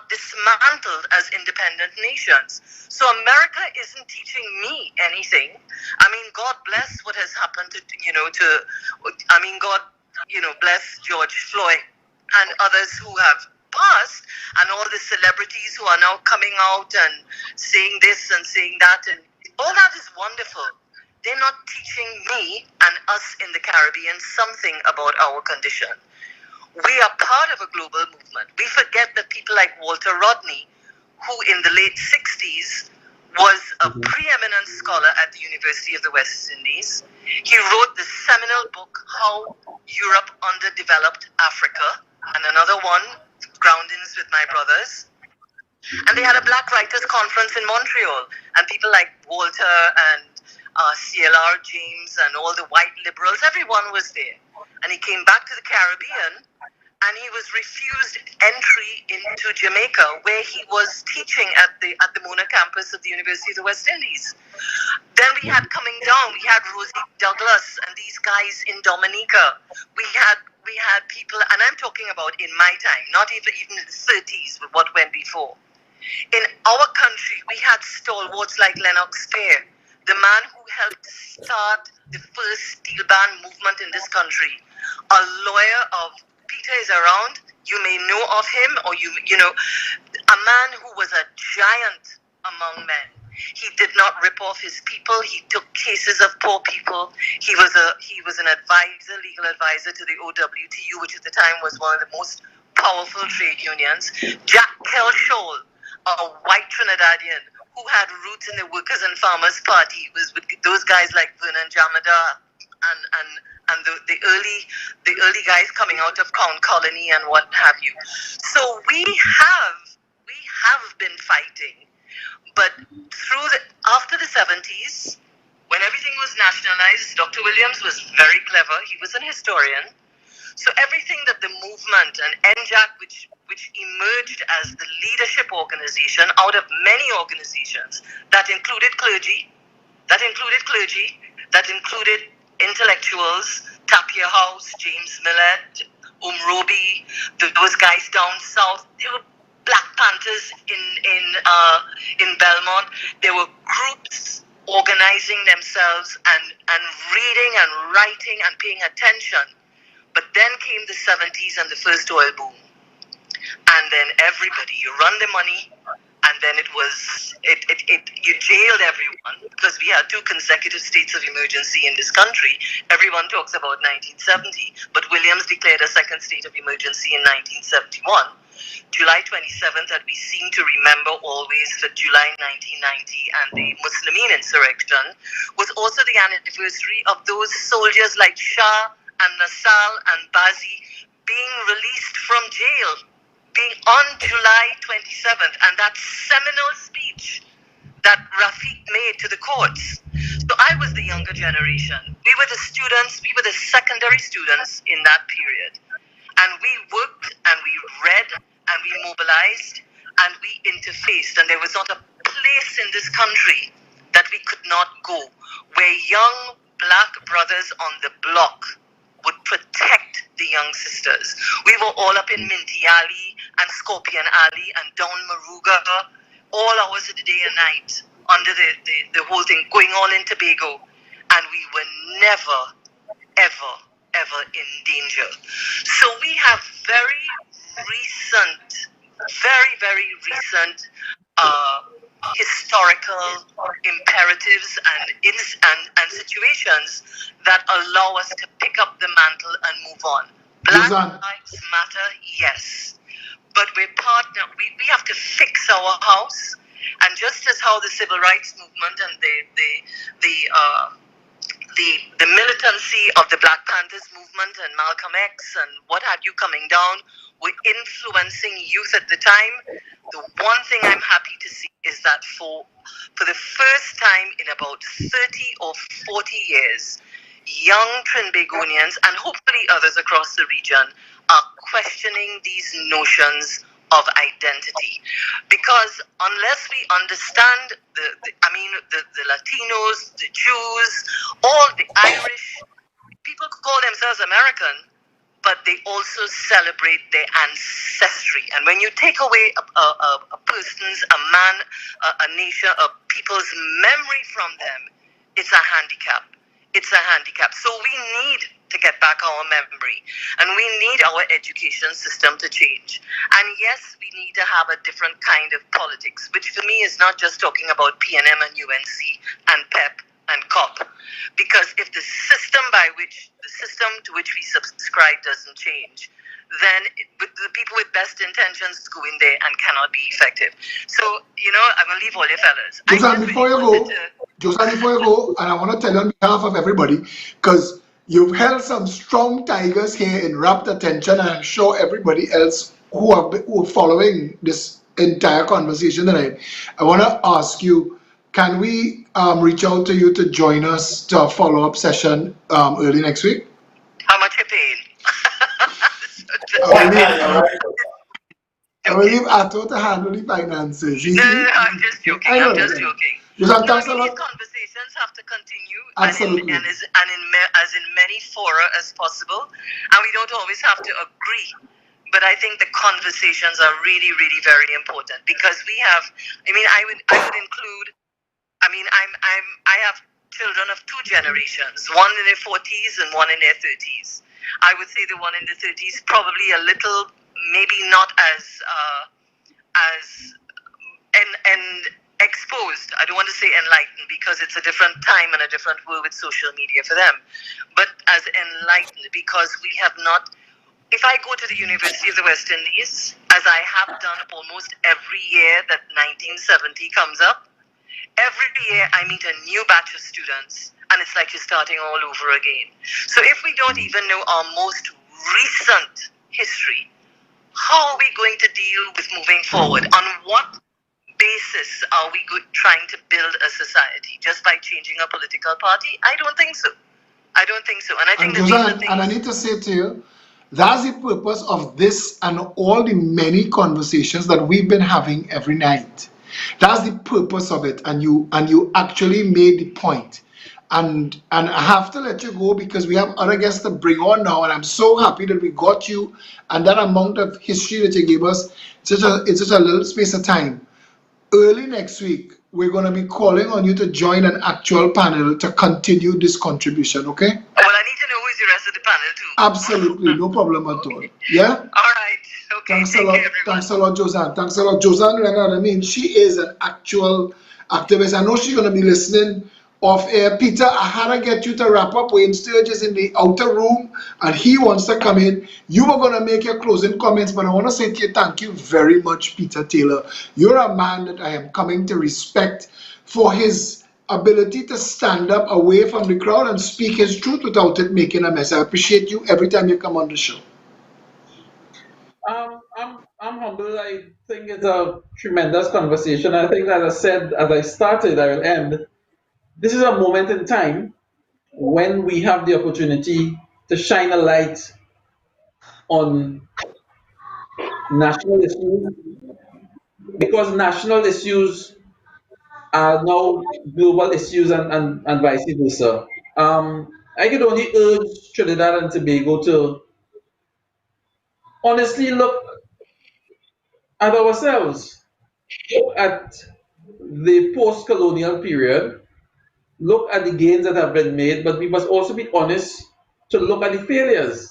dismantled as independent nations. So America isn't teaching me anything. I mean, God bless what has happened God, bless George Floyd and others who have passed, and all the celebrities who are now coming out and saying this and saying that, and all that is wonderful. They're not teaching me and us in the Caribbean something about our condition. We are part of a global movement. We forget that people like Walter Rodney, who in the late 60s was a preeminent scholar at the University of the West Indies. He wrote the seminal book, How Europe Underdeveloped Africa, and another one, Groundings with My Brothers. And they had a Black Writers Conference in Montreal, and people like Walter and CLR James and all the white liberals, everyone was there. And he came back to the Caribbean, and he was refused entry into Jamaica, where he was teaching at the Mona campus of the University of the West Indies. Then we had coming down, we had Rosie Douglas and these guys in Dominica. We we had people, and I'm talking about in my time, not even in the 30s, but what went before. In our country, we had stalwarts like Lennox Fair, the man who helped start the first steel ban movement in this country. A lawyer of Peter is around. You may know of him, or you know, a man who was a giant among men. He did not rip off his people. He took cases of poor people. He was an advisor, legal advisor to the OWTU, which at the time was one of the most powerful trade unions. Jack Kelshaw, a white Trinidadian who had roots in the Workers and Farmers Party, was with those guys like Vernon Jamada and the early guys coming out of Count Colony and what have you. So we have been fighting. But after the 70s, when everything was nationalized, Dr. Williams was very clever. He was an historian. So everything that the movement and NJAC, which emerged as the leadership organization out of many organizations that included clergy, that included intellectuals, Tapia House, James Millett, Roby, those guys down south, they were Black Panthers in Belmont. There were groups organizing themselves and reading and writing and paying attention. But then came the 70s and the first oil boom. And then everybody, you run the money, and then you jailed everyone because we had 2 consecutive states of emergency in this country. Everyone talks about 1970, but Williams declared a second state of emergency in 1971. July 27th, that we seem to remember always, for July 1990 and the Muslimin insurrection, was also the anniversary of those soldiers like Shah and Nasal and Bazi being released from jail, being on July 27th, and that seminal speech that Rafiq made to the courts. So I was the younger generation. We were the students, we were the secondary students in that period. And we worked and we read and we mobilized and we interfaced. And there was not a place in this country that we could not go where young black brothers on the block would protect the young sisters. We were all up in Minty Alley and Scorpion Alley and down Maruga, all hours of the day and night, under the whole thing, going all in Tobago. And we were never, ever in danger. So we have very recent historical imperatives and situations that allow us to pick up the mantle and move on. Black lives matter, yes, but we have to fix our house. And just as how the civil rights movement and the militancy of the Black Panthers movement and Malcolm X and what have you coming down were influencing youth at the time, the one thing I'm happy to see is that for the first time in about 30 or 40 years, young Trinbagonians and hopefully others across the region are questioning these notions of identity, because unless we understand the Latinos, the Jews, all the Irish, people call themselves American, but they also celebrate their ancestry. And when you take away a person's, a man, a nation, a people's memory from them, it's a handicap. It's a handicap. So we need to get back our memory, and we need our education system to change. And yes, we need to have a different kind of politics, which for me is not just talking about PNM and UNC and PEP and COP, because if the system to which we subscribe doesn't change, then the people with best intentions go in there and cannot be effective. So, I'm going to leave all your fellas. Josanne, before you go, and I want to tell you on behalf of everybody, because you've held some strong tigers here in rapt attention, and I'm sure everybody else who are following this entire conversation tonight. I want to ask you, can we reach out to you to join us to a follow-up session early next week? How much you paying? I will leave Atto to handle the finances. No, I'm just joking. Josanne, No, I thanks a mean, these lot. conversations have to continue, Absolutely. as in many fora as possible, and we don't always have to agree. But I think the conversations are really, really very important because we have. I mean, I would include. I mean, I have children of two generations, one in their 40s and one in their 30s. I would say the one in the 30s probably a little, maybe not as and exposed. I don't want to say enlightened because it's a different time and a different world with social media for them, but as enlightened because we have not. If I go to the University of the West Indies, as I have done almost every year that 1970 comes up, every year I meet a new batch of students, and it's like you're starting all over again. So if we don't even know our most recent history, how are we going to deal with moving forward? On what basis are we trying to build a society? Just by changing a political party? I don't think so. I don't think so. And I think And that these are Josanne, things. and I need to say to you, that's the purpose of this and all the many conversations that we've been having every night. That's the purpose of it, and you actually made the point. And I have to let you go because we have other guests to bring on now, and I'm so happy that we got you and that amount of history that you gave us. It's such a little space of time. Early next week, we're going to be calling on you to join an actual panel to continue this contribution, okay? Well, I need to know who's the rest of the panel too. Absolutely, no problem at all. Yeah? All right. Okay. Thanks a Take lot. care, everyone. Thanks a lot, Josanne. Thanks a lot, Josanne Leonard. I mean, she is an actual activist. I know she's going to be listening off air. Peter, I had to get you to wrap up. Wayne Sturge is in the outer room and he wants to come in. You were going to make your closing comments, but I want to say to you, thank you very much, Peter Taylor. You're a man that I am coming to respect for his ability to stand up away from the crowd and speak his truth without it making a mess. I appreciate you every time you come on the show. I'm humble. I think it's a tremendous conversation. I think, as I said, as I started, I will end. This is a moment in time when we have the opportunity to shine a light on national issues because national issues are now global issues and vice versa. I could only urge Trinidad and Tobago to honestly look at ourselves, look at the post colonial period, look at the gains that have been made, but we must also be honest to look at the failures.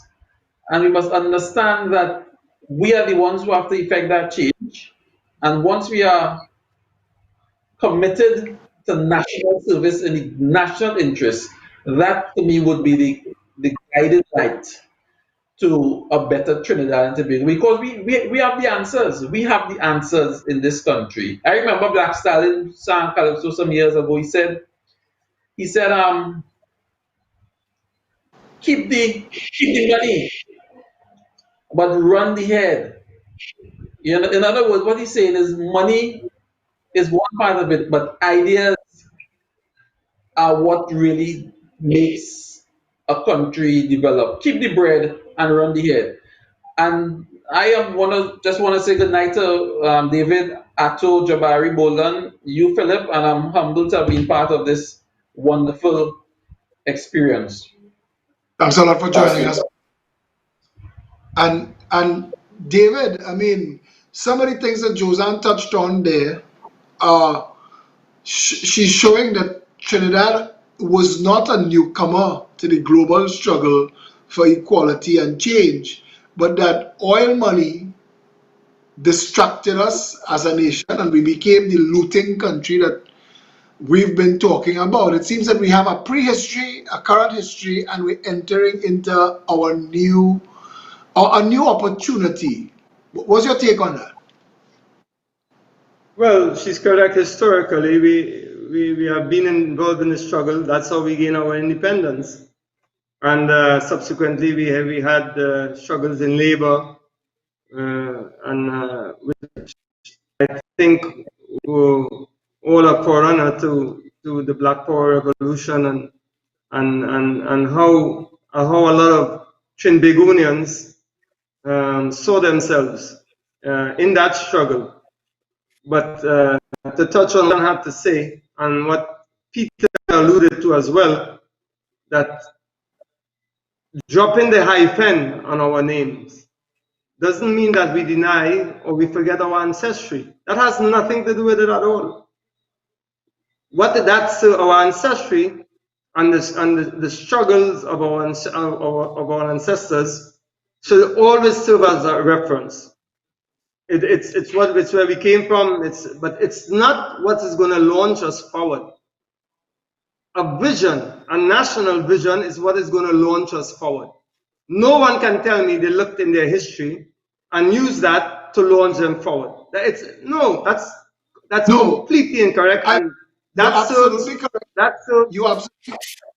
And we must understand that we are the ones who have to effect that change. And once we are committed to national service in the national interest, that to me would be the guiding light to a better Trinidad and Tobago because we have the answers. We have the answers in this country. I remember Black Stalin sang Calypso some years ago. He said, keep the money, but run the head. You know, in other words, what he's saying is money is one part of it, but ideas are what really makes a country develop. Keep the bread and run the head. And just want to say good night to David, Ato, Jabari, Bolden, you, Philip, and I'm humbled to have been part of this wonderful experience. Thanks a lot for Thanks, joining us. Peter. And David, I mean, some of the things that Josanne touched on there, she's showing that Trinidad was not a newcomer to the global struggle for equality and change, but that oil money distracted us as a nation and we became the looting country that we've been talking about. It seems that we have a prehistory, a current history, and we're entering into our new a new opportunity. What's your take on that? Well, she's correct. Historically, we have been involved in the struggle. That's how we gain our independence. And subsequently, we had struggles in labor, and which I think were all a forerunner to the Black Power Revolution and how a lot of Trinbagonians saw themselves in that struggle. But to touch on what I have to say, and what Peter alluded to as well, that dropping the hyphen on our names doesn't mean that we deny or we forget our ancestry. That has nothing to do with it at all. That's our ancestry and the struggles of our ancestors should always serve as a reference. It's where we came from. But it's not what is going to launch us forward. A vision, a national vision, is what is going to launch us forward. No one can tell me they looked in their history and used that to launch them forward. That's completely incorrect. And that's absolutely correct. You're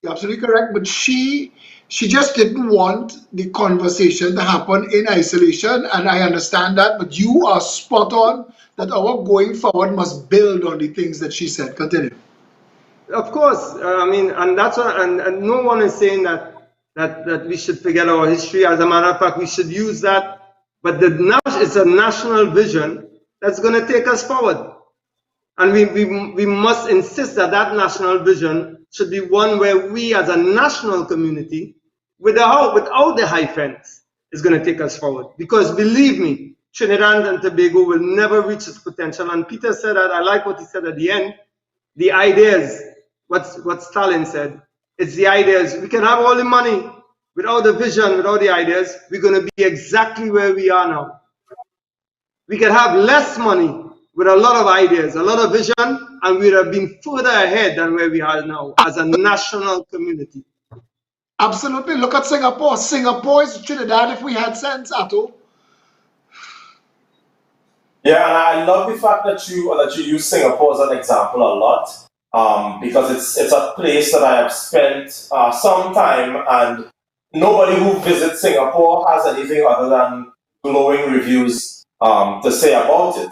absolutely correct. But she just didn't want the conversation to happen in isolation, and I understand that. But you are spot on that our going forward must build on the things that she said. Continue. Of course, I mean, and that's what, and no one is saying that we should forget our history. As a matter of fact, we should use that. But it's a national vision that's going to take us forward, and we must insist that that national vision should be one where we, as a national community, without the hyphens, is going to take us forward. Because believe me, Trinidad and Tobago will never reach its potential. And Peter said that. I like what he said at the end. The ideas. What Stalin said, it's the ideas. We can have all the money without the vision, without the ideas, we're going to be exactly where we are now. We can have less money with a lot of ideas, a lot of vision, and we would have been further ahead than where we are now as a national community. Absolutely. Look at Singapore. Singapore is Trinidad if we had sense, Atto. Yeah, and I love the fact that you use Singapore as an example a lot. Because it's a place that I have spent some time, and nobody who visits Singapore has anything other than glowing reviews to say about it.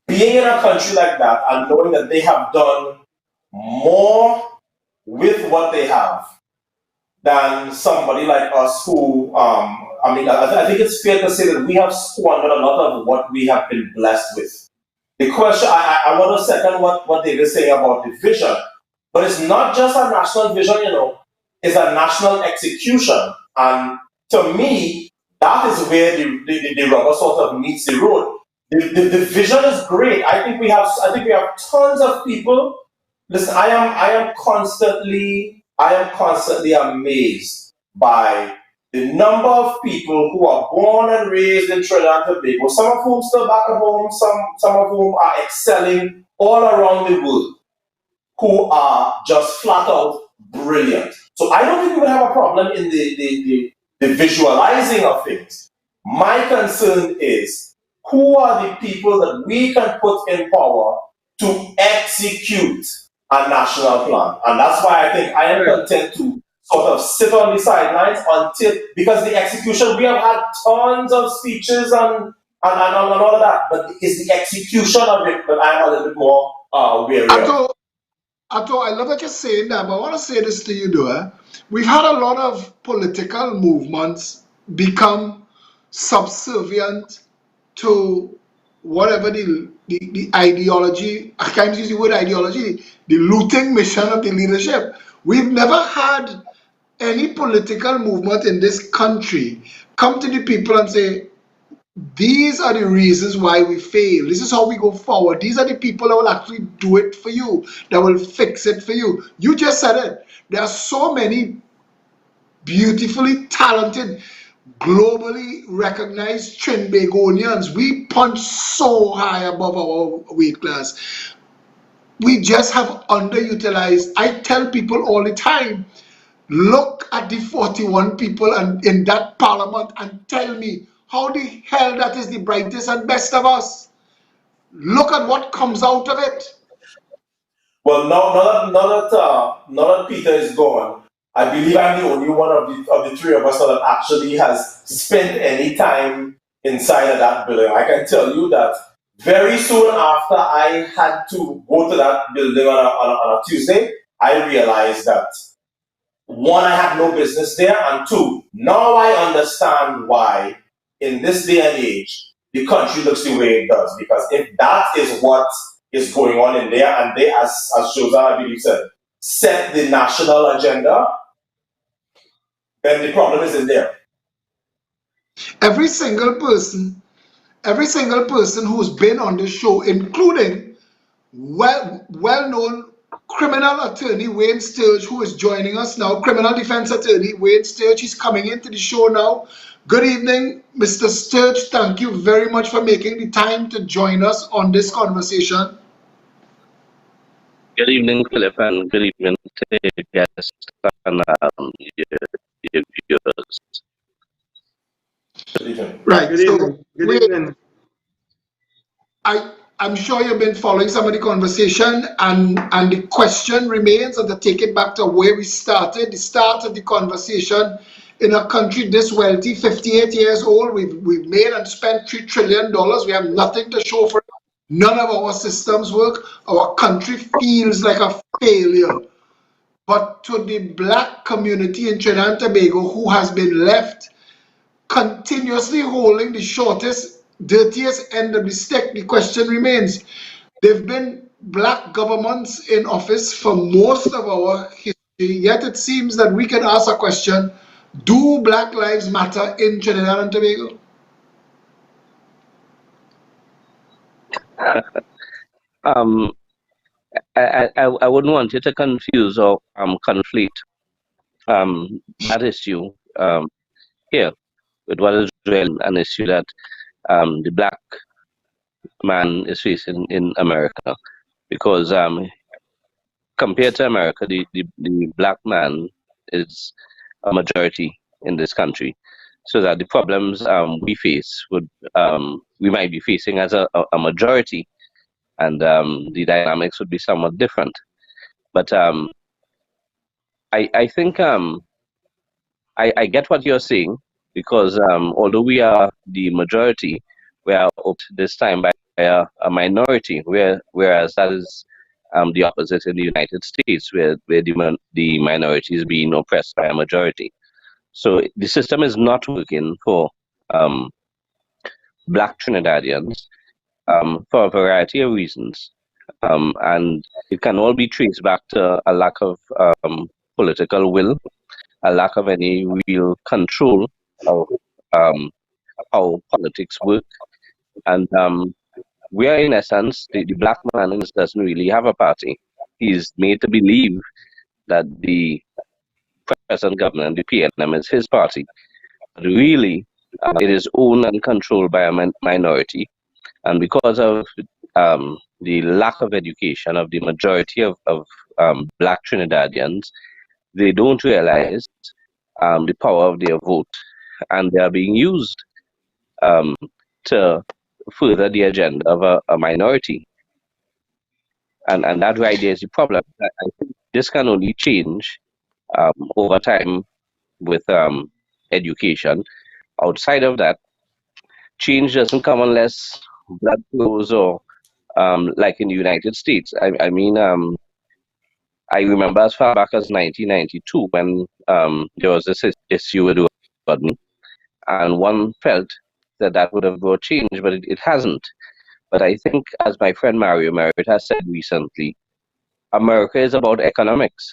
Being in a country like that and knowing that they have done more with what they have than somebody like us who, I think it's fair to say that we have squandered a lot of what we have been blessed with. The question, I want to second what David is saying about the vision, but it's not just a national vision, it's a national execution. And to me, that is where the rubber sort of meets the road. The vision is great. I think we have tons of people. Listen, I am constantly amazed by the number of people who are born and raised in Trinidad and Tobago, some of whom still back at home, some of whom are excelling all around the world, who are just flat out brilliant. So I don't think we would have a problem in the visualizing of things. My concern is, who are the people that we can put in power to execute a national plan? And that's why I think I am content to sort of sit on the sidelines because the execution, we have had tons of speeches and all of that, but it's the execution of it that I'm a little bit more wary of. Atto, I love that you're saying that, but I want to say this to you, though. We've had a lot of political movements become subservient to whatever the ideology, I can't use the word ideology, the looting mission of the leadership. We've never had any political movement in this country come to the people and say, these are the reasons why we fail. This is how we go forward. These are the people that will actually do it for you, that will fix it for you. You just said it. There are so many beautifully talented, globally recognized Trinbagonians. We punch so high above our weight class. We just have underutilized. I tell people all the time, look at the 41 people in that parliament and tell me how the hell that is the brightest and best of us. Look at what comes out of it. Well, now that Peter is gone, I believe I'm the only one of the three of us that actually has spent any time inside of that building. I can tell you that very soon after I had to go to that building on a Tuesday, I realized that, one, I had no business there, and two, now I understand why in this day and age the country looks the way it does. Because if that is what is going on in there, and they, as Joseph, I believe, said, set the national agenda, then the problem is in there. Every single person who's been on the show, including well-known criminal attorney Wayne Sturge, who is joining us now, criminal defense attorney Wayne Sturge, he's coming into the show now. Good evening, Mr. Sturge. Thank you very much for making the time to join us on this conversation. Good evening, Philip, and good evening to the guests and your viewers. Good evening. Right. Good evening. Good evening. I'm sure you've been following some of the conversation, and the question remains, and to take it back to where we started, the start of the conversation. In a country this wealthy, 58 years old, we've made and spent $3 trillion. We have nothing to show for it. None of our systems work. Our country feels like a failure. But to the black community in Trinidad and Tobago, who has been left continuously holding the shortest, dirtiest end of the stick, the question remains. There've been black governments in office for most of our history, yet it seems that we can ask a question: do Black lives matter in Trinidad and Tobago? I wouldn't want you to confuse or conflate that issue here with what is really an issue that the black man is facing in America, because compared to America, the black man is a majority in this country, so that the problems we face we might be facing as a majority, and the dynamics would be somewhat different. But I think I get what you're saying, because although we are the majority, we are this time by a minority, whereas that is the opposite in the United States, where the minority is being oppressed by a majority. So the system is not working for black Trinidadians for a variety of reasons. And it can all be traced back to a lack of political will, a lack of any real control of how politics work. And we are, in essence, the black man doesn't really have a party. He's made to believe that the present government, the PNM, is his party. But really, it is owned and controlled by a minority. And because of the lack of education of the majority of black Trinidadians, they don't realize the power of their vote, and they are being used to further the agenda of a minority. And that right there is the problem. I think this can only change over time with education. Outside of that, change doesn't come unless blood flows, or like in the United States. I mean, I remember as far back as 1992 when there was this issue with Rodney, and one felt that would have brought change, but it hasn't. But I think, as my friend Mario Merritt has said recently, America is about economics.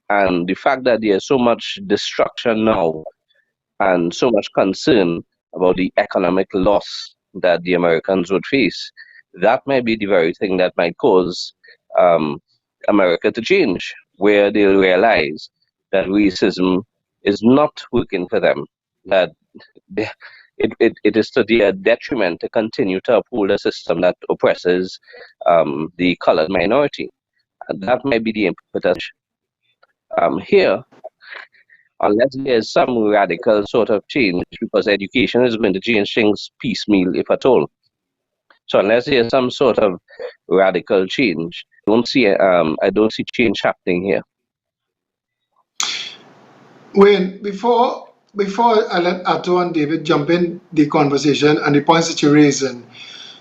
And the fact that there's so much destruction now and so much concern about the economic loss that the Americans would face, that might be the very thing that might cause America to change, where they'll realize that racism is not working for them, that it is to their detriment to continue to uphold a system that oppresses the colored minority. And that might be the impetus here, unless there's some radical sort of change, because education is going to change things piecemeal, if at all. So unless there's some sort of radical change, I don't see change happening here. Wayne, before I let Atto and David jump in the conversation and the points that you're raising,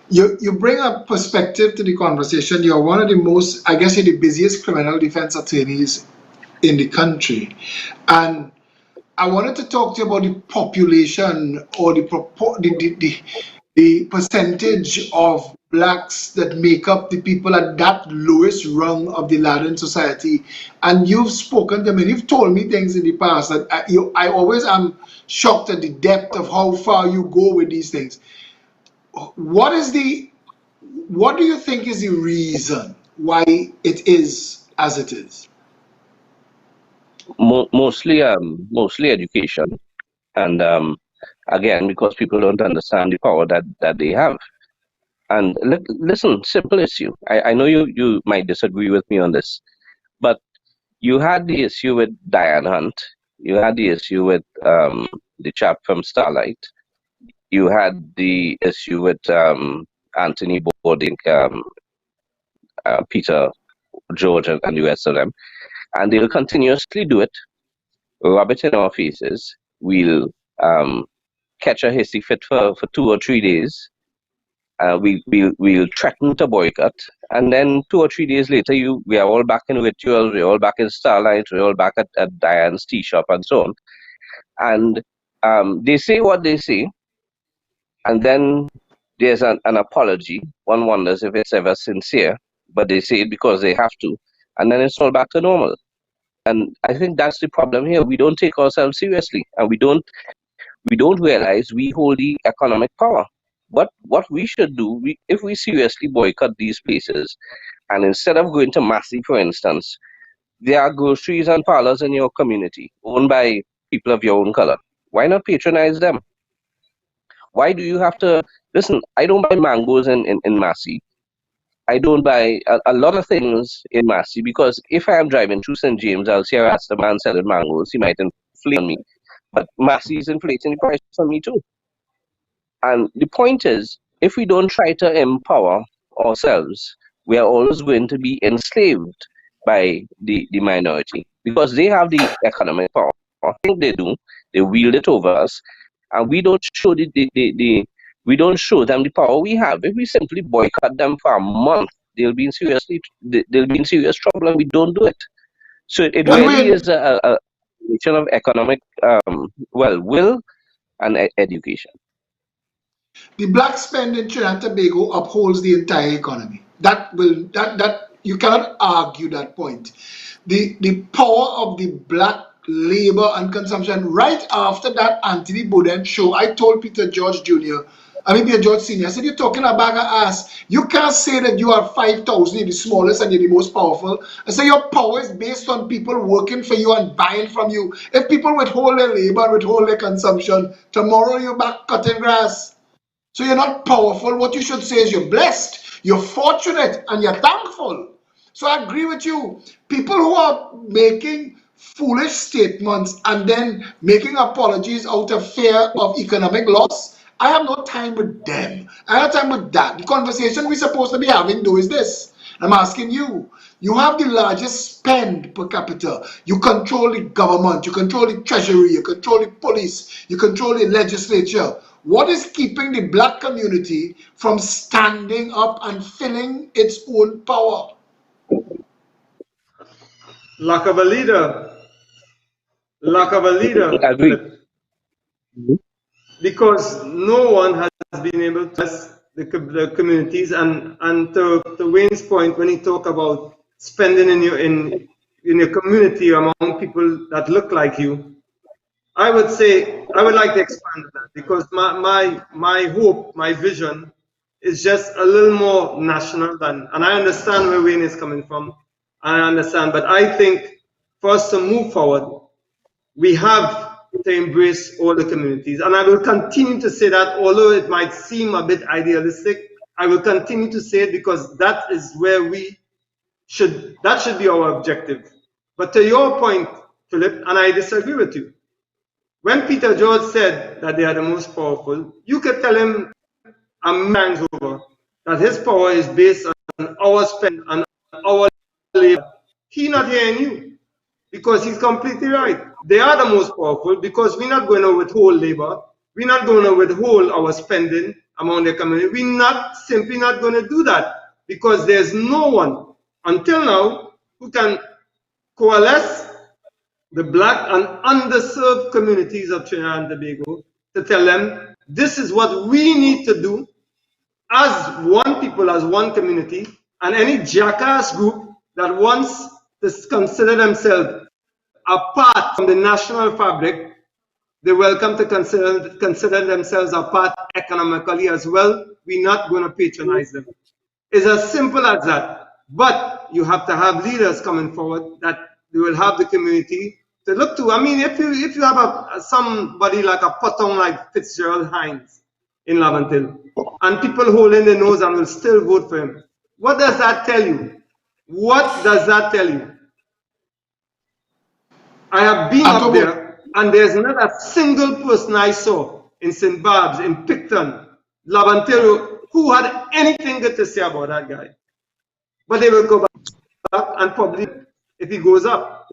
you bring a perspective to the conversation. You're one of the most, I guess you're the busiest criminal defense attorneys in the country. And I wanted to talk to you about the population, or the percentage of blacks that make up the people at that lowest rung of the ladder in society. And you've spoken to me, you've told me things in the past that I always am shocked at the depth of how far you go with these things. What is the, what do you think is the reason why it is as it is? Mostly education, and again, because people don't understand the power that they have. And listen, simple issue. I know you might disagree with me on this, but you had the issue with Diane Hunt. You had the issue with the chap from Starlight. You had the issue with Anthony Boarding, Peter George, and the rest of them. And they'll continuously do it, rub it in our faces. We'll catch a hissy fit for 2 or 3 days. We'll threaten to boycott, and then 2 or 3 days later, we are all back in rituals, we're all back in Starlight, we're all back at Diane's tea shop, and so on. And they say what they say, and then there's an apology. One wonders if it's ever sincere, but they say it because they have to, and then it's all back to normal. And I think that's the problem here. We don't take ourselves seriously, and we don't realize we hold the economic power. But what we should do, if we seriously boycott these places, and instead of going to Massey, for instance, there are groceries and parlors in your community owned by people of your own color. Why not patronize them? Why do you have to listen? I don't buy mangoes in Massey. I don't buy a lot of things in Massey because if I am driving through St. James, I'll see a Rasta man selling mangoes. He might inflate on me, but Massey is inflating the price on me too. And the point is, if we don't try to empower ourselves, we are always going to be enslaved by the minority because they have the economic power. I think they do. They wield it over us, and we don't show we don't show them the power we have. If we simply boycott them for a month, they'll be in serious trouble, and we don't do it. So it really is a question of economic will and education. The black spend in Trinidad and Tobago upholds the entire economy. That you cannot argue that point. The power of the black labor and consumption right after that Anthony Bourdain show, I told Peter George Jr., I mean Peter George Sr., I said, you're talking about a ass. You can't say that you are 5,000, you're the smallest and you're the most powerful. I say your power is based on people working for you and buying from you. If people withhold their labor, withhold their consumption, tomorrow you're back cutting grass. So you're not powerful. What you should say is you're blessed, you're fortunate, and you're thankful. So I agree with you. People who are making foolish statements and then making apologies out of fear of economic loss, I have no time with them. I have time with that. The conversation we're supposed to be having, though, is this. I'm asking you. You have the largest spend per capita. You control the government. You control the treasury. You control the police. You control the legislature. What is keeping the black community from standing up and feeling its own power? Lack of a leader. Lack of a leader. Because no one has been able to address the communities, and to Wayne's point, when he talk about spending in your community among people that look like you, I would say I would like to expand on that, because my hope, my vision is just a little more national than, and I understand where Wayne is coming from, I understand, but I think for us to move forward, we have to embrace all the communities. And I will continue to say that, although it might seem a bit idealistic, I will continue to say it because that is where that should be our objective. But to your point, Philip, and I disagree with you, when Peter George said that they are the most powerful, you could tell him a man's over that his power is based on our spend and our labor. He not hearing you, because he's completely right. They are the most powerful because we're not going to withhold labor. We're not going to withhold our spending among the community. We're simply not going to do that, because there's no one until now who can coalesce the black and underserved communities of Trinidad and Tobago to tell them this is what we need to do as one people, as one community, and any jackass group that wants to consider themselves apart from the national fabric, they're welcome to consider themselves apart economically as well. We're not going to patronize them. It's as simple as that. But you have to have leaders coming forward that they will have the community to look to. I mean, if you have somebody like a potong like Fitzgerald Hines in Laventille, and people holding their nose and will still vote for him, what does that tell you? What does that tell you? I have been up there, and there's not a single person I saw in St. Barb's, in Picton, Laventille, who had anything good to say about that guy. But they will go back and probably if he goes up,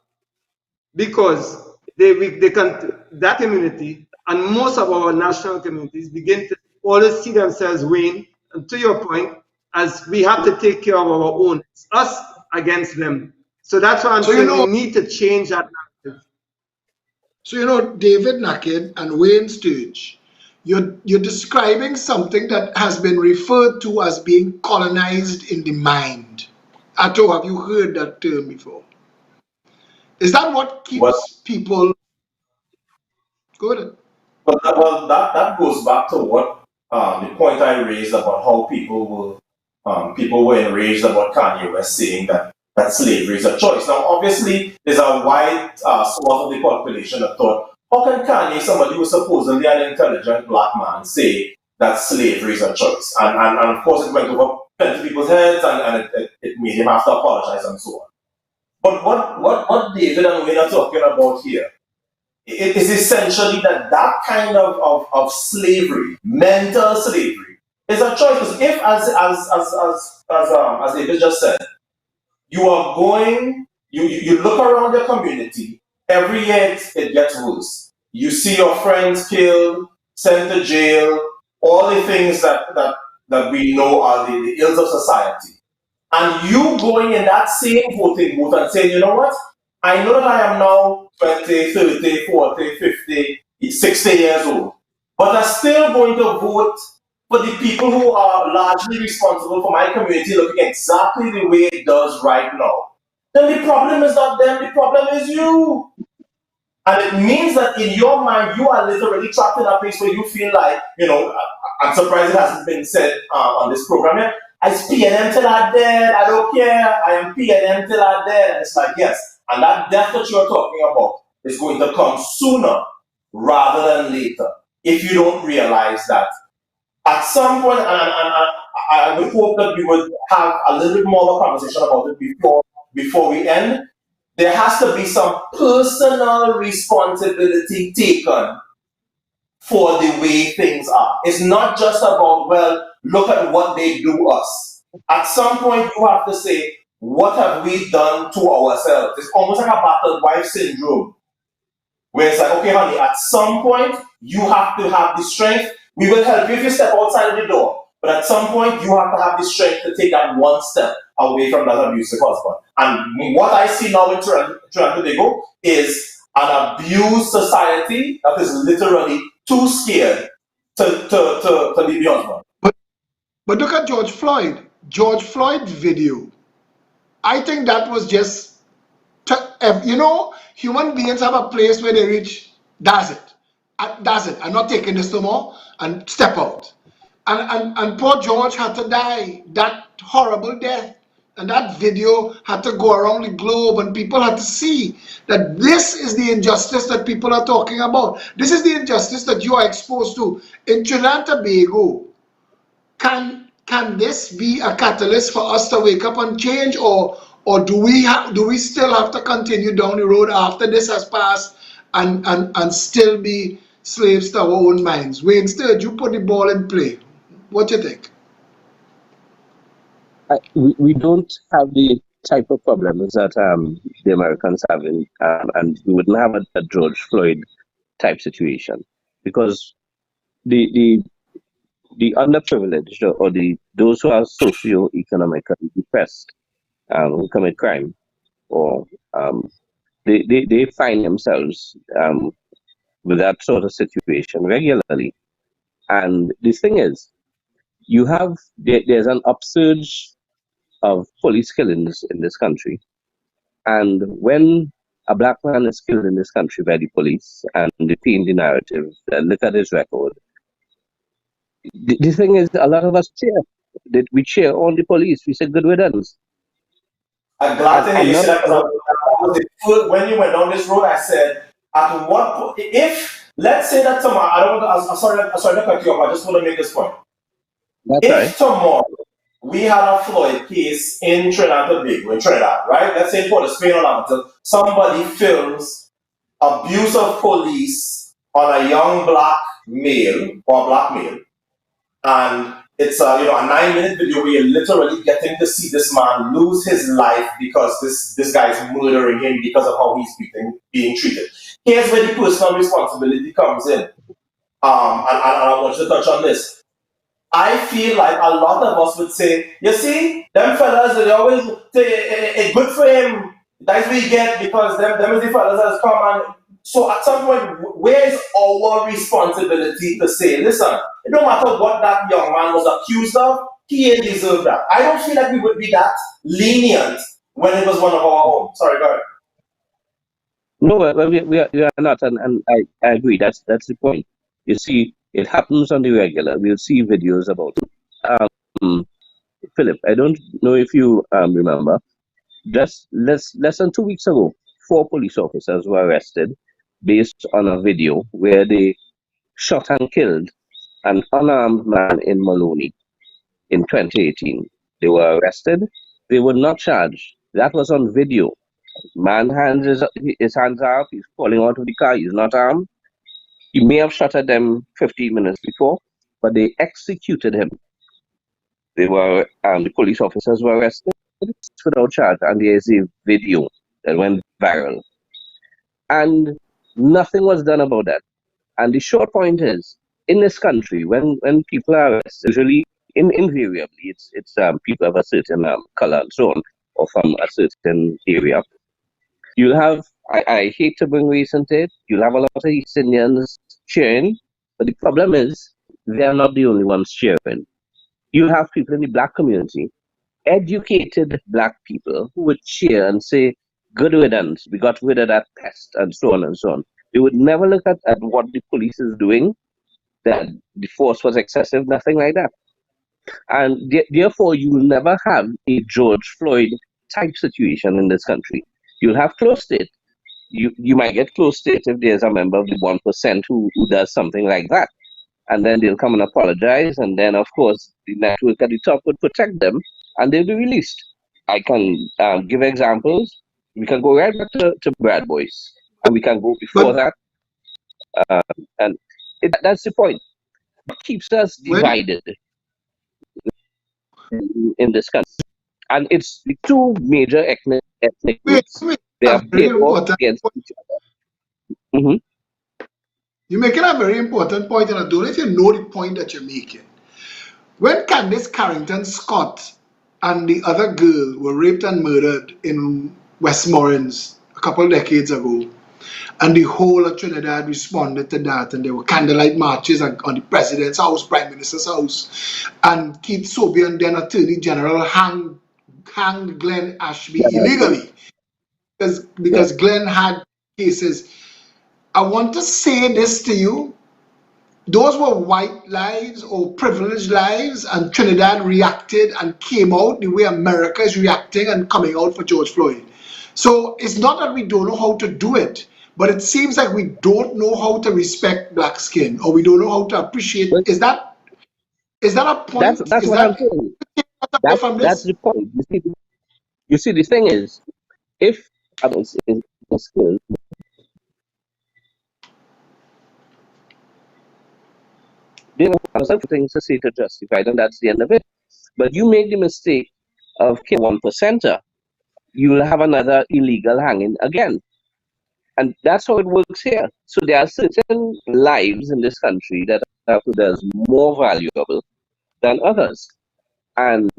because that community and most of our national communities begin to always see themselves wane. And to your point, as we have to take care of our own, it's us against them. So that's why I'm saying we need to change that narrative. So David Naked and Wayne Sturge, you're describing something that has been referred to as being colonized in the mind. Ato, have you heard that term before? Is that what keeps people? Go ahead. Well, that goes back to what the point I raised about how people were enraged about Kanye West saying that slavery is a choice. Now, obviously, there's a wide swath of the population that thought, how can Kanye, somebody who's supposedly an intelligent black man, say that slavery is a choice? And of course, it went over plenty of people's heads, and it made him have to apologize and so on. But what David and Wayne are talking about here, it is essentially that kind of slavery, mental slavery, is a choice. Because if, as David just said, you are going, you look around your community, every year it gets worse. You see your friends killed, sent to jail, all the things that we know are the ills of society. And you going in that same voting booth and saying, you know what? I know that I am now 20, 30, 40, 50, 60 years old, but I'm still going to vote for the people who are largely responsible for my community looking exactly the way it does right now. Then the problem is not them, the problem is you. And it means that in your mind, you are literally trapped in a place where you feel like, I'm surprised it hasn't been said on this program yet. I PNM till I'm dead, I don't care, I am PNM till I'm dead. And it's like, yes. And that death that you're talking about is going to come sooner rather than later if you don't realize that. At some point, and I would hope that we would have a little bit more of a conversation about it before we end. There has to be some personal responsibility taken for the way things are. It's not just about, well, look at what they do us. At some point, you have to say, what have we done to ourselves? It's almost like a battered wife syndrome, where it's like, okay, honey, at some point, you have to have the strength. We will help you if you step outside the door. But at some point, you have to have the strength to take that one step away from that abusive husband. And what I see now in Trinidad and Tobago is an abused society that is literally too scared to leave the husband. But look at George Floyd. George Floyd's video. I think that was just, human beings have a place where they reach, that's it. That's it. I'm not taking this no more, and step out. And poor George had to die that horrible death. And that video had to go around the globe, and people had to see that this is the injustice that people are talking about. This is the injustice that you are exposed to. In Trinidad and Tobago, can this be a catalyst for us to wake up and change, or do we still have to continue down the road after this has passed and still be slaves to our own minds? Wayne Sturge, you put the ball in play. What do you think? We don't have the type of problems that the Americans have, and we wouldn't have a George Floyd type situation, because the underprivileged, or those who are socio-economically depressed, who commit crime, or they find themselves with that sort of situation regularly. And the thing is, there's an upsurge of police killings in this country. And when a black man is killed in this country by the police and they paint the narrative, and look at his record, the thing is, a lot of us cheer. We cheer on the police. We say good riddance. I'm glad to hear you Not say that because when you went down this road, I said, at what if let's say that tomorrow, I'm sorry to cut you off. I just want to make this point. that's If right. tomorrow we had a Floyd case in Trinidad and Tobago, in Trinidad, right? Let's say for the Spain or Lambton, somebody films abuse of police on a young black male or black male, and it's a 9-minute video where you're literally getting to see this man lose his life because this guy is murdering him because of how he's being treated. Here's where the personal responsibility comes in. And I want you to touch on this. I feel like a lot of us would say, you see, them fellas, they always say, it's good for him. That's what you get because them is the fellas that come and. So at some point, where's our responsibility to say, listen, it don't matter what that young man was accused of, he ain't deserve that. I don't feel like we would be that lenient when it was one of our own. Sorry, go ahead. No, we are not, and I agree. That's the point. You see, it happens on the regular. We'll see videos about it. Philip, I don't know if you remember, just less than 2 weeks ago, 4 police officers were arrested based on a video where they shot and killed an unarmed man in Maloney in 2018. They were arrested. They were not charged. That was on video. Man hands his hands up. He's falling out of the car. He's not armed. He may have shot at them 15 minutes before, but they executed him. The police officers were arrested without charge, and there is a video that went viral, and nothing was done about that. And the short point is, in this country, when people are arrested, usually invariably it's people of a certain color and so on, or from a certain area. You'll have, I hate to bring race into it, you'll have a lot of East Indians cheering, but the problem is they're not the only ones cheering. You'll have people in the black community, educated black people, who would cheer and say, good riddance, we got rid of that pest, and so on and so on. They would never look at what the police is doing, that the force was excessive, nothing like that. And therefore, you will never have a George Floyd type situation in this country. You'll have close state. You might get close state if there's a member of the 1% who does something like that. And then they'll come and apologize. And then, of course, the network at the top would protect them and they'll be released. I can give examples. We can go right back to Brad Boyce. And we can go before that. And that's the point. It keeps us divided in this country. And it's the two major ethnic groups. They are played off against each other. Mm-hmm. You're making a very important point, and I don't know if you know the point that you're making. When Candace Carrington Scott and the other girl were raped and murdered in Westmoreland a couple of decades ago, and the whole of Trinidad responded to that, and there were candlelight marches on the president's house, prime minister's house, and Keith Sobian, then Attorney General, hanged Glenn Ashby illegally because Glenn had cases. I want to say this to you. Those were white lives or privileged lives, and Trinidad reacted and came out the way America is reacting and coming out for George Floyd. So it's not that we don't know how to do it, but it seems like we don't know how to respect black skin, or we don't know how to appreciate. Is that a point? That's what I'm saying. That's the point. You see, the thing is, if skill, there are some things to say to justify, and that's the end of it. But you make the mistake of killing 1%er, you'll have another illegal hanging again. And that's how it works here. So there are certain lives in this country that are more valuable than others. And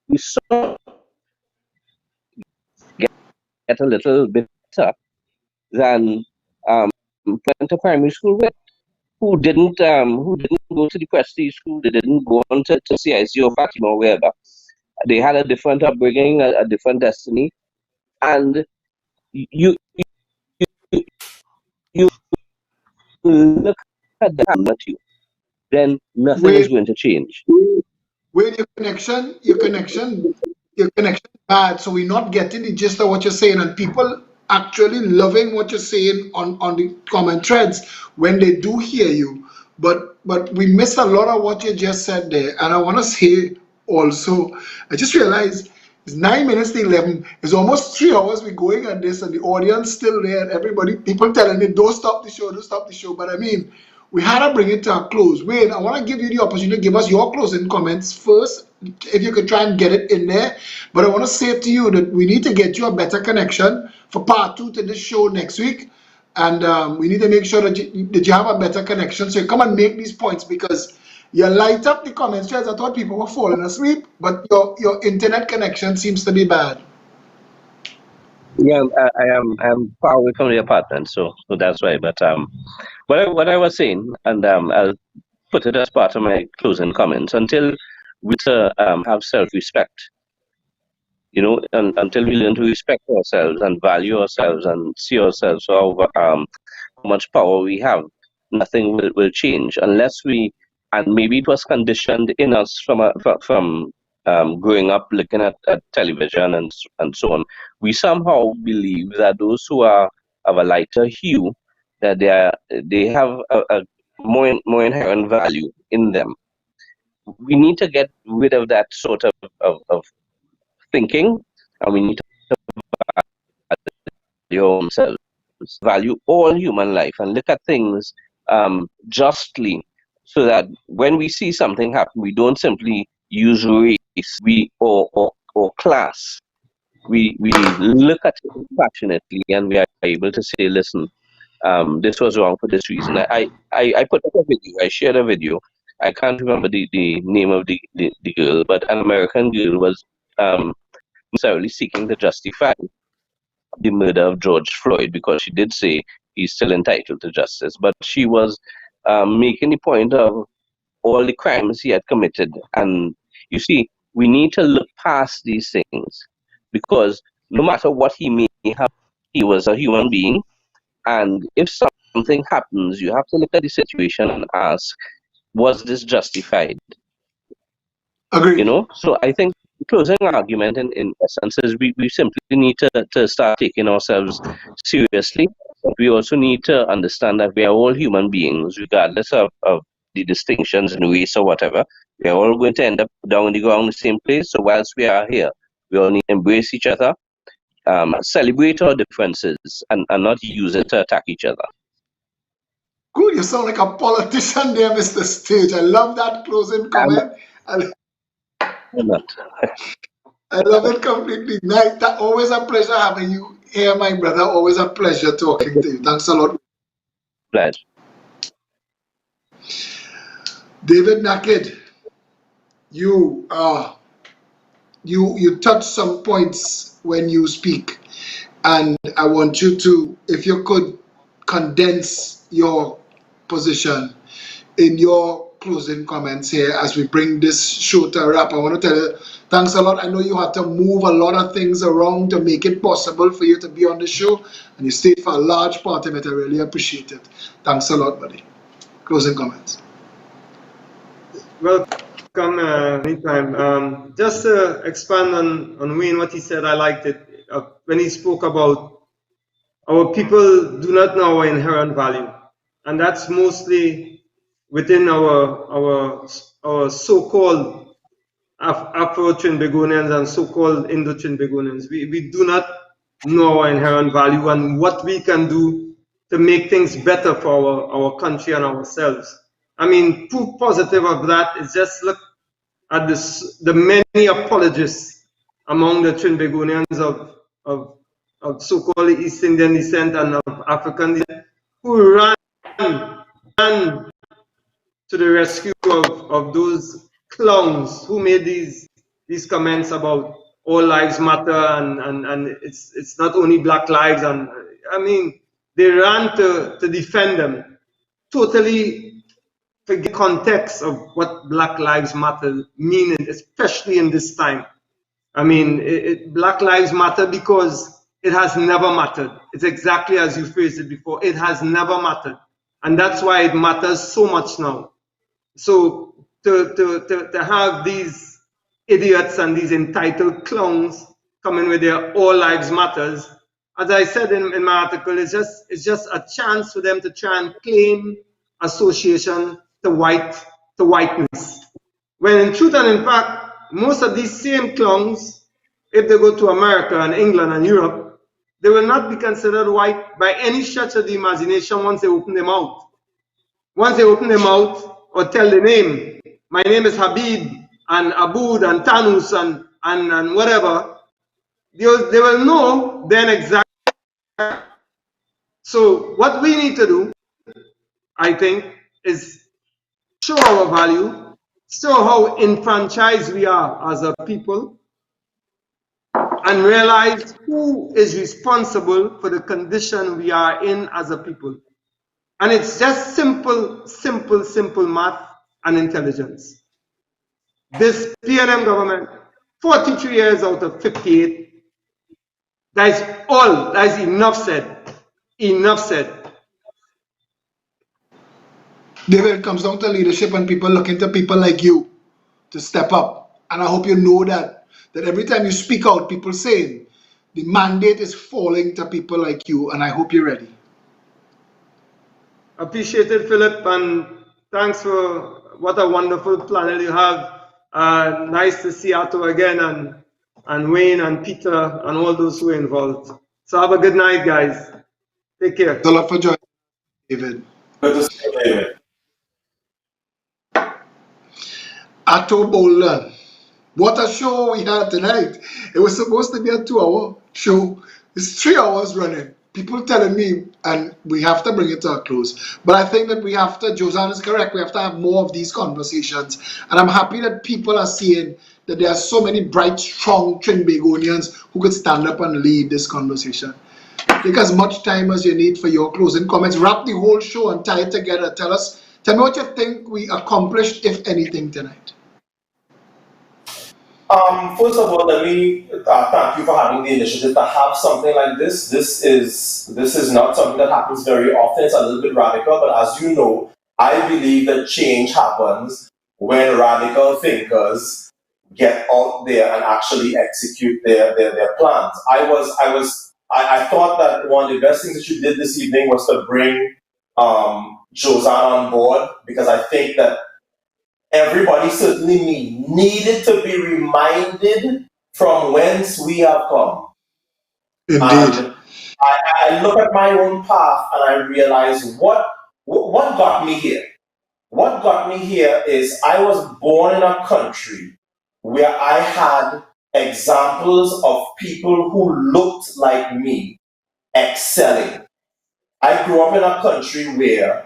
we saw get a little bit better than went to primary school with, who didn't go to the prestige school, they didn't go on to CIC or Fatima or wherever. They had a different upbringing, a different destiny, and you you look at them, not you, then nothing is Wait, going to change. wait, your connection bad. So we're not getting the gist of what you're saying, and people actually loving what you're saying on the comment threads when they do hear you. But we missed a lot of what you just said there, and I want to say also, I just realized it's 9 minutes to 11. It's almost 3 hours we're going at this, and the audience still there, and everybody, people telling me, don't stop the show, don't stop the show. But I mean, we had to bring it to a close. Wayne, I want to give you the opportunity to give us your closing comments first, if you could try and get it in there. But I want to say to you that we need to get you a better connection for part 2 to this show next week. And we need to make sure that you have a better connection. So you come and make these points, because you light up the comments threads. I thought people were falling asleep, but your internet connection seems to be bad. Yeah, I'm far away from the apartment, so that's why. But what I was saying, and I'll put it as part of my closing comments. Until we have self-respect, until we learn to respect ourselves and value ourselves and see ourselves for how much power we have, nothing will change unless we. And maybe it was conditioned in us from growing up looking at television and so on. We somehow believe that those who are of a lighter hue, that they have a more inherent value in them. We need to get rid of that sort of thinking, and we need to value ourselves, value all human life, and look at things justly, so that when we see something happen, we don't simply use race or class. We look at it passionately, and we are able to say, listen, this was wrong for this reason. I put up a video, I shared a video. I can't remember the name of the girl, but an American girl was necessarily seeking to justify the murder of George Floyd, because she did say he's still entitled to justice. But she was making the point of all the crimes he had committed. And you see, we need to look past these things, because no matter what he may have, he was a human being. And if something happens, you have to look at the situation and ask, was this justified? Agreed. So I think the closing argument in essence is we simply need to start taking ourselves seriously. But we also need to understand that we are all human beings, regardless of the distinctions in race or whatever. We are all going to end up down on the ground in the same place. So whilst we are here, we all need to embrace each other, celebrate our differences, and not use it to attack each other. Good, you sound like a politician there, Mr. Stage. I love that closing comment. I'm not. I love it completely. Nice. That always a pleasure having you here, my brother. Always a pleasure talking to you. Thanks a lot. Glad. David Naked, you touch some points when you speak, and I want you to, if you could, condense your position in your closing comments here as we bring this show to a wrap. I want to tell you, thanks a lot. I know you had to move a lot of things around to make it possible for you to be on the show, and you stayed for a large part of it. I really appreciate it. Thanks a lot, buddy. Closing comments. Welcome anytime. Just to expand on Wayne, what he said, I liked it. When he spoke about our people do not know our inherent value. And that's mostly within our so-called Afro-Trinbagonians and so-called Indo-Trinbagonians. We do not know our inherent value and what we can do to make things better for our country and ourselves. I mean, proof positive of that is just look at the many apologists among the Trinbagonians of so-called East Indian descent and of African descent who ran to the rescue of those clowns who made these comments about all lives matter and it's not only black lives. And I mean, they ran to defend them, totally forget context of what Black Lives Matter mean, especially in this time. I mean, Black Lives Matter because it has never mattered. It's exactly as you phrased it before. It has never mattered. And that's why it matters so much now. So to have these idiots and these entitled clowns coming with their all lives matters, as I said in my article, it's just a chance for them to try and claim association to whiteness. When in truth and in fact, most of these same clowns, if they go to America and England and Europe, they will not be considered white by any stretch of the imagination once they open their mouth. Once they open their mouth or tell the name, my name is Habib and Aboud and Tanus and whatever, they will know then exactly. So what we need to do, I think, is show our value, show how enfranchised we are as a people, and realize who is responsible for the condition we are in as a people. And it's just simple math and intelligence. This PNM government, 43 years out of 58, that is enough said. Enough said. David, it comes down to leadership and people looking to people like you to step up. And I hope you know that every time you speak out, people saying the mandate is falling to people like you, and I hope you're ready. Appreciate it, Philip, and thanks for what a wonderful planet you have. Nice to see Otto again, and Wayne and Peter and all those who are involved. So have a good night, guys. Take care. Thanks a lot for joining, David. Good to see you, David. Atto Bolan. What a show we had tonight. It was supposed to be a 2-hour show. It's 3 hours running. People telling me, and we have to bring it to a close. But I think that we have to, Josanne is correct, we have to have more of these conversations. And I'm happy that people are seeing that there are so many bright, strong Trinbagonians who could stand up and lead this conversation. Take as much time as you need for your closing comments. Wrap the whole show and tie it together. Tell me what you think we accomplished, if anything, tonight. First of all, let me thank you for having the initiative to have something like this. This is not something that happens very often. It's a little bit radical, but as you know, I believe that change happens when radical thinkers get out there and actually execute their plans. I thought that one of the best things that you did this evening was to bring Josanne on board, because I think that everybody, certainly me, needed to be reminded from whence we have come. Indeed. And I look at my own path and I realize what got me here. What got me here is I was born in a country where I had examples of people who looked like me excelling. I grew up in a country where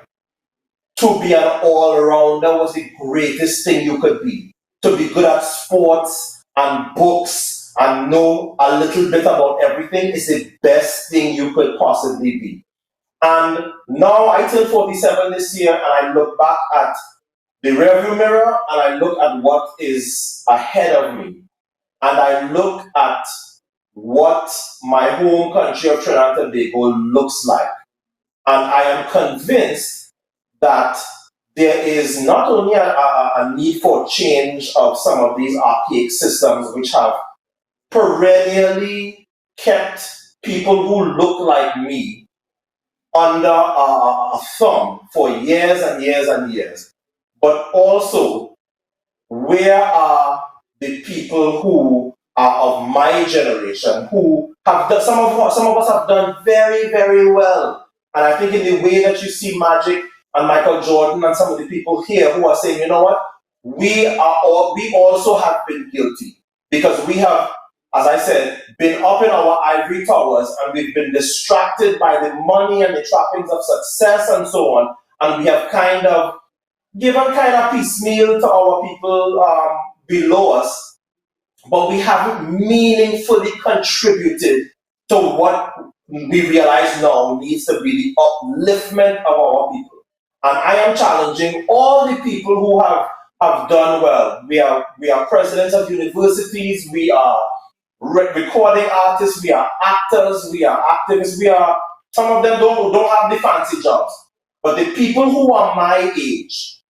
to be an all-rounder was the greatest thing you could be. To be good at sports and books and know a little bit about everything is the best thing you could possibly be. And now I turn 47 this year, and I look back at the rearview mirror and I look at what is ahead of me. And I look at what my home country of Trinidad and Tobago looks like. And I am convinced that there is not only a need for change of some of these archaic systems which have perennially kept people who look like me under a thumb for years and years and years, but also where are the people who are of my generation who have done, some of us have done very, very well. And I think in the way that you see Magic and Michael Jordan and some of the people here who are saying, you know what, we also have been guilty, because we have, as I said, been up in our ivory towers and we've been distracted by the money and the trappings of success and so on, and we have kind of given kind of piecemeal to our people below us, but we haven't meaningfully contributed to what we realize now needs to be the upliftment of our people. And I am challenging all the people who have done well. We are presidents of universities, we are recording artists, we are actors, we are activists, some of them don't have the fancy jobs. But the people who are my age,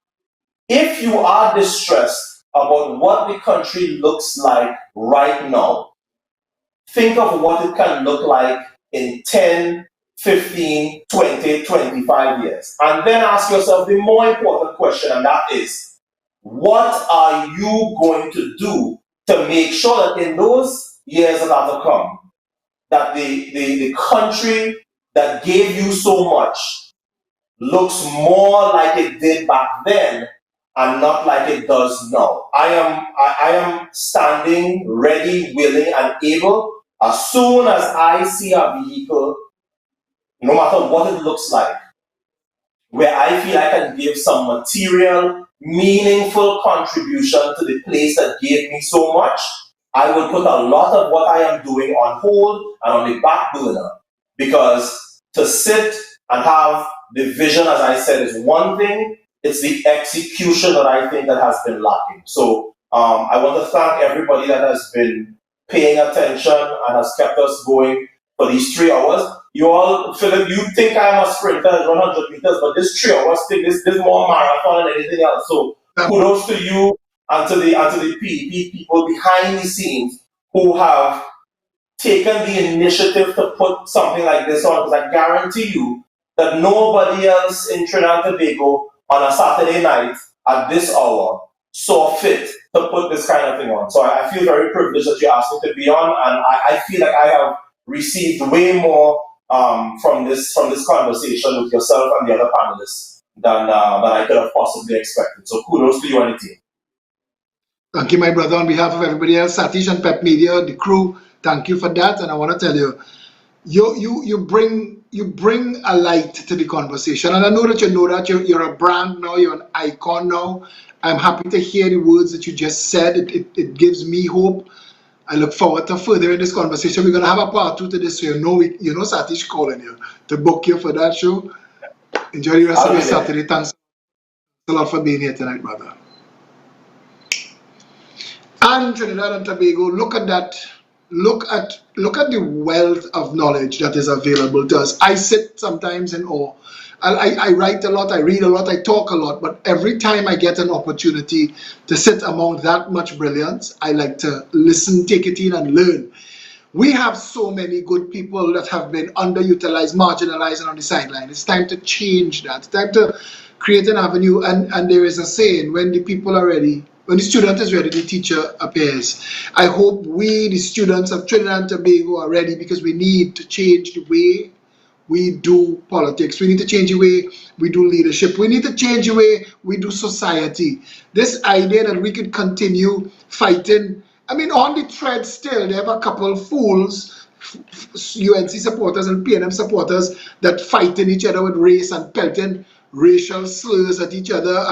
if you are distressed about what the country looks like right now, think of what it can look like in 10, 15, 20, 25 years. And then ask yourself the more important question, and that is, what are you going to do to make sure that in those years that are to come, that the country that gave you so much looks more like it did back then and not like it does now. I am standing ready, willing, and able as soon as I see a vehicle, no matter what it looks like, where I feel I can give some material, meaningful contribution to the place that gave me so much. I will put a lot of what I am doing on hold and on the back burner, because to sit and have the vision, as I said, is one thing. It's the execution that I think that has been lacking. So I want to thank everybody that has been paying attention and has kept us going for these 3 hours. You all, Philip, you think I'm a sprinter, 100 meters, but this 3 hours thing, this more marathon than anything else. So kudos to you and to the PDP people behind the scenes who have taken the initiative to put something like this on, because I guarantee you that nobody else in Trinidad and Tobago on a Saturday night at this hour saw fit to put this kind of thing on. So I feel very privileged that you asked me to be on, and I feel like I have received way more from this conversation with yourself and the other panelists than I could have possibly expected. So kudos to you and the team. Thank you, my brother. On behalf of everybody else, Satish and Pep Media, the crew, thank you for that. And I want to tell you, you bring a light to the conversation. And I know that you're a brand now, you're an icon now. I'm happy to hear the words that you just said. It gives me hope. I look forward to furthering this conversation. We're going to have a part 2 to this. So you know Satish calling you to book you for that show. Enjoy the rest of your Saturday. Thanks a lot for being here tonight, brother. And Trinidad and Tobago, look at that. Look at the wealth of knowledge that is available to us. I sit sometimes in awe. I write a lot, I read a lot, I talk a lot, but every time I get an opportunity to sit among that much brilliance, I like to listen, take it in, and learn. We have so many good people that have been underutilized, marginalized, and on the sideline. It's time to change that. It's time to create an avenue. And there is a saying, when the people are ready, when the student is ready, the teacher appears. I hope we, the students of Trinidad and Tobago, are ready, because we need to change the way we do politics. We need to change the way we do leadership. We need to change the way we do society. This idea that we could continue fighting, I mean, on the thread still, they have a couple fools, UNC supporters and PNM supporters, that fighting each other with race and pelting racial slurs at each other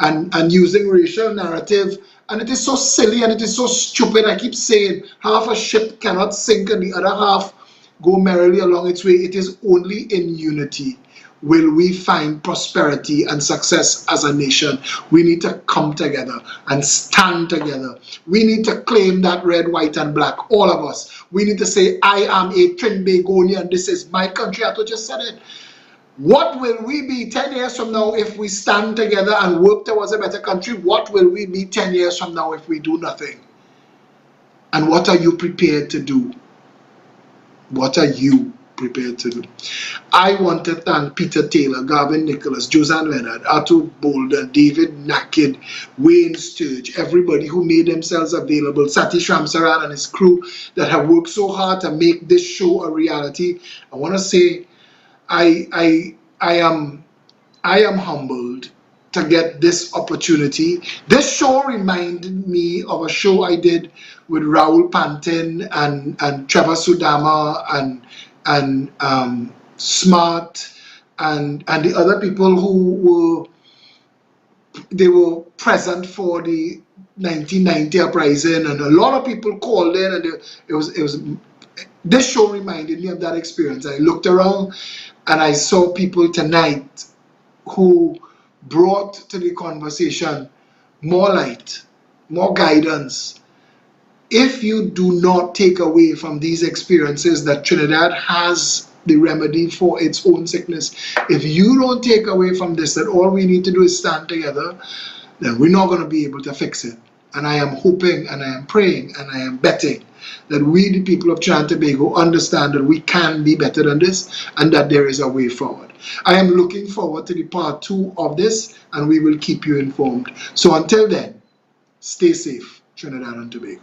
and using racial narrative. And it is so silly and it is so stupid. I keep saying half a ship cannot sink and the other half go merrily along its way. It is only in unity will we find prosperity and success as a nation. We need to come together and stand together. We need to claim that red, white, and black, all of us. We need to say, I am a Trinbagonian, this is my country. I just said it. What will we be 10 years from now if we stand together and work towards a better country? What will we be 10 years from now if we do nothing? And what are you prepared to do? What are you prepared to do? I want to thank Peter Taylor, Garvin Nicholas, Josanne Leonard, Arthur Boulder, David Naked, Wayne Sturge, everybody who made themselves available, Satish Ramsaran and his crew that have worked so hard to make this show a reality. I want to say I am humbled to get this opportunity. This show reminded me of a show I did with Raul Pantin and Trevor Sudama and Smart and the other people who were present for the 1990 uprising, and a lot of people called in, and This show reminded me of that experience. I looked around and I saw people tonight who brought to the conversation more light, more guidance. If you do not take away from these experiences that Trinidad has the remedy for its own sickness, if you don't take away from this that all we need to do is stand together, then we're not going to be able to fix it. And I am hoping and I am praying and I am betting that we, the people of Trinidad and Tobago, understand that we can be better than this and that there is a way forward. I am looking forward to the part 2 of this, and we will keep you informed. So until then, stay safe, Trinidad and Tobago.